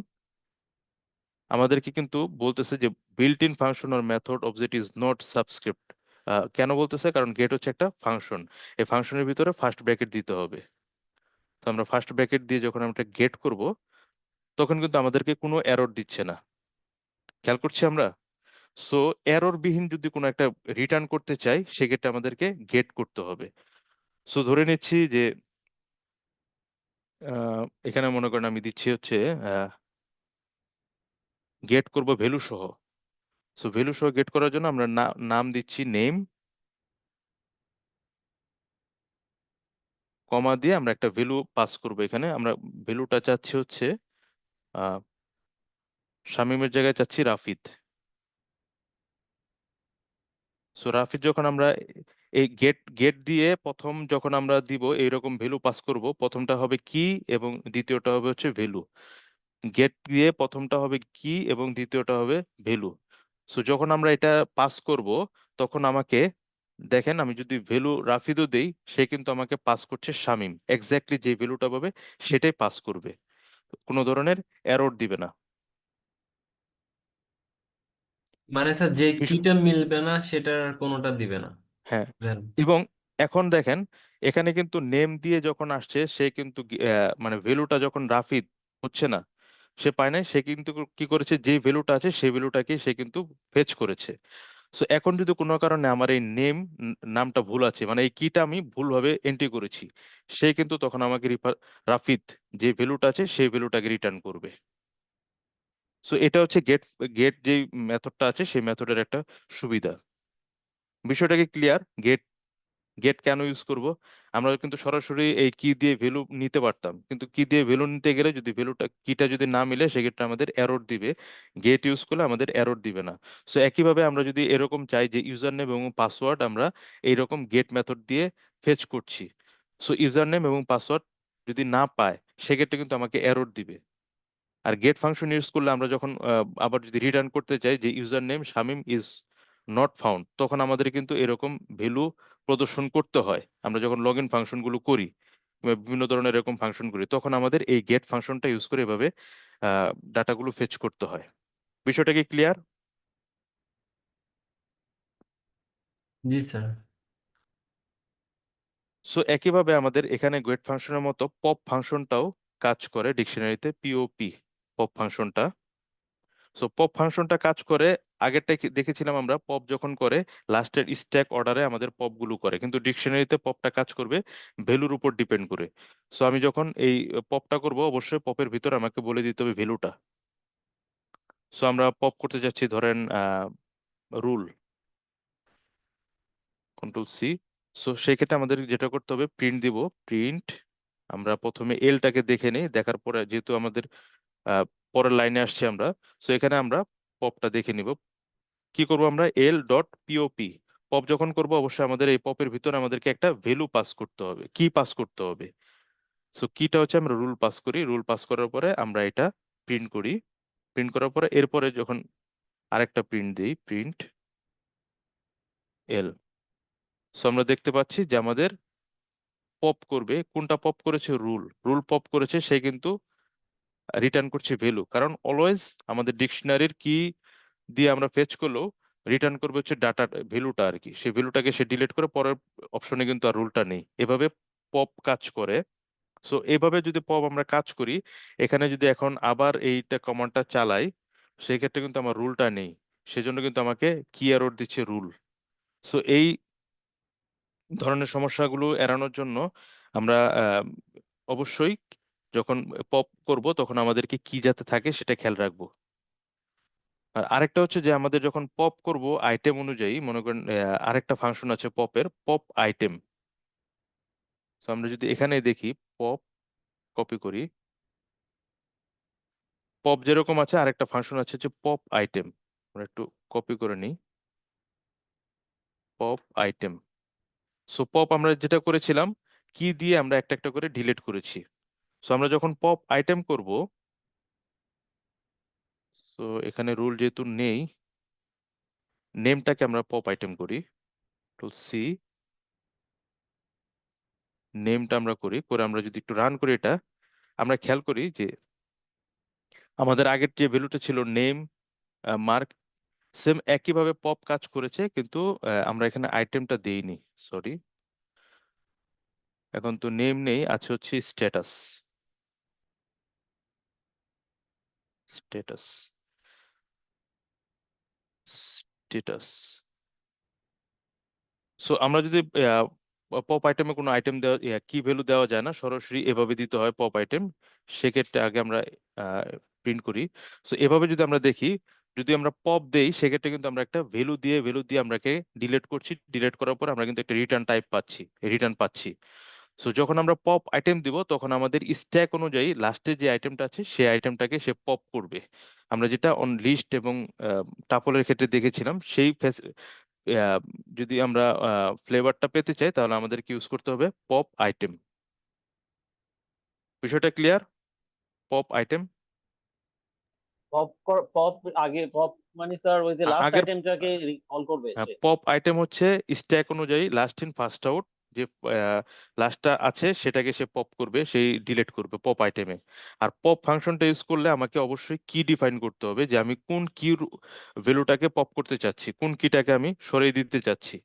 আমাদেরকে কিন্তু বলতেছে যে built in function or method object is not subscript. কেন বলতেছে, কারণ গেট হচ্ছে একটা ফাংশন, এই ফাংশনের ভিতরে ফার্স্ট ব্র্যাকেট দিতে হবে। তো আমরা ফার্স্ট ব্র্যাকেট দিয়ে যখন আমরা গেট করব, তখন কিন্তু আমাদেরকে কোনো এরর দিচ্ছে না, খেয়াল করছি আমরা। সো এরর বিহীন যদি কোনো একটা রিটার্ন করতে চাই, সেক্ষেত্রে আমাদেরকে গেট করতে হবে। সো ধরে নিচ্ছি যে এখানে মনে করেন আমি দিচ্ছি হচ্ছে গেট করব ভ্যালু সহ। সো ভ্যালু সহ গেট করার জন্য আমরা নাম দিচ্ছি নেম, কমা দিয়ে আমরা একটা ভ্যালু পাস করব। এখানে আমরা ভ্যালুটা চাচ্ছি হচ্ছে শামীমের জায়গায় চাচ্ছি রাফিদ। সো রাফিদ যখন আমরা এই গেট গেট দিয়ে প্রথম যখন আমরা দিব এইরকম ভ্যালু পাস করব, প্রথমটা হবে কি এবং দ্বিতীয়টা হবে হচ্ছে ভ্যালু। গেট দিয়ে প্রথমটা হবে কি এবং দ্বিতীয়টা হবে ভ্যালু। সো যখন আমরা এটা পাস করব তখন আমাকে দেখেন, আমি যদি ভ্যালু রাফিদও দেই সে কিন্তু আমাকে পাস করছে শামীম, এক্স্যাক্টলি যে ভ্যালুটা পাবে সেটাই পাস করবে, কোনো ধরনের এরর দিবে না। মানে স্যার যে বিশ- কিটা মিলবে না সেটার কোনোটা দিবে না। হ্যাঁ, দেন এবং এখন দেখেন এখানে কিন্তু নেম দিয়ে যখন আসছে সে কিন্তু মানে ভ্যালুটা যখন রাফিদ হচ্ছে না, সে পায় নাই, সে কিন্তু কি করেছে, যে ভ্যালুটা আছে সেই ভ্যালুটাকে সে কিন্তু ফেচ করেছে। সো এখন যদি কোনো কারণে আমার এই নেম নামটা ভুল আছে, মানে এই কিটা আমি ভুলভাবে এন্ট্রি করেছি, সে কিন্তু তখন আমাকে রাফিদ যে ভ্যালুটা আছে সেই ভ্যালুটাকে রিটার্ন করবে। সো এটা হচ্ছে গেট গেট যে মেথডটা আছে সেই মেথডের একটা সুবিধা। বিষয়টা কি ক্লিয়ার? গেট গেট কেন ইউজ করব? আমরা কিন্তু সরাসরি এই কি দিয়ে ভ্যালু নিতে পারতাম, কিন্তু কি দিয়ে ভ্যালু নিতে গেলে যদি ভ্যালুটা কিটা যদি না মিলে সেক্ষেত্রে আমাদের এরর দিবে। গেট ইউজ করলে আমাদের এরর দিবে না। সো একইভাবে আমরা যদি এরকম চাই যে ইউজার নেম এবং পাসওয়ার্ড আমরা এইরকম গেট মেথড দিয়ে ফেচ করছি, সো ইউজার নেম এবং পাসওয়ার্ড যদি না পায় সেক্ষেত্রে কিন্তু আমাকে এরর দিবে। আর গেট ফাংশন ইউজ করলে আমরা যখন আবার যদি রিটার্ন করতে চাই যে user name Shamim is not found, তখন আমাদের কিন্তু এরকম ভ্যালু প্রদর্শন করতে হয়। আমরা যখন লগ ইন ফাংশনগুলো করি বা বিভিন্ন ধরনের এরকম ফাংশন করি তখন আমাদের এই গেট ফাংশনটা ইউজ করে এভাবে ডাটাগুলো ফেচ করতে হয়। বিষয়টা কি ক্লিয়ার? জি স্যার। সো একইভাবে আমাদের এখানে গেট ফাংশনের মতো পপ ফাংশনটাও কাজ করে ডিকশনারিতে, পিওপি পপ ফাংশনটা। সো পপ ফাংশনটা কাজ করে, আগেরটা দেখেছিলাম আমরা পপ যখন করে লাস্টের স্ট্যাক অর্ডারে আমাদের পপ গুলো করে, কিন্তু ডিকশনারিতে পপটা কাজ করবে ভ্যালুর উপর ডিপেন্ড করে। সো আমি যখন এই পপটা করব অবশ্যই পপের ভিতর আমাকে বলে দিতে হবে ভ্যালুটা। সো আমরা পপ করতে যাচ্ছি ধরেন রুল, কন্ট্রোল C। সো সেই ক্ষেত্রে আমাদের যেটা করতে হবে প্রিন্ট দিব, প্রিন্ট আমরা প্রথমে এলটাকে দেখে নিই, দেখার পরে যেহেতু আমাদের পরের লাইনে আসছে আমরা, সো এখানে আমরা পপটা দেখে নিব। কি করব আমরা, L.POP পপ যখন করব অবশ্যই আমাদের এই পপের ভিতরে আমাদেরকে একটা ভ্যালু পাস করতে হবে, কি পাস করতে হবে। সো কিটা হচ্ছে আমরা রুল পাস করি, রুল পাস করার পরে আমরা এটা প্রিন্ট করি, প্রিন্ট করার পরে এরপরে যখন আরেকটা প্রিন্ট দিই, প্রিন্ট L। সো আমরা দেখতে পাচ্ছি যে আমাদের পপ করবে, কোনটা পপ করেছে, রুল, রুল পপ করেছে, সে কিন্তু রিটার্ন করছে ভ্যালু, কারণ অলওয়েজ আমাদের ডিকশনারির কি দিয়ে আমরা ফেচ করলেও রিটার্ন করবে হচ্ছে ডাটা ভ্যালুটা আর কি, সেই ভ্যালুটাকে সে ডিলিট করে পরের অপশনে কিন্তু আর রুলটা নেই, এভাবে পপ কাজ করে। সো এইভাবে যদি পপ আমরা কাজ করি, এখানে যদি এখন আবার এইটা কমান্ডটা চালাই সেই ক্ষেত্রে কিন্তু আমার রুলটা নেই, সেজন্য কিন্তু আমাকে কি এরর দিচ্ছে, রুল। সো এই ধরনের সমস্যাগুলো এড়ানোর জন্য আমরা অবশ্যই যখন পপ করব তখন আমাদেরকে কি যাতে থাকে সেটা খেয়াল রাখবো। আর আরেকটা হচ্ছে যে আমাদের যখন পপ করব আইটেম অনুযায়ী, মনে করেন আরেকটা ফাংশন আছে পপের, পপ আইটেম। তো আমরা যদি এখানে দেখি পপ, কপি করি, পপ যেরকম আছে আরেকটা ফাংশন আছে যে পপ আইটেম, আমরা একটু কপি করে নিই, পপ আইটেম। সো পপ আমরা যেটা করেছিলাম কি দিয়ে আমরা একটা একটা করে ডিলিট করেছি। সো আমরা যখন পপ আইটেম করব, সো এখানে রুল যেহেতু নেই, নেমটাকে আমরা পপ আইটেম করি, টুল C, নেমটা আমরা করি, করে আমরা যদি একটু রান করি এটা, আমরা খেয়াল করি যে আমাদের আগের যে ভ্যালুটা ছিল নেম মার্ক, সেম একইভাবে পপ কাজ করেছে, কিন্তু আমরা এখানে আইটেমটা দেইনি, সরি। এখন তো নেম নেই, আছে হচ্ছে স্ট্যাটাস, স্ট্যাটাস, স্ট্যাটাস। সো আমরা যদি পপ আইটেমে কোনো আইটেম দেওয়া কি ভ্যালু দেওয়া যায় না, সরাসরি এভাবে দিতে হয় পপ আইটেম, সেক্ষেত্রে আগে আমরা প্রিন্ট করি। সো এভাবে যদি আমরা দেখি, যদি আমরা পপ দেই সেক্ষেত্রে কিন্তু আমরা একটা ভ্যালু দিয়ে আমরাকে ডিলিট করছি, ডিলিট করার পর আমরা কিন্তু একটা রিটার্ন টাইপ পাচ্ছি, রিটার্ন পাচ্ছি। সো যখন আমরা পপ আইটেম দিব তখন আমাদের স্ট্যাক অনুযায়ী লাস্টে যে আইটেমটা আছে সেই আইটেমটাকে সে পপ করবে। আমরা যেটা অন লিস্ট এবং টাপলের ক্ষেত্রে দেখেছিলাম সেই আহ, যদি আমরা ফ্লেভারটা পেতে চাই তাহলে আমাদেরকে ইউজ করতে হবে পপ আইটেম। বিষয়টা clear? Pop item pop pop আগে পপ মানে স্যার ওই যে লাস্ট আগের আইটেমটাকে কল করবে সে। পপ আইটেম হচ্ছে স্ট্যাক অনুযায়ী লাস্ট ইন ফার্স্ট আউট, যে লাস্টটা আছে সেটাকে সে পপ করবে, সেই ডিলিট করবে পপ আইটেমে। আর পপ ফাংশনটা ইউজ করলে আমাকে অবশ্যই কি ডিফাইন করতে হবে যে আমি কোন কির ভ্যালুটাকে পপ করতে চাচ্ছি, কোন কিটাকে আমি সরিয়ে দিতে চাচ্ছি,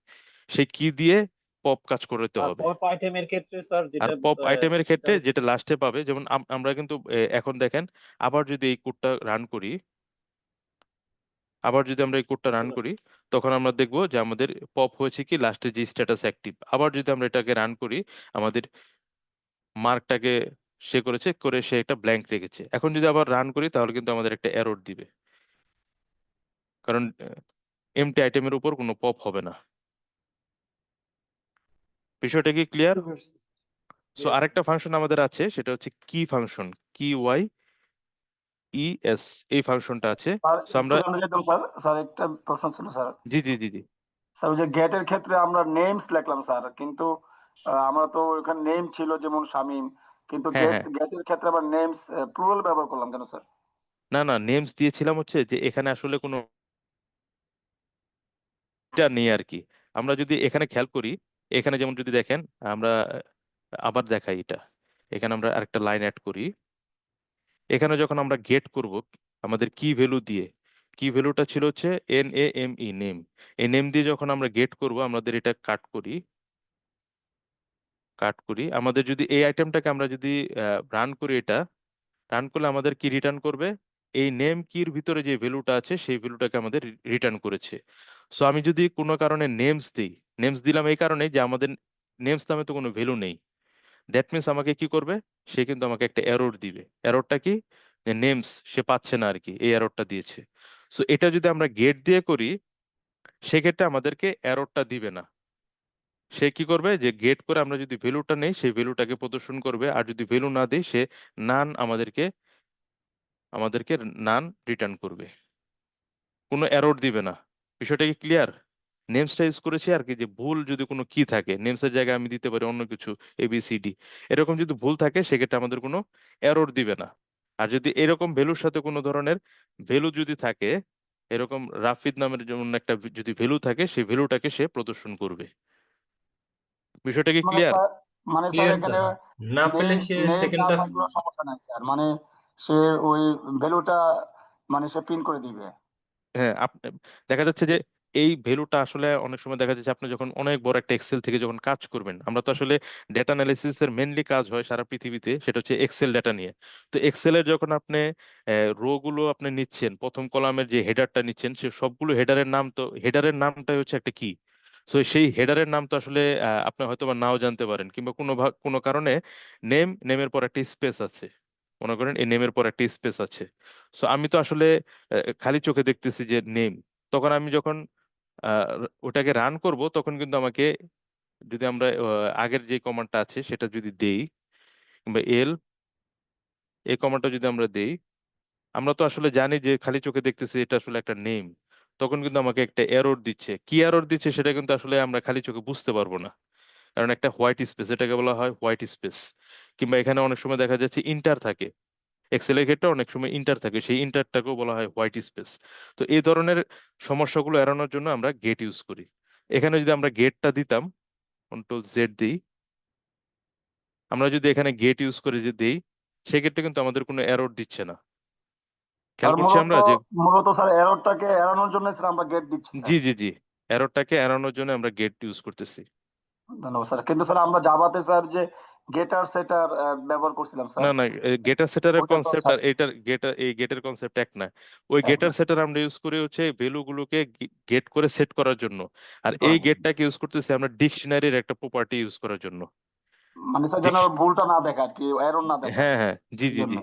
সেই কি দিয়ে পপ কাজ করতে আর হবে। পপ আইটেমের ক্ষেত্রে স্যার আর যেটা পপ আইটেমের সেটা ক্ষেত্রে হচ্ছে যেটা লাস্টে পাবে, যেমন আমরা কিন্তু এখন দেখেন, আবার যদি এই কোডটা রান করি, আবার যদি আমরা এই কোডটা রান করি তখন আমরা দেখব যে আমাদের পপ হয়েছে কি লাস্টে যে স্ট্যাটাস অ্যাক্টিভ। আবার যদি আমরা এটাকে রান করি, আমাদের মার্কটাকে সে করেছে করে সে একটা ব্ল্যাঙ্ক রেখেছে। এখন যদি আবার রান করি তাহলে কিন্তু আমাদের একটা এরর দিবে, কারণ এমটি আইটেমের উপর কোনো পপ হবে না। বিষয়টা কি ক্লিয়ার? সো Yes, আরেকটা ফাংশন আমাদের আছে, সেটা হচ্ছে কি ফাংশন, কি ওয়াই ই এস, এই ফাংশনটা আছে। স্যার সো একটু আমরা জানতে চাইতাম স্যার, স্যার একটা প্রশ্ন ছিল স্যার। জি জি জি জি স্যার ওই যে গেটের ক্ষেত্রে আমরা নেমস লিখলাম স্যার, কিন্তু আমরা তো ওখানে নেম ছিল যেমন শামীম, কিন্তু হ্যাঁ হ্যাঁ, গেটের ক্ষেত্রে আবার নেমস প্লুরাল ব্যবহার করলাম কেন স্যার? না না, নেমস দিয়েছিলাম হচ্ছে যে এখানে আসলে কোনো এটা নেই আর কি। আমরা যদি এখানে খেয়াল করি, এখানে যেমন যদি দেখেন, আমরা আবার দেখাই এটা, এখানে আমরা আরেকটা লাইন অ্যাড করি। এখানে যখন আমরা গেট করব আমাদের কি ভ্যালু দিয়ে, কি ভ্যালুটা ছিল হচ্ছে NAME, নেম। এই নেম দিয়ে যখন আমরা গেট করব আমাদের এটা কাট করি আমাদের যদি এই আইটেমটাকে আমরা যদি রান করি, এটা রান করলে আমাদের কি রিটার্ন করবে, এই নেম কির ভিতরে যে ভ্যালুটা আছে সেই ভ্যালুটাকে আমাদের রিটার্ন করেছে। সো আমি যদি কোনো কারণে নেমস দিই, নেমস দিলাম এই কারণে যে আমাদের নেমস নামে তো কোনো ভ্যালু নেই। দ্যাট মিনস আমাকে কি করবে, সে কিন্তু আমাকে একটা এরর দিবে। এররটা কি, যে নেমস সে পাচ্ছে না আর কি, এই এররটা দিয়েছে। সো এটা যদি আমরা গেট দিয়ে করি সেক্ষেত্রে আমাদেরকে এররটা দিবে না। সে কি করবে, যে গেট করে আমরা যদি ভ্যালুটা নেই সেই ভ্যালুটাকে প্রদর্শন করবে, আর যদি ভ্যালু না দিই সে নান আমাদেরকে নান রিটার্ন করবে, কোনো এরর দিবে না। বিষয়টা কি ক্লিয়ার? নেমসটা ইউজ করেছি আর কি, যে ভুল যদি কোনো কি থাকে নেমসের জায়গায় আমি দিতে পারি অন্য কিছু, ABCD, এরকম যদি ভুল থাকে সেক্ষেত্রে আমাদের কোনো এরর দিবে না। আর যদি এরকম ভ্যালুর সাথে কোনো ধরনের ভ্যালু যদি থাকে, এরকম রাফিদ নামের যেমন একটা যদি ভ্যালু থাকে সেই ভ্যালুটাকে সে প্রদর্শন করবে। বিষয়টা কি মানে ক্লিয়ার? স্যার, মানে স্যার ক্লিয়ার এখানে স্যার, না পেলে নেম সে নেম না সেকেন্ডটা থাকলেও সমস্যা নাই স্যার, মানে সে ওই ভ্যালুটা মানে সে প্রিন্ট করে দিবে। হ্যাঁ, দেখা যাচ্ছে যে এই ভ্যালুটা আসলে অনেক সময় দেখা যাচ্ছে আপনি যখন অনেক বড় একটা এক্সেল থেকে যখন কাজ করবেন, আমরা তো আসলে ডেটা অ্যানালিসিস এর মেনলি কাজ হয় সারা পৃথিবীতে সেটা হচ্ছে এক্সেল ডেটা নিয়ে। তো এক্সেলের যখন আপনি রো গুলো আপনি নিচ্ছেন, প্রথম কলামের যে হেডারটা নিচ্ছেন সে সবগুলো হেডারের নাম, তো হেডারের নামটাই হচ্ছে একটা কি। সো সেই হেডারের নাম তো আসলে আপনি হয়তো বা নাও জানতে পারেন, কিংবা কোনো কারণে নেমের পর একটা স্পেস আছে, মনে করেন এই নেমের পর একটা স্পেস আছে। সো আমি তো আসলে খালি চোখে দেখতেছি যে নেম, তখন আমি যখন আহ, ওটাকে রান করব তখন কিন্তু আমাকে, যদি আমরা আগের যে কমান্ডটা আছে সেটা যদি দেই, কিংবা এই কমান্ডটা যদি আমরা দেই, আমরা তো আসলে জানি যে খালি চোখে দেখতেছি এটা আসলে একটা নেম, তখন কিন্তু আমাকে একটা এরর দিচ্ছে। কি এরর দিচ্ছে সেটা কিন্তু আসলে আমরা খালি চোখে বুঝতে পারবো না, কারণ একটা হোয়াইট স্পেস, এটাকে বলা হয় হোয়াইট স্পেস। কিংবা এখানে অনেক সময় দেখা যাচ্ছে ইন্টার থাকে, এক্সেলের ক্ষেত্রে অনেক সময় ইন্টার থাকে, সেই ইন্টারটাকেও বলা হয় হোয়াইট স্পেস। তো এই ধরনের সমস্যাগুলো এড়ানোর জন্য আমরা গেট ইউজ করি। এখানে যদি আমরা গেটটা দিতাম, Ctrl Z দিই, আমরা যদি এখানে গেট ইউজ করে যে দেই সেক্ষেত্রে কিন্তু আমাদের কোনো এরর দিচ্ছে না। খেয়াল আর করছি মূলত আমরা যে মূলত স্যার এররটাকে এড়ানোর জন্য স্যার আমরা গেট দিচ্ছি জি স্যার। জি জি, এররটাকে এড়ানোর জন্য আমরা গেট ইউজ করতেছি। ধন্যবাদ স্যার। কিন্তু স্যার আমরা জাভাতে স্যার যে গেটার সেটার ব্যবহার করছিলাম স্যার, না না, গেটার সেটারের ওইটা তো কনসেপ্ট স্যার আর এই গেটের কনসেপ্ট এক না। ওই এক গেটার না, সেটার আমরা ইউজ করি হচ্ছে ভ্যালুগুলোকে গেট করে সেট করার জন্য, আর কি এই করার জন্য। গেটটাকে ইউজ করতেছি আমরা ডিকশনারির একটা প্রপার্টি ইউজ করার জন্য। মানে স্যার যেন ডিকশ- ভুলটা না দেখা আর কি, এরর না দেখা, হ্যাঁ হ্যাঁ, জি এই জি জন্য। জি।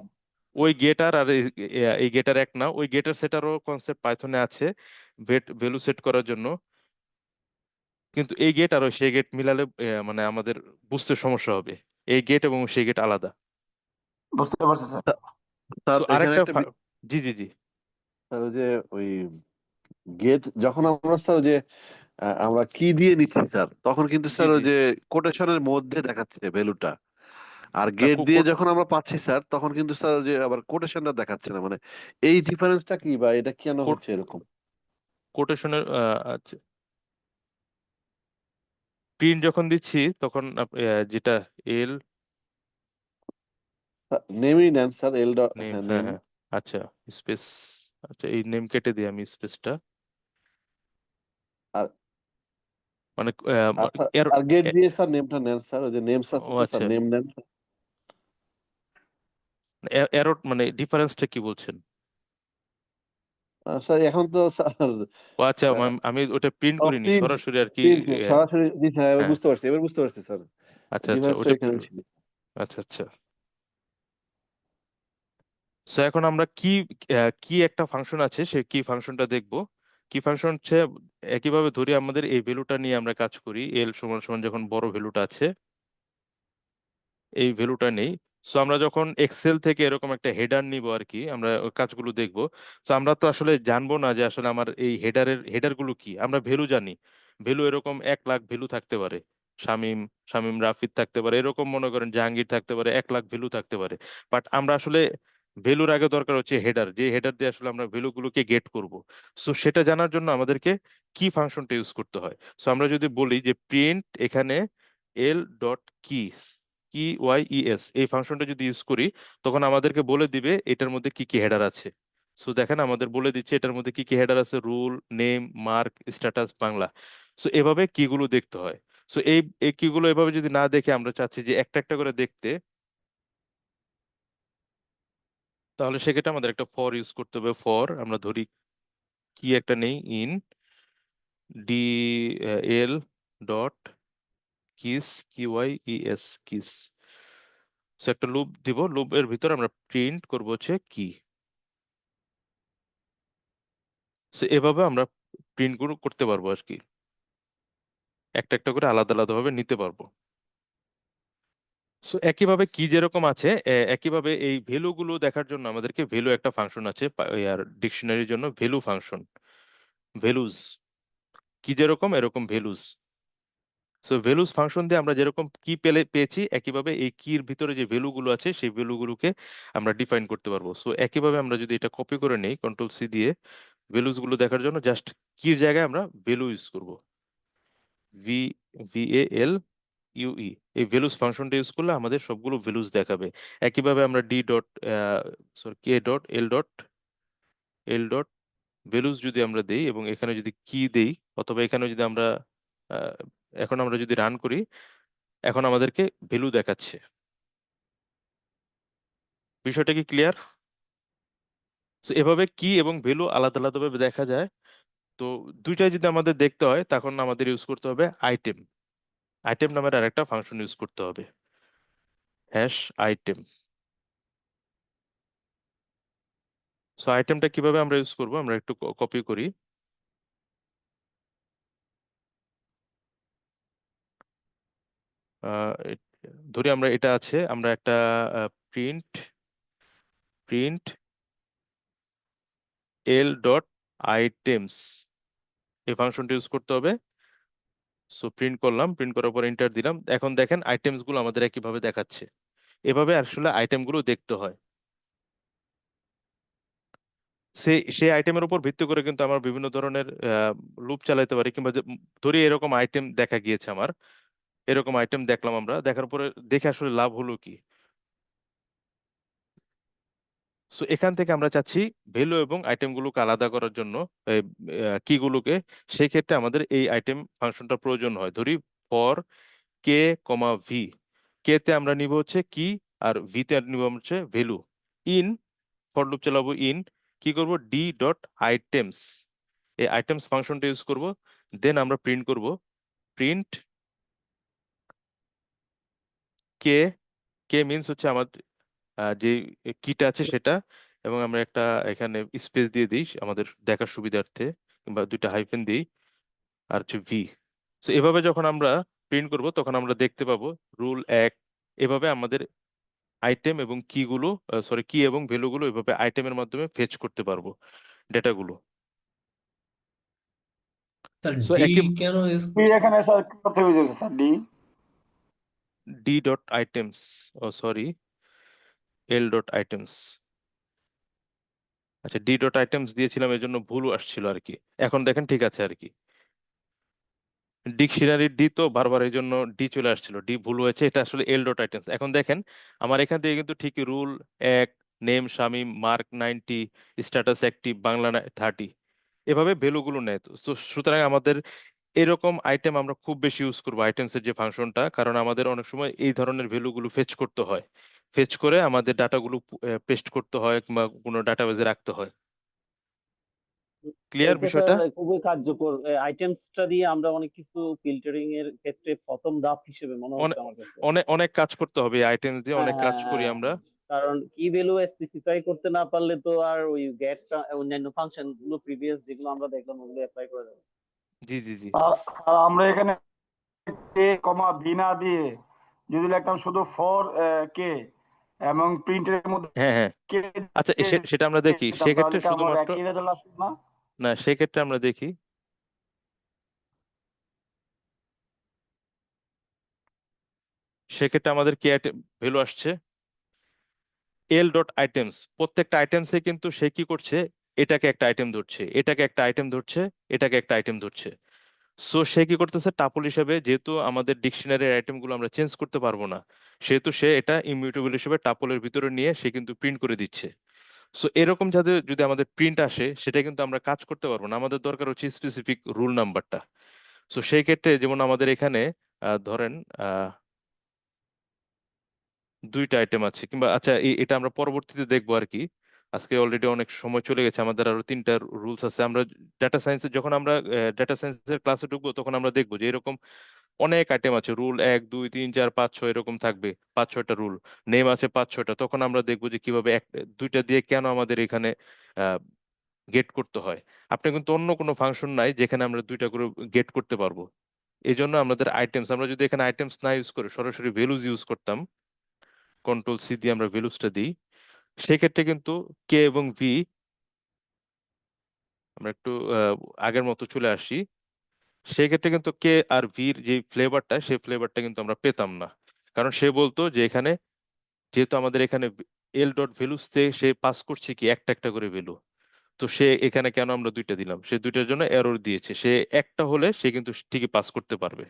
ওই গেটার আর এই গেটার এক না, ওই গেটার সেটারও কনসেপ্ট পাইথনে আছে ভ্যালু সেট করার জন্য। কিন্তু এই গেট আর ওই সেই গেট মিলালে মানে আমাদের বুঝতে সমস্যা হবে, এই গেট এবং সেই গেট আলাদা। বুঝতে পারছি স্যার। স্যার সো এখানে আরেকটা একটা জি জি জি স্যার ওই যে ওই গেট যখন আমরা স্যার ওই যে আমরা কি দিয়ে নিচ্ছি স্যার, তখন কিন্তু জি স্যার ওই জি যে কোটেশনের মধ্যে দেখাচ্ছে ভ্যালুটা, আর না গেট দিয়ে যখন আমরা পাচ্ছি স্যার তখন কিন্তু স্যার ওই যে আবার কোটেশনটা দেখাচ্ছে না, মানে এই ডিফারেন্সটা কি বা এটা কেন হচ্ছে এরকম? কোটেশনের আচ্ছা, প্রিন্ট যখন দিচ্ছি তখন যেটা এল নেমই নেন স্যার, এল ডট, নেম, হ্যাঁ হ্যাঁ নেম। হ্যাঁ, আচ্ছা স্পেস, আচ্ছা এই নেম কেটে দিই আমি স্পেসটা, আর মানে আর স্যার এর আর গেট দিয়ে স্যার নেমটা নেন স্যার, ওই যে নেমস আছে ও তো স্যার, আচ্ছা, নেম নেন। এরর মানে ডিফারেন্সটা কি বলছেন? স্যার এখন তো স্যার ও আচ্ছা, আমি ওটা প্রিন্ট করিনি, প্রিন্ট, সরাসরি আর কি। প্রিন্ট আহ, সরাসরি, জি স্যার এবার হ্যাঁ, বুঝতে পারছি, এবার বুঝতে পারছি স্যার, আচ্ছা আচ্ছা ডিফারেন্সটা ওটা এখানে ছিল। আচ্ছা আচ্ছা। সো এখন আমরা কি কি একটা ফাংশন আছে, সে কি ফাংশনটা দেখব। কি ফাংশন হচ্ছে, একইভাবে ধরি আমাদের এই ভ্যালুটা নিয়ে আমরা কাজ করি, এল সমান সমান যখন বড় ভ্যালুটা আছে, এই ভ্যালুটা নেই। সো আমরা যখন এক্সেল থেকে এরকম একটা হেডার নিব আর কি, আমরা ওই কাজগুলো দেখব। সো আমরা তো আসলে জানবো না যে আসলে আমার এই হেডারগুলো কি, আমরা ভ্যালু জানি। ভ্যালু এরকম 1 লাখ ভ্যালু থাকতে পারে, শামিম, শামিম রাফিদ থাকতে পারে, এরকম মনে করেন জাহাঙ্গীর থাকতে পারে, 1 লাখ ভ্যালু থাকতে পারে। বাট আমরা আসলে ভ্যালুর আগে দরকার হচ্ছে হেডার, যে হেডার দিয়ে আসলে আমরা ভ্যালুগুলোকে গেট করব। সো সেটা জানার জন্য আমাদেরকে কি ফাংশনটা ইউজ করতে হয়। সো আমরা যদি বলি যে প্রিন্ট এখানে এল dot keys, K Y E S, এই ফাংশনটা যদি ইউজ করি, তখন আমাদেরকে বলে দিবে এটার মধ্যে কি কি হেডার আছে। সো দেখেন আমাদের বলে দিচ্ছে এটার মধ্যে কি কি হেডার আছে, rule, name, mark, status, Bangla. So এভাবে কিগুলো দেখতে হয়। সো এই কিগুলো এভাবে যদি না দেখে আমরা চাচ্ছি যে একটা একটা করে দেখতে, তাহলে সেক্ষেত্রে আমাদের একটা ফর ইউজ করতে হবে। ফর আমরা ধরি কি একটা নেই, in D L dot keys, K Y E S, keys. So একটা লুপ দিব, লুপের ভিতর আমরা প্রিন্ট করব হচ্ছে কি। সো এভাবে আমরা প্রিন্ট গুলো করতে পারবো আর কি, একটা একটা করে আলাদা আলাদা ভাবে নিতে পারবো। সো একইভাবে কি যেরকম আছে, একইভাবে এই ভ্যালু গুলো দেখার জন্য আমাদেরকে ভ্যালু একটা ফাংশন আছে, আর ডিকশনারির জন্য ভ্যালু ফাংশন, ভ্যালুজ। কি যেরকম এরকম ভ্যালুজ। সো ভ্যালুজ ফাংশন দিয়ে আমরা যেরকম কি পেয়েছি, একইভাবে এই কির ভিতরে যে ভ্যালু গুলো আছে সেই ভ্যালু গুলোকে আমরা ডিফাইন করতে পারবো। সো একইভাবে আমরা যদি এটা কপি করে নেই কন্ট্রোল সি দিয়ে, ভ্যালুজ গুলো দেখার জন্য জাস্ট কির জায়গায় আমরা ভ্যালু ইউজ করব, ভি, VAL ইউই, এই ভ্যালুস ফাংশনটা ইউজ করলে আমাদের সবগুলো ভ্যালুস দেখাবে। একইভাবে আমরা ডি ডট সরি কে ডট এল ডট ভ্যালুস যদি আমরা দেই এবং এখানে যদি কি দেই, অথবা এখানে যদি আমরা আহ, এখন আমরা যদি রান করি, এখন আমাদেরকে ভ্যালু দেখাচ্ছে। বিষয়টা কি ক্লিয়ার? তো এভাবে কি এবং ভ্যালু আলাদা আলাদা ভাবে দেখা যায়। তো দুইটাই যদি আমাদের দেখতে হয়, তখন আমাদের ইউজ করতে হবে আইটেম। আইটেম নামের আরেকটা ফাংশন ইউজ করতে হবে, হ্যাশ আইটেম। সো আইটেমটা কিভাবে আমরা ইউজ করব, আমরা একটু কপি করি। আহ, এ- ধরি আমরা এটা আছে, আমরা একটা প্রিন্ট প্রিন্ট এল ডট আইটেমস, এই ফাংশনটা ইউজ করতে হবে। সো প্রিন্ট করলাম, প্রিন্ট করার পর এন্টার দিলাম, এখন দেখেন আইটেমস গুলো আমাদের একইভাবে দেখাচ্ছে। এভাবে আসলে আইটেম গুলো দেখতে হয়। সেই আইটেমের উপর ভিত্তি করে কিন্তু আমরা বিভিন্ন ধরনের লুপ চালাতে পারি, কিংবা ধরি এরকম আইটেম দেখা গিয়েছে আমার, এরকম আইটেম দেখলাম, আমরা দেখার পরে দেখে আসলে লাভ হলো কি। সো এখান থেকে আমরা চাচ্ছি ভ্যালু এবং আইটেমগুলোকে আলাদা করার জন্য কিগুলোকে, সেই ক্ষেত্রে আমাদের এই আইটেম ফাংশনটা প্রয়োজন হয়। ধরি ফর কে কমা ভি, কে তে আমরা নিব হচ্ছে কি, আর ভি তে নিব হচ্ছে ভ্যালু। ইন, ফর লুপ চালাবো, ইন কি করব, ডি ডট আইটেমস, এই আইটেমস ফাংশনটা ইউজ করব। দেন আমরা প্রিন্ট করব, প্রিন্ট কে, কে মিনস হচ্ছে আমার যে কিটা আছে সেটা, এবং আমরা একটা এখানে স্পেস দিয়ে দিই আমাদের দেখার সুবিধার্থে, কিংবা দুইটা হাইফেন দিই, আর হচ্ছে ভি। সো এভাবে যখন আমরা প্রিন্ট করব তখন আমরা দেখতে পাবো রুল 1। এভাবে আমাদের আইটেম এবং কি গুলো, সরি, কি এবং ভ্যালু গুলো এভাবে আইটেমের মাধ্যমে ফেচ করতে পারবো ডেটাগুলো। স্যার সো ডি একই কেন ইউজ ডি করছেন? এখানে স্যার কোথায় হয়ে যাচ্ছে sir D? D dot items, oh sorry, L dot items. আচ্ছা, ডি ডট আইটেমস দিয়েছিলাম এজন্য ভুল আসছিল আর কি। এখন দেখেন ঠিক আছে আর কি। ডিকশনারির ডি তো বারবার এই জন্য ডি চলে আসছিল, ডি ভুল হয়েছে, এটা আসলে এল ডট আইটেমস। এখন দেখেন আমার এখান থেকে কিন্তু ঠিকই rule 1, name Shamim, mark 90, status active, Bangla 30 এভাবে ভ্যালুগুলো নেয়। তো সুতরাং আমাদের এরকম আইটেম আমরা খুব বেশি ইউজ করবো আইটেমসের যে ফাংশনটা, কারণ আমাদের অনেক সময় এই ধরনের ভ্যালুগুলো ফেচ করতে হয়, ফেচ করে আমাদের ডাটাগুলো পেস্ট করতে হয় কিংবা কোনো ডাটাবেজে রাখতে হয়। ক্লিয়ার এইটা স্যার বিষয়টা? খুবই কার্যকর। আইটেমসটা দিয়ে আমরা অনেক কিছু ফিল্টারিং এর ক্ষেত্রে প্রথম ধাপ হিসেবে মনে হচ্ছে অনেক আমার কাছে। অনেক অনেক কাজ করতে হবে আইটেমস দিয়ে, হ্যাঁ অনেক কাজ হ্যাঁ করি হ্যাঁ আমরা। হ্যাঁ। কারণ কি ভ্যালু স্পেসিফাই করতে না পারলে তো আর ওই গেট অন্যান্য ফাংশন গুলো প্রিভিয়াস যেগুলো আমরা দেখলাম ওগুলো অ্যাপ্লাই করা যাবে না। জি জি জি। আর আর আমরা এখানে কে কমা ভি না দিয়ে যদি লিখতাম শুধু ফর কে এবং প্রিন্টের মধ্যে হ্যাঁ হ্যাঁ, কে আচ্ছা দিয়ে সেটা আমরা দেখি দিতাম, সেক্ষেত্রে তাহলে কি আমার শুধুমাত্র, একই রেজাল্ট আসবে না? না সেক্ষেত্রে আমরা দেখি, সেক্ষেত্রে আমাদের কি ভ্যালু আসছে এল ডট আইটেমস। প্রত্যেকটা আইটেমসে কিন্তু সে কি করছে, এটাকে একটা আইটেম ধরছে, এটাকে একটা আইটেম ধরছে, এটাকে একটা আইটেম ধরছে। সো সে কি করতেছে টাপল হিসেবে, যেহেতু আমাদের ডিকশনারির আইটেমগুলো আমরা চেঞ্জ করতে পারবো না, সেহেতু সে এটা ইমিউটেবল হিসেবে টাপলের ভিতরে নিয়ে সে কিন্তু প্রিন্ট করে দিচ্ছে। সো এরকম যাতে যদি আমাদের প্রিন্ট আসে সেটা কিন্তু আমরা কাজ করতে পারবো না, আমাদের দরকার হচ্ছে স্পেসিফিক রুল নাম্বারটা। সো সেই ক্ষেত্রে যেমন আমাদের এখানে ধরেন দুইটা আইটেম আছে, কিংবা আচ্ছা এটা আমরা পরবর্তীতে দেখবো আর কি। আজকে অলরেডি অনেক সময় চলে গেছে, আমাদের আরো 3টা রুলস আছে। আমরা ডাটা সায়েন্সে যখন আমরা ডাটা সায়েন্সের ক্লাসে ঢুকবো তখন আমরা দেখবো যে এরকম অনেক আইটেম আছে, রুল 1, 2, 3, 4, 5, 6 এরকম থাকবে, 5-6টা রুল। নেম আছে 5-6টা। তখন আমরা দেখবো যে কিভাবে দুইটা দিয়ে কেন আমাদের এখানে গেট করতে হয়। আপনি কিন্তু অন্য কোনো ফাংশন নাই যেখানে আমরা দুইটা করে গেট করতে পারবো। এই জন্য আমাদের আইটেমস, আমরা যদি এখানে আইটেমস না ইউজ করে সরাসরি ভ্যালুজ ইউজ করতাম, কন্ট্রোল সি দিয়ে আমরা ভ্যালুসটা দিই, সেক্ষেত্রে কিন্তু কে এবং ভি, আমরা একটু আগের মতো চলে আসি, সেক্ষেত্রে কিন্তু কে আর ভির যে ফ্লেভারটা, সেই ফ্লেভারটা কিন্তু আমরা পেতাম না। কারণ সে বলতো যে এখানে, যেহেতু আমাদের এখানে এল ডট ভ্যালুস থেকে সে পাস করছে কি একটা একটা করে ভ্যালু, তো সে এখানে কেন আমরা দুইটা দিলাম, সে দুইটার জন্য এরর দিয়েছে। সে একটা হলে সে কিন্তু ঠিকই পাস করতে পারবে,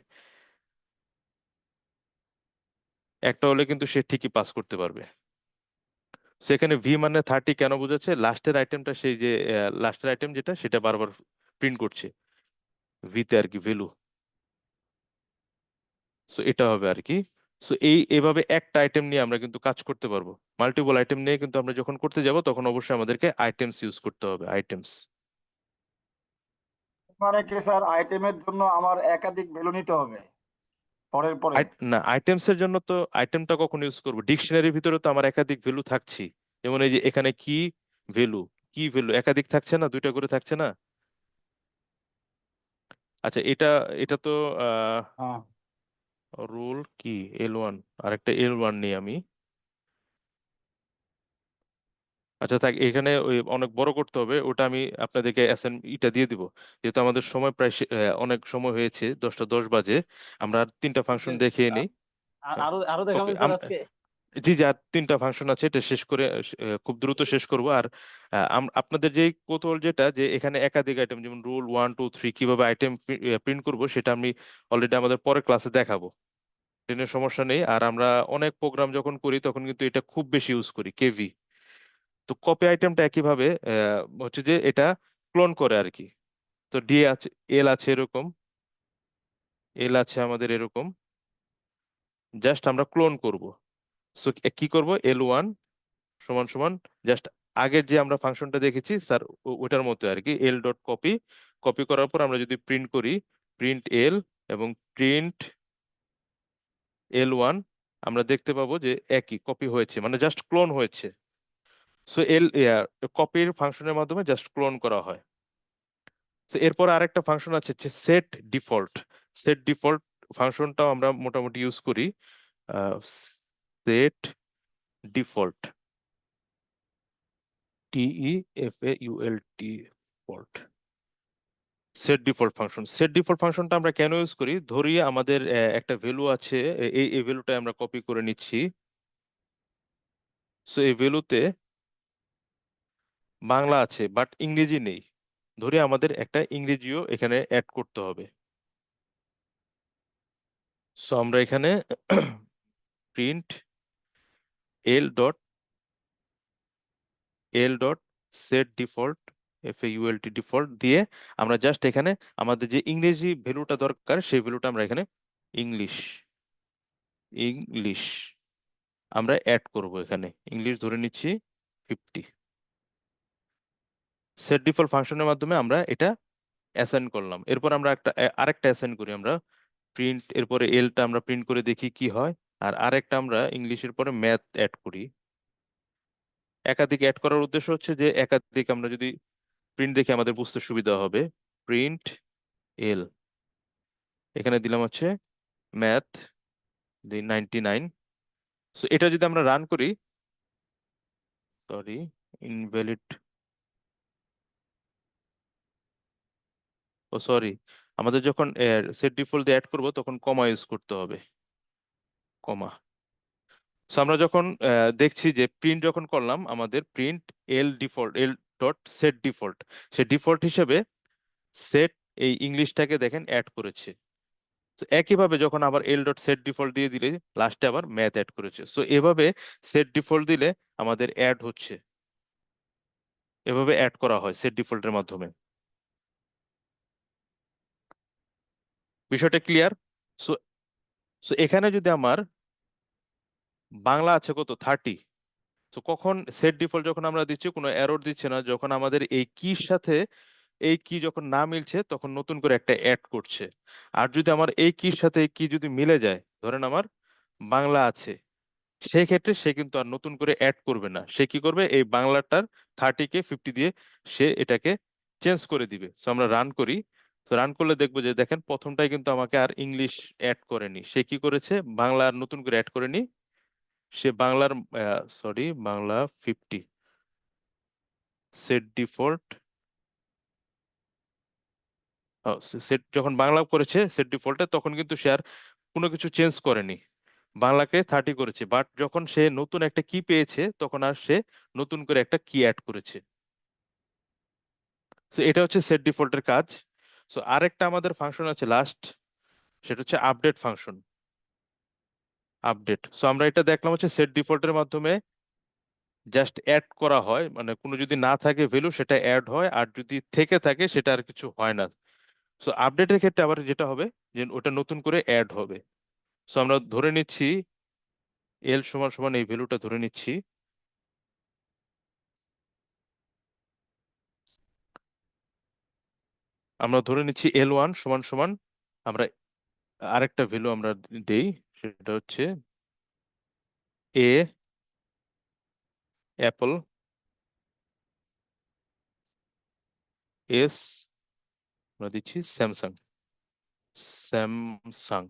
একটা হলে কিন্তু সে ঠিকই পাস করতে পারবে। সেখানে ভি মানে 30 কেন বোঝাচ্ছে, লাস্টের আইটেমটা, সেই যে লাস্টের আইটেম যেটা সেটা বারবার প্রিন্ট করছে ভিতে আর কি, ভ্যালু। সো এটা হবে আর কি। সো এভাবে একটা আইটেম নিয়ে আমরা কিন্তু কাজ করতে পারবো। মাল্টিপল আইটেম নিয়ে কিন্তু আমরা যখন করতে যাব তখন অবশ্যই আমাদেরকে আইটেমস ইউজ করতে হবে, আইটেমস। মানে কি স্যার আইটেমের জন্য আমার একাধিক ভ্যালু নিতে হবে পরের পরে? না, আইটেমস এর জন্য তো আইটেমটা কখন ইউজ করবো, ডিকশনারির ভিতরে তো আমার একাধিক ভ্যালু থাকছি। যেমন এই যে এখানে কি ভ্যালু, কি ভ্যালু একাধিক থাকছে না, দুইটা করে থাকছে না। আচ্ছা এটা, এটা তো হ্যাঁ রুল কি L1, আরেকটা L1 নিই আমি। আচ্ছা থাক, এখানে ওই অনেক বড় করতে হবে, ওটা আমি আপনাদেরকে ইটা দিয়ে দিব। যেহেতু আমাদের সময় প্রায় অনেক সময় হয়েছে, 10টা 10 বাজে, আমরা আর 3টা ফাংশন দেখে নিই। আরো আরো দেখাবেন স্যার আজকে? জি জি, আর 3টা ফাংশন আছে, এটা শেষ করে খুব দ্রুত শেষ করব। আর আপনাদের যে কৌতূহল যেটা, যে এখানে একাধিক আইটেম যেমন রুল 1, 2, 3 কিভাবে আইটেম প্রিন্ট করব, সেটা আমি অলরেডি আমাদের পরের ক্লাসে দেখাবো। ট্রেনের সমস্যা নেই। আর আমরা অনেক প্রোগ্রাম যখন করি তখন কিন্তু এটা খুব বেশি ইউজ করি, কেভি। তো কপি আইটেমটা একইভাবে হচ্ছে যে এটা ক্লোন করে আর কি। তো ডি আছে, এল আছে এরকম, এল আছে আমাদের এরকম, জাস্ট আমরা ক্লোন করব। সো কি করব, L1 সমান সমান জাস্ট আগের যে আমরা ফাংশনটা দেখেছি স্যার ওটার মতো আর কি, এল ডট কপি। কপি করার পর আমরা যদি প্রিন্ট করি, প্রিন্ট এল এবং প্রিন্ট L1, আমরা দেখতে পাবো যে একই কপি হয়েছে, মানে জাস্ট ক্লোন হয়েছে। সো কপির ফাংশনের মাধ্যমে জাস্ট ক্লোন করা হয়। তো এরপর আরেকটা ফাংশন আছে, সেট ডিফল্ট। সেট ডিফল্ট ফাংশনটাও আমরা মোটামুটি ইউজ করি। Set default, DEFAULT, set default function. Set default ফাংশনটা আমরা কেন ইউজ করি? ধরি আমাদের একটা ভ্যালু আছে, এই ভ্যালুটা আমরা কপি করে নিচ্ছি। সো এই ভ্যালুতে বাংলা আছে বাট ইংরেজি নেই। ধরি আমাদের একটা ইংরেজিও এখানে অ্যাড করতে হবে। সো আমরা এখানে print l dot set default, FAULT default দিয়ে আমরা জাস্ট এখানে আমাদের যে ইংরেজি ভ্যালুটা দরকার সেই ভ্যালুটা আমরা এখানে ইংলিশ ইংলিশ আমরা অ্যাড করব। এখানে ইংলিশ ধরে নিচ্ছি 50। সেট ডিফল্ট ফাংশনের মাধ্যমে আমরা এটা অ্যাসাইন করলাম। এরপর আমরা আরেকটা অ্যাসাইন করি। আমরা প্রিন্ট, এরপরে এলটা আমরা প্রিন্ট করে দেখি কি হয়। আর আরেকটা আমরা ইংলিশের পরে ম্যাথ অ্যাড করি। একাধিক অ্যাড করার উদ্দেশ্য হচ্ছে যে একাধিক আমরা যদি প্রিন্ট দেখে আমাদের বুঝতে সুবিধা হবে। প্রিন্ট এল, এখানে দিলাম হচ্ছে ম্যাথ 99। সো এটা যদি আমরা রান করি, সরি ইনভ্যালিড, ও সরি, আমাদের যখন সেট ডিফল্ট দিয়ে অ্যাড করব তখন কমা ইউজ করতে হবে, কমা। সো আমরা যখন দেখছি যে প্রিন্ট যখন করলাম আমাদের প্রিন্ট l.set ডিফল্ট, সে ডিফল্ট হিসেবে সেট এই ইংলিশটাকে দেখেন অ্যাড করেছে। তো একইভাবে যখন আবার l.set ডিফল্ট দিয়ে দিলে লাস্টে আবার ম্যাথ অ্যাড করেছে। সো এভাবে সেট ডিফল্ট দিলে আমাদের অ্যাড হচ্ছে, এভাবে অ্যাড করা হয় সেট ডিফল্টের মাধ্যমে। বিষয়টা ক্লিয়ার? সো সো এখানে যদি আমার বাংলা আছে কত 30, তো কখন সেট ডিফল্ট যখন আমরা দিচ্ছি কোনো এরর দিচ্ছে না, যখন আমাদের এই কির সাথে এই কি যখন না মিলছে তখন নতুন করে একটা অ্যাড করছে। আর যদি আমার এই কির সাথে এই কি যদি মিলে যায়, ধরেন আমার বাংলা আছে, সেই ক্ষেত্রে সে কিন্তু আর নতুন করে অ্যাড করবে না। সে কি করবে, এই বাংলাটার 30কে 50 দিয়ে সে এটাকে চেঞ্জ করে দিবে। সো আমরা রান করি। তো রান করলে দেখবো যে দেখেন প্রথমটাই কিন্তু আমাকে আর ইংলিশ অ্যাড করেনি, সে কি করেছে বাংলা আর নতুন করে অ্যাড করেনি। সে বাংলার sorry Bangla 50 set default, set যখন বাংলা করেছে সেট ডিফল্টে তখন কিন্তু সে আর কোনো কিছু চেঞ্জ করেনি, বাংলাকে 30 করেছে। বাট যখন সে নতুন একটা কি পেয়েছে তখন আর সে নতুন করে একটা কি অ্যাড করেছে। সো এটা হচ্ছে সেট ডিফল্টের কাজ। সো আরেকটা আমাদের ফাংশন আছে লাস্ট, সেটা হচ্ছে আপডেট ফাংশন। আপডেট, সো আমরা এটা দেখলাম হচ্ছে সেট ডিফল্টের মাধ্যমে জাস্ট অ্যাড করা হয়, মানে কোনো যদি না থাকে ভ্যালু সেটা অ্যাড হয়, আর যদি থেকে থাকে সেটা আর কিছু হয় না। সো আপডেটের ক্ষেত্রে আবার যেটা হবে যে ওটা নতুন করে অ্যাড হবে। সো আমরা ধরে নিচ্ছি এল সমান সমান এই ভ্যালুটা ধরে নিচ্ছি। আমরা ধরে নিচ্ছি L1 সমান সমান আমরা আরেকটা ভ্যালু আমরা দেই, সেটা হচ্ছে এ অ্যাপল, এস আমরা দিচ্ছি স্যামসাং, স্যামসাং।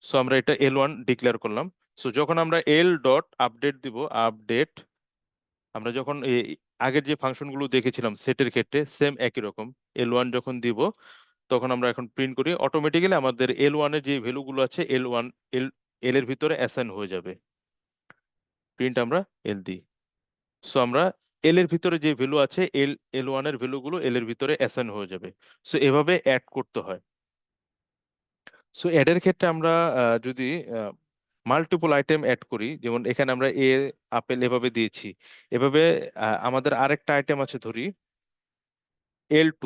সো আমরা এটা L1 ডিক্লেয়ার করলাম। সো যখন আমরা l.আপডেট দিব, আপডেট আমরা যখন আগের যে ফাংশনগুলো দেখেছিলাম সেটের ক্ষেত্রে সেম একই রকম L1 যখন দিব তখন আমরা এখন প্রিন্ট করি, অটোমেটিক্যালি আমাদের L1 এর যে ভ্যালুগুলো আছে L1 এল এর ভিতরে অ্যাসাইন হয়ে যাবে। প্রিন্ট আমরা এল দিই। সো আমরা এল এর ভিতরে যে ভ্যালু আছে L1 এর ভ্যালুগুলো এল এর ভিতরে অ্যাসাইন হয়ে যাবে। সো এভাবে অ্যাড করতে হয়। সো অ্যাড এর ক্ষেত্রে আমরা যদি মাল্টিপল আইটেম অ্যাড করি, যেমন এখানে আমরা আপেল এভাবে দিয়েছি, এভাবে আমাদের আরেকটা আইটেম আছে ধরি L2,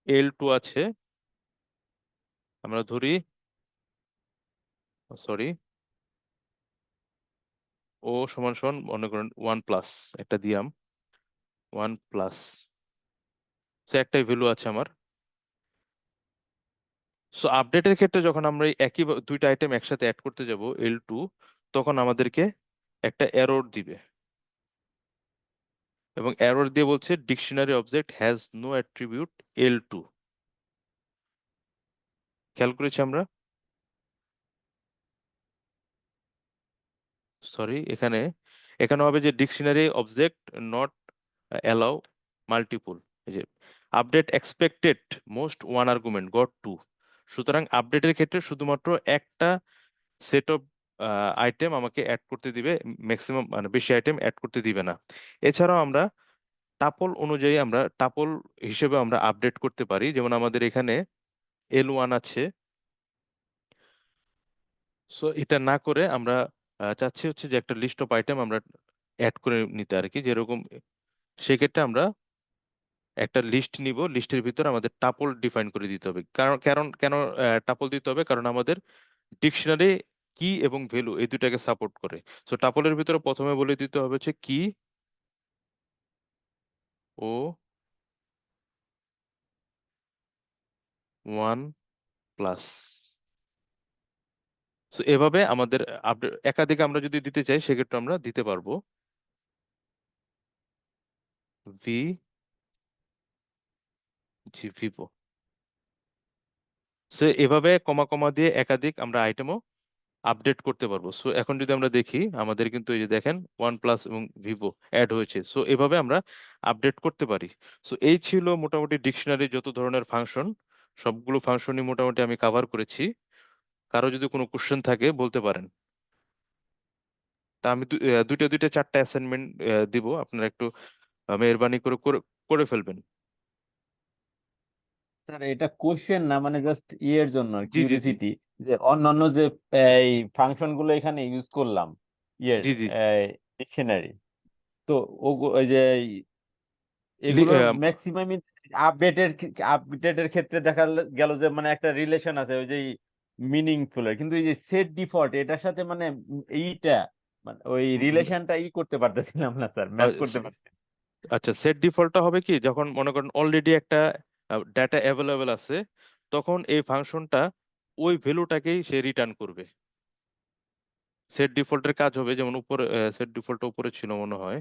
L2 আছে, আমরা ধরি সরি ও সমান সমান মনে করেন 1+, একটা দিয়াম 1+, সো একটাই ভ্যালু আছে আমার। সো আপডেটের ক্ষেত্রে যখন আমরা এই একই দুইটা আইটেম একসাথে অ্যাড করতে যাব L2, তখন আমাদেরকে একটা এরর দিবে। এবং এরর দিয়ে বলছে dictionary object has no attribute L2। খেয়াল করেছি আমরা, সরি, এখানে হবে যে dictionary object not allow multiple. এই যে update expected most one argument got two. সুতরাং আপডেটের ক্ষেত্রে শুধুমাত্র একটা সেট অফ আইটেম আমাকে অ্যাড করতে দিবে, ম্যাক্সিমাম মানে বেশি আইটেম অ্যাড করতে দিবে না। এছাড়াও আমরা টাপল অনুযায়ী আমরা টাপল হিসেবে আমরা আপডেট করতে পারি। যেমন আমাদের এখানে L1 আছে, সো এটা না করে আমরা চাচ্ছি হচ্ছে যে একটা লিস্ট অফ আইটেম আমরা অ্যাড করে নিতে আর কি। যেরকম সেক্ষেত্রে আমরা একটা লিস্ট নিব, লিস্টের ভিতর আমাদের টাপল ডিফাইন করে দিতে হবে। কারণ কারণ কেন টাপল দিতে হবে? কারণ আমাদের ডিকশনারি কি এবং ভ্যালু এই দুটাকে সাপোর্ট করে। সো টাপলের ভিতরে প্রথমে বলে দিতে হবে হচ্ছে কি ও 1+। সো এভাবে আমাদের আপডেট একাধিক আমরা যদি দিতে চাই সেক্ষেত্রে আমরা দিতে পারবো ভিভো। সো এভাবে কমা কমা দিয়ে একাধিক আমরা আইটেমও আপডেট করতে পারবো। সো এখন যদি আমরা দেখি আমাদের কিন্তু এই যে দেখেন OnePlus এবং ভিভো অ্যাড হয়েছে। সো এভাবে আমরা আপডেট করতে পারি। সো এই ছিল মোটামুটি ডিকশনারি যত ধরনের ফাংশন, সবগুলো ফাংশনই মোটামুটি আমি কভার করেছি। কারো যদি কোনো কোশ্চেন থাকে বলতে পারেন। তা আমি দুইটা দুইটা চারটা অ্যাসাইনমেন্ট দিব, আপনারা একটু মেহরবানি করে করে করে ফেলবেন। স্যার এটা কোশ্চেন না, মানে জাস্ট ইয়ের জন্য জি জি জি কিউরিসিটি, যে অন্যান্য যে এই ফাংশন গুলো এখানে ইউজ করলাম ইয়ের জি জি ডিকশনারি, তো ওই যে এগুলোর ম্যাক্সিমামই আপডেটের ক্ষেত্রে দেখা গেল যে মানে একটা রিলেশন আছে ওই যে মিনিংফুলের, কিন্তু এই যে সেট ডিফল্ট এটার সাথে মানে এইটা মানে ওই রিলেশনটা করতে পারতেছিলাম না স্যার, ম্যাচ করতে পারছি না। আচ্ছা, সেট ডিফল্টটা হবে কি, যখন মনে করেন অলরেডি একটা ডাটা অ্যাভেলেবেল আছে, তখন এই ফাংশনটা ওই ভ্যালুটাকেই সে রিটার্ন করবে। সেট ডিফল্টের কাজ হবে যেমন উপরে, সেট ডিফল্টটা উপরে ছিল মনে হয়,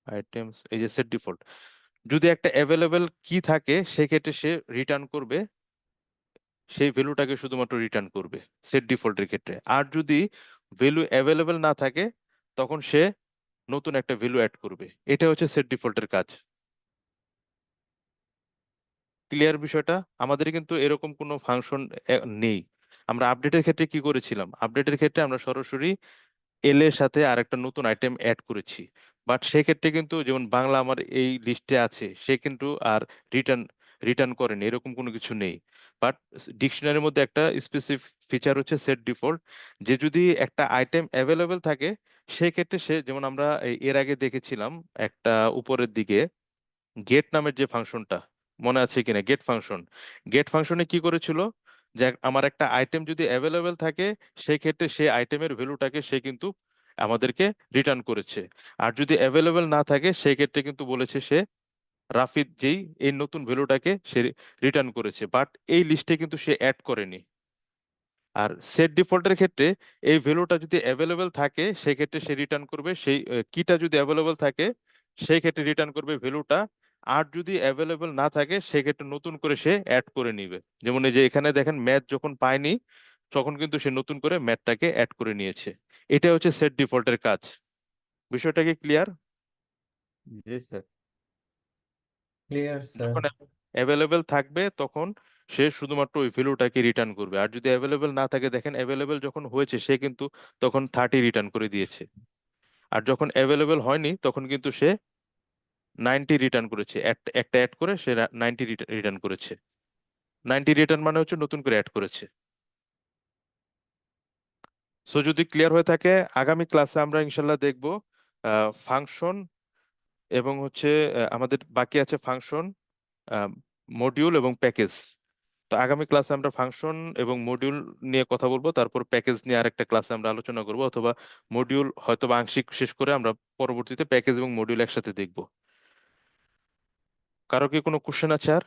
আইটেমস, এই যে সেট ডিফল্ট, যদি একটা অ্যাভেলেবেল কি থাকে সেক্ষেত্রে সে রিটার্ন করবে, সেই ভ্যালুটাকে শুধুমাত্র রিটার্ন করবে সেট ডিফল্টের ক্ষেত্রে। আর যদি ভ্যালু অ্যাভেলেবেল না থাকে তখন সে নতুন একটা ভ্যালু অ্যাড করবে। এটা হচ্ছে সেট ডিফল্টের কাজ। ক্লিয়ার বিষয়টা? আমাদের কিন্তু এরকম কোনো ফাংশন নেই। আমরা আপডেটের ক্ষেত্রে কি করেছিলাম? আপডেটের ক্ষেত্রে আমরা সরাসরি এল এর সাথে আরেকটা নতুন আইটেম অ্যাড করেছি। বাট সেক্ষেত্রে কিন্তু যেমন বাংলা আমার এই লিস্টে আছে, সে কিন্তু আর রিটার্ন রিটার্ন করেনি, এরকম কোনো কিছু নেই। বাট ডিকশনারির মধ্যে একটা স্পেসিফিক ফিচার হচ্ছে সেট ডিফল্ট, যে যদি একটা আইটেম অ্যাভেলেবেল থাকে সেক্ষেত্রে সে, যেমন আমরা এর আগে দেখেছিলাম একটা উপরের দিকে গেট নামের যে ফাংশনটা, মনে আছে কিনা? গেট ফাংশনে কি করেছিল, যে আমার একটা আইটেম যদি অ্যাভেলেবেল থাকে সেই ক্ষেত্রে সেই আইটেমের ভ্যালুটাকে সে কিন্তু আমাদেরকে রিটার্ন করেছে। আর যদি অ্যাভেলেবেল না থাকে সেই ক্ষেত্রে কিন্তু বলেছে সে রাফিদ যেই এই নতুন ভ্যালুটাকে সে রিটার্ন করেছে, বাট এই লিস্টে কিন্তু সে অ্যাড করেনি। আর সেট ডিফল্টের ক্ষেত্রে এই ভ্যালুটা যদি অ্যাভেলেবেল থাকে সেক্ষেত্রে সে রিটার্ন করবে সেই কিটা, যদি অ্যাভেলেবেল থাকে সেই ক্ষেত্রে রিটার্ন করবে ভ্যালুটা। আর যদি অ্যাভেলেবেল না থাকে সেক্ষেত্রে নতুন করে সে অ্যাড করে নিবে। যেমন এই যে এখানে দেখেন ম্যাথ যখন পায়নি তখন কিন্তু সে নতুন করে ম্যাথটাকে অ্যাড করে নিয়েছে। এটা হচ্ছে সেট ডিফল্টের কাজ। বিষয়টা কি ক্লিয়ার? জি স্যার। Clear sir. যখন অ্যাভেলেবেল থাকবে তখন সে শুধুমাত্র ওই ভ্যালুটাকে রিটার্ন করবে। আর যদি অ্যাভেলেবেল না থাকে, দেখেন অ্যাভেলেবেল যখন হয়েছে সে কিন্তু তখন 30 রিটার্ন করে দিয়েছে। আর যখন অ্যাভেলেবেল হয়নি তখন কিন্তু সে 90 রিটার্ন করেছে, একটা অ্যাড করে সে 90 রিটার্ন করেছে। 90 রিটার্ন মানে হচ্ছে নতুন করে অ্যাড করেছে। সো যদি ক্লিয়ার হয়ে থাকে, আগামী ক্লাসে আমরা ইনশাল্লাহ দেখব ফাংশন এবং হচ্ছে আমাদের বাকি আছে ফাংশন, মডিউল এবং প্যাকেজ। তো আগামী ক্লাসে আমরা ফাংশন এবং মডিউল নিয়ে কথা বলবো, তারপর প্যাকেজ নিয়ে আরেকটা ক্লাসে আমরা আলোচনা করব, অথবা মডিউল হয়তো বা আংশিক শেষ করে আমরা পরবর্তীতে প্যাকেজ এবং মডিউল একসাথে দেখব। কারো কি কোনো কোশ্চেন আছে আর?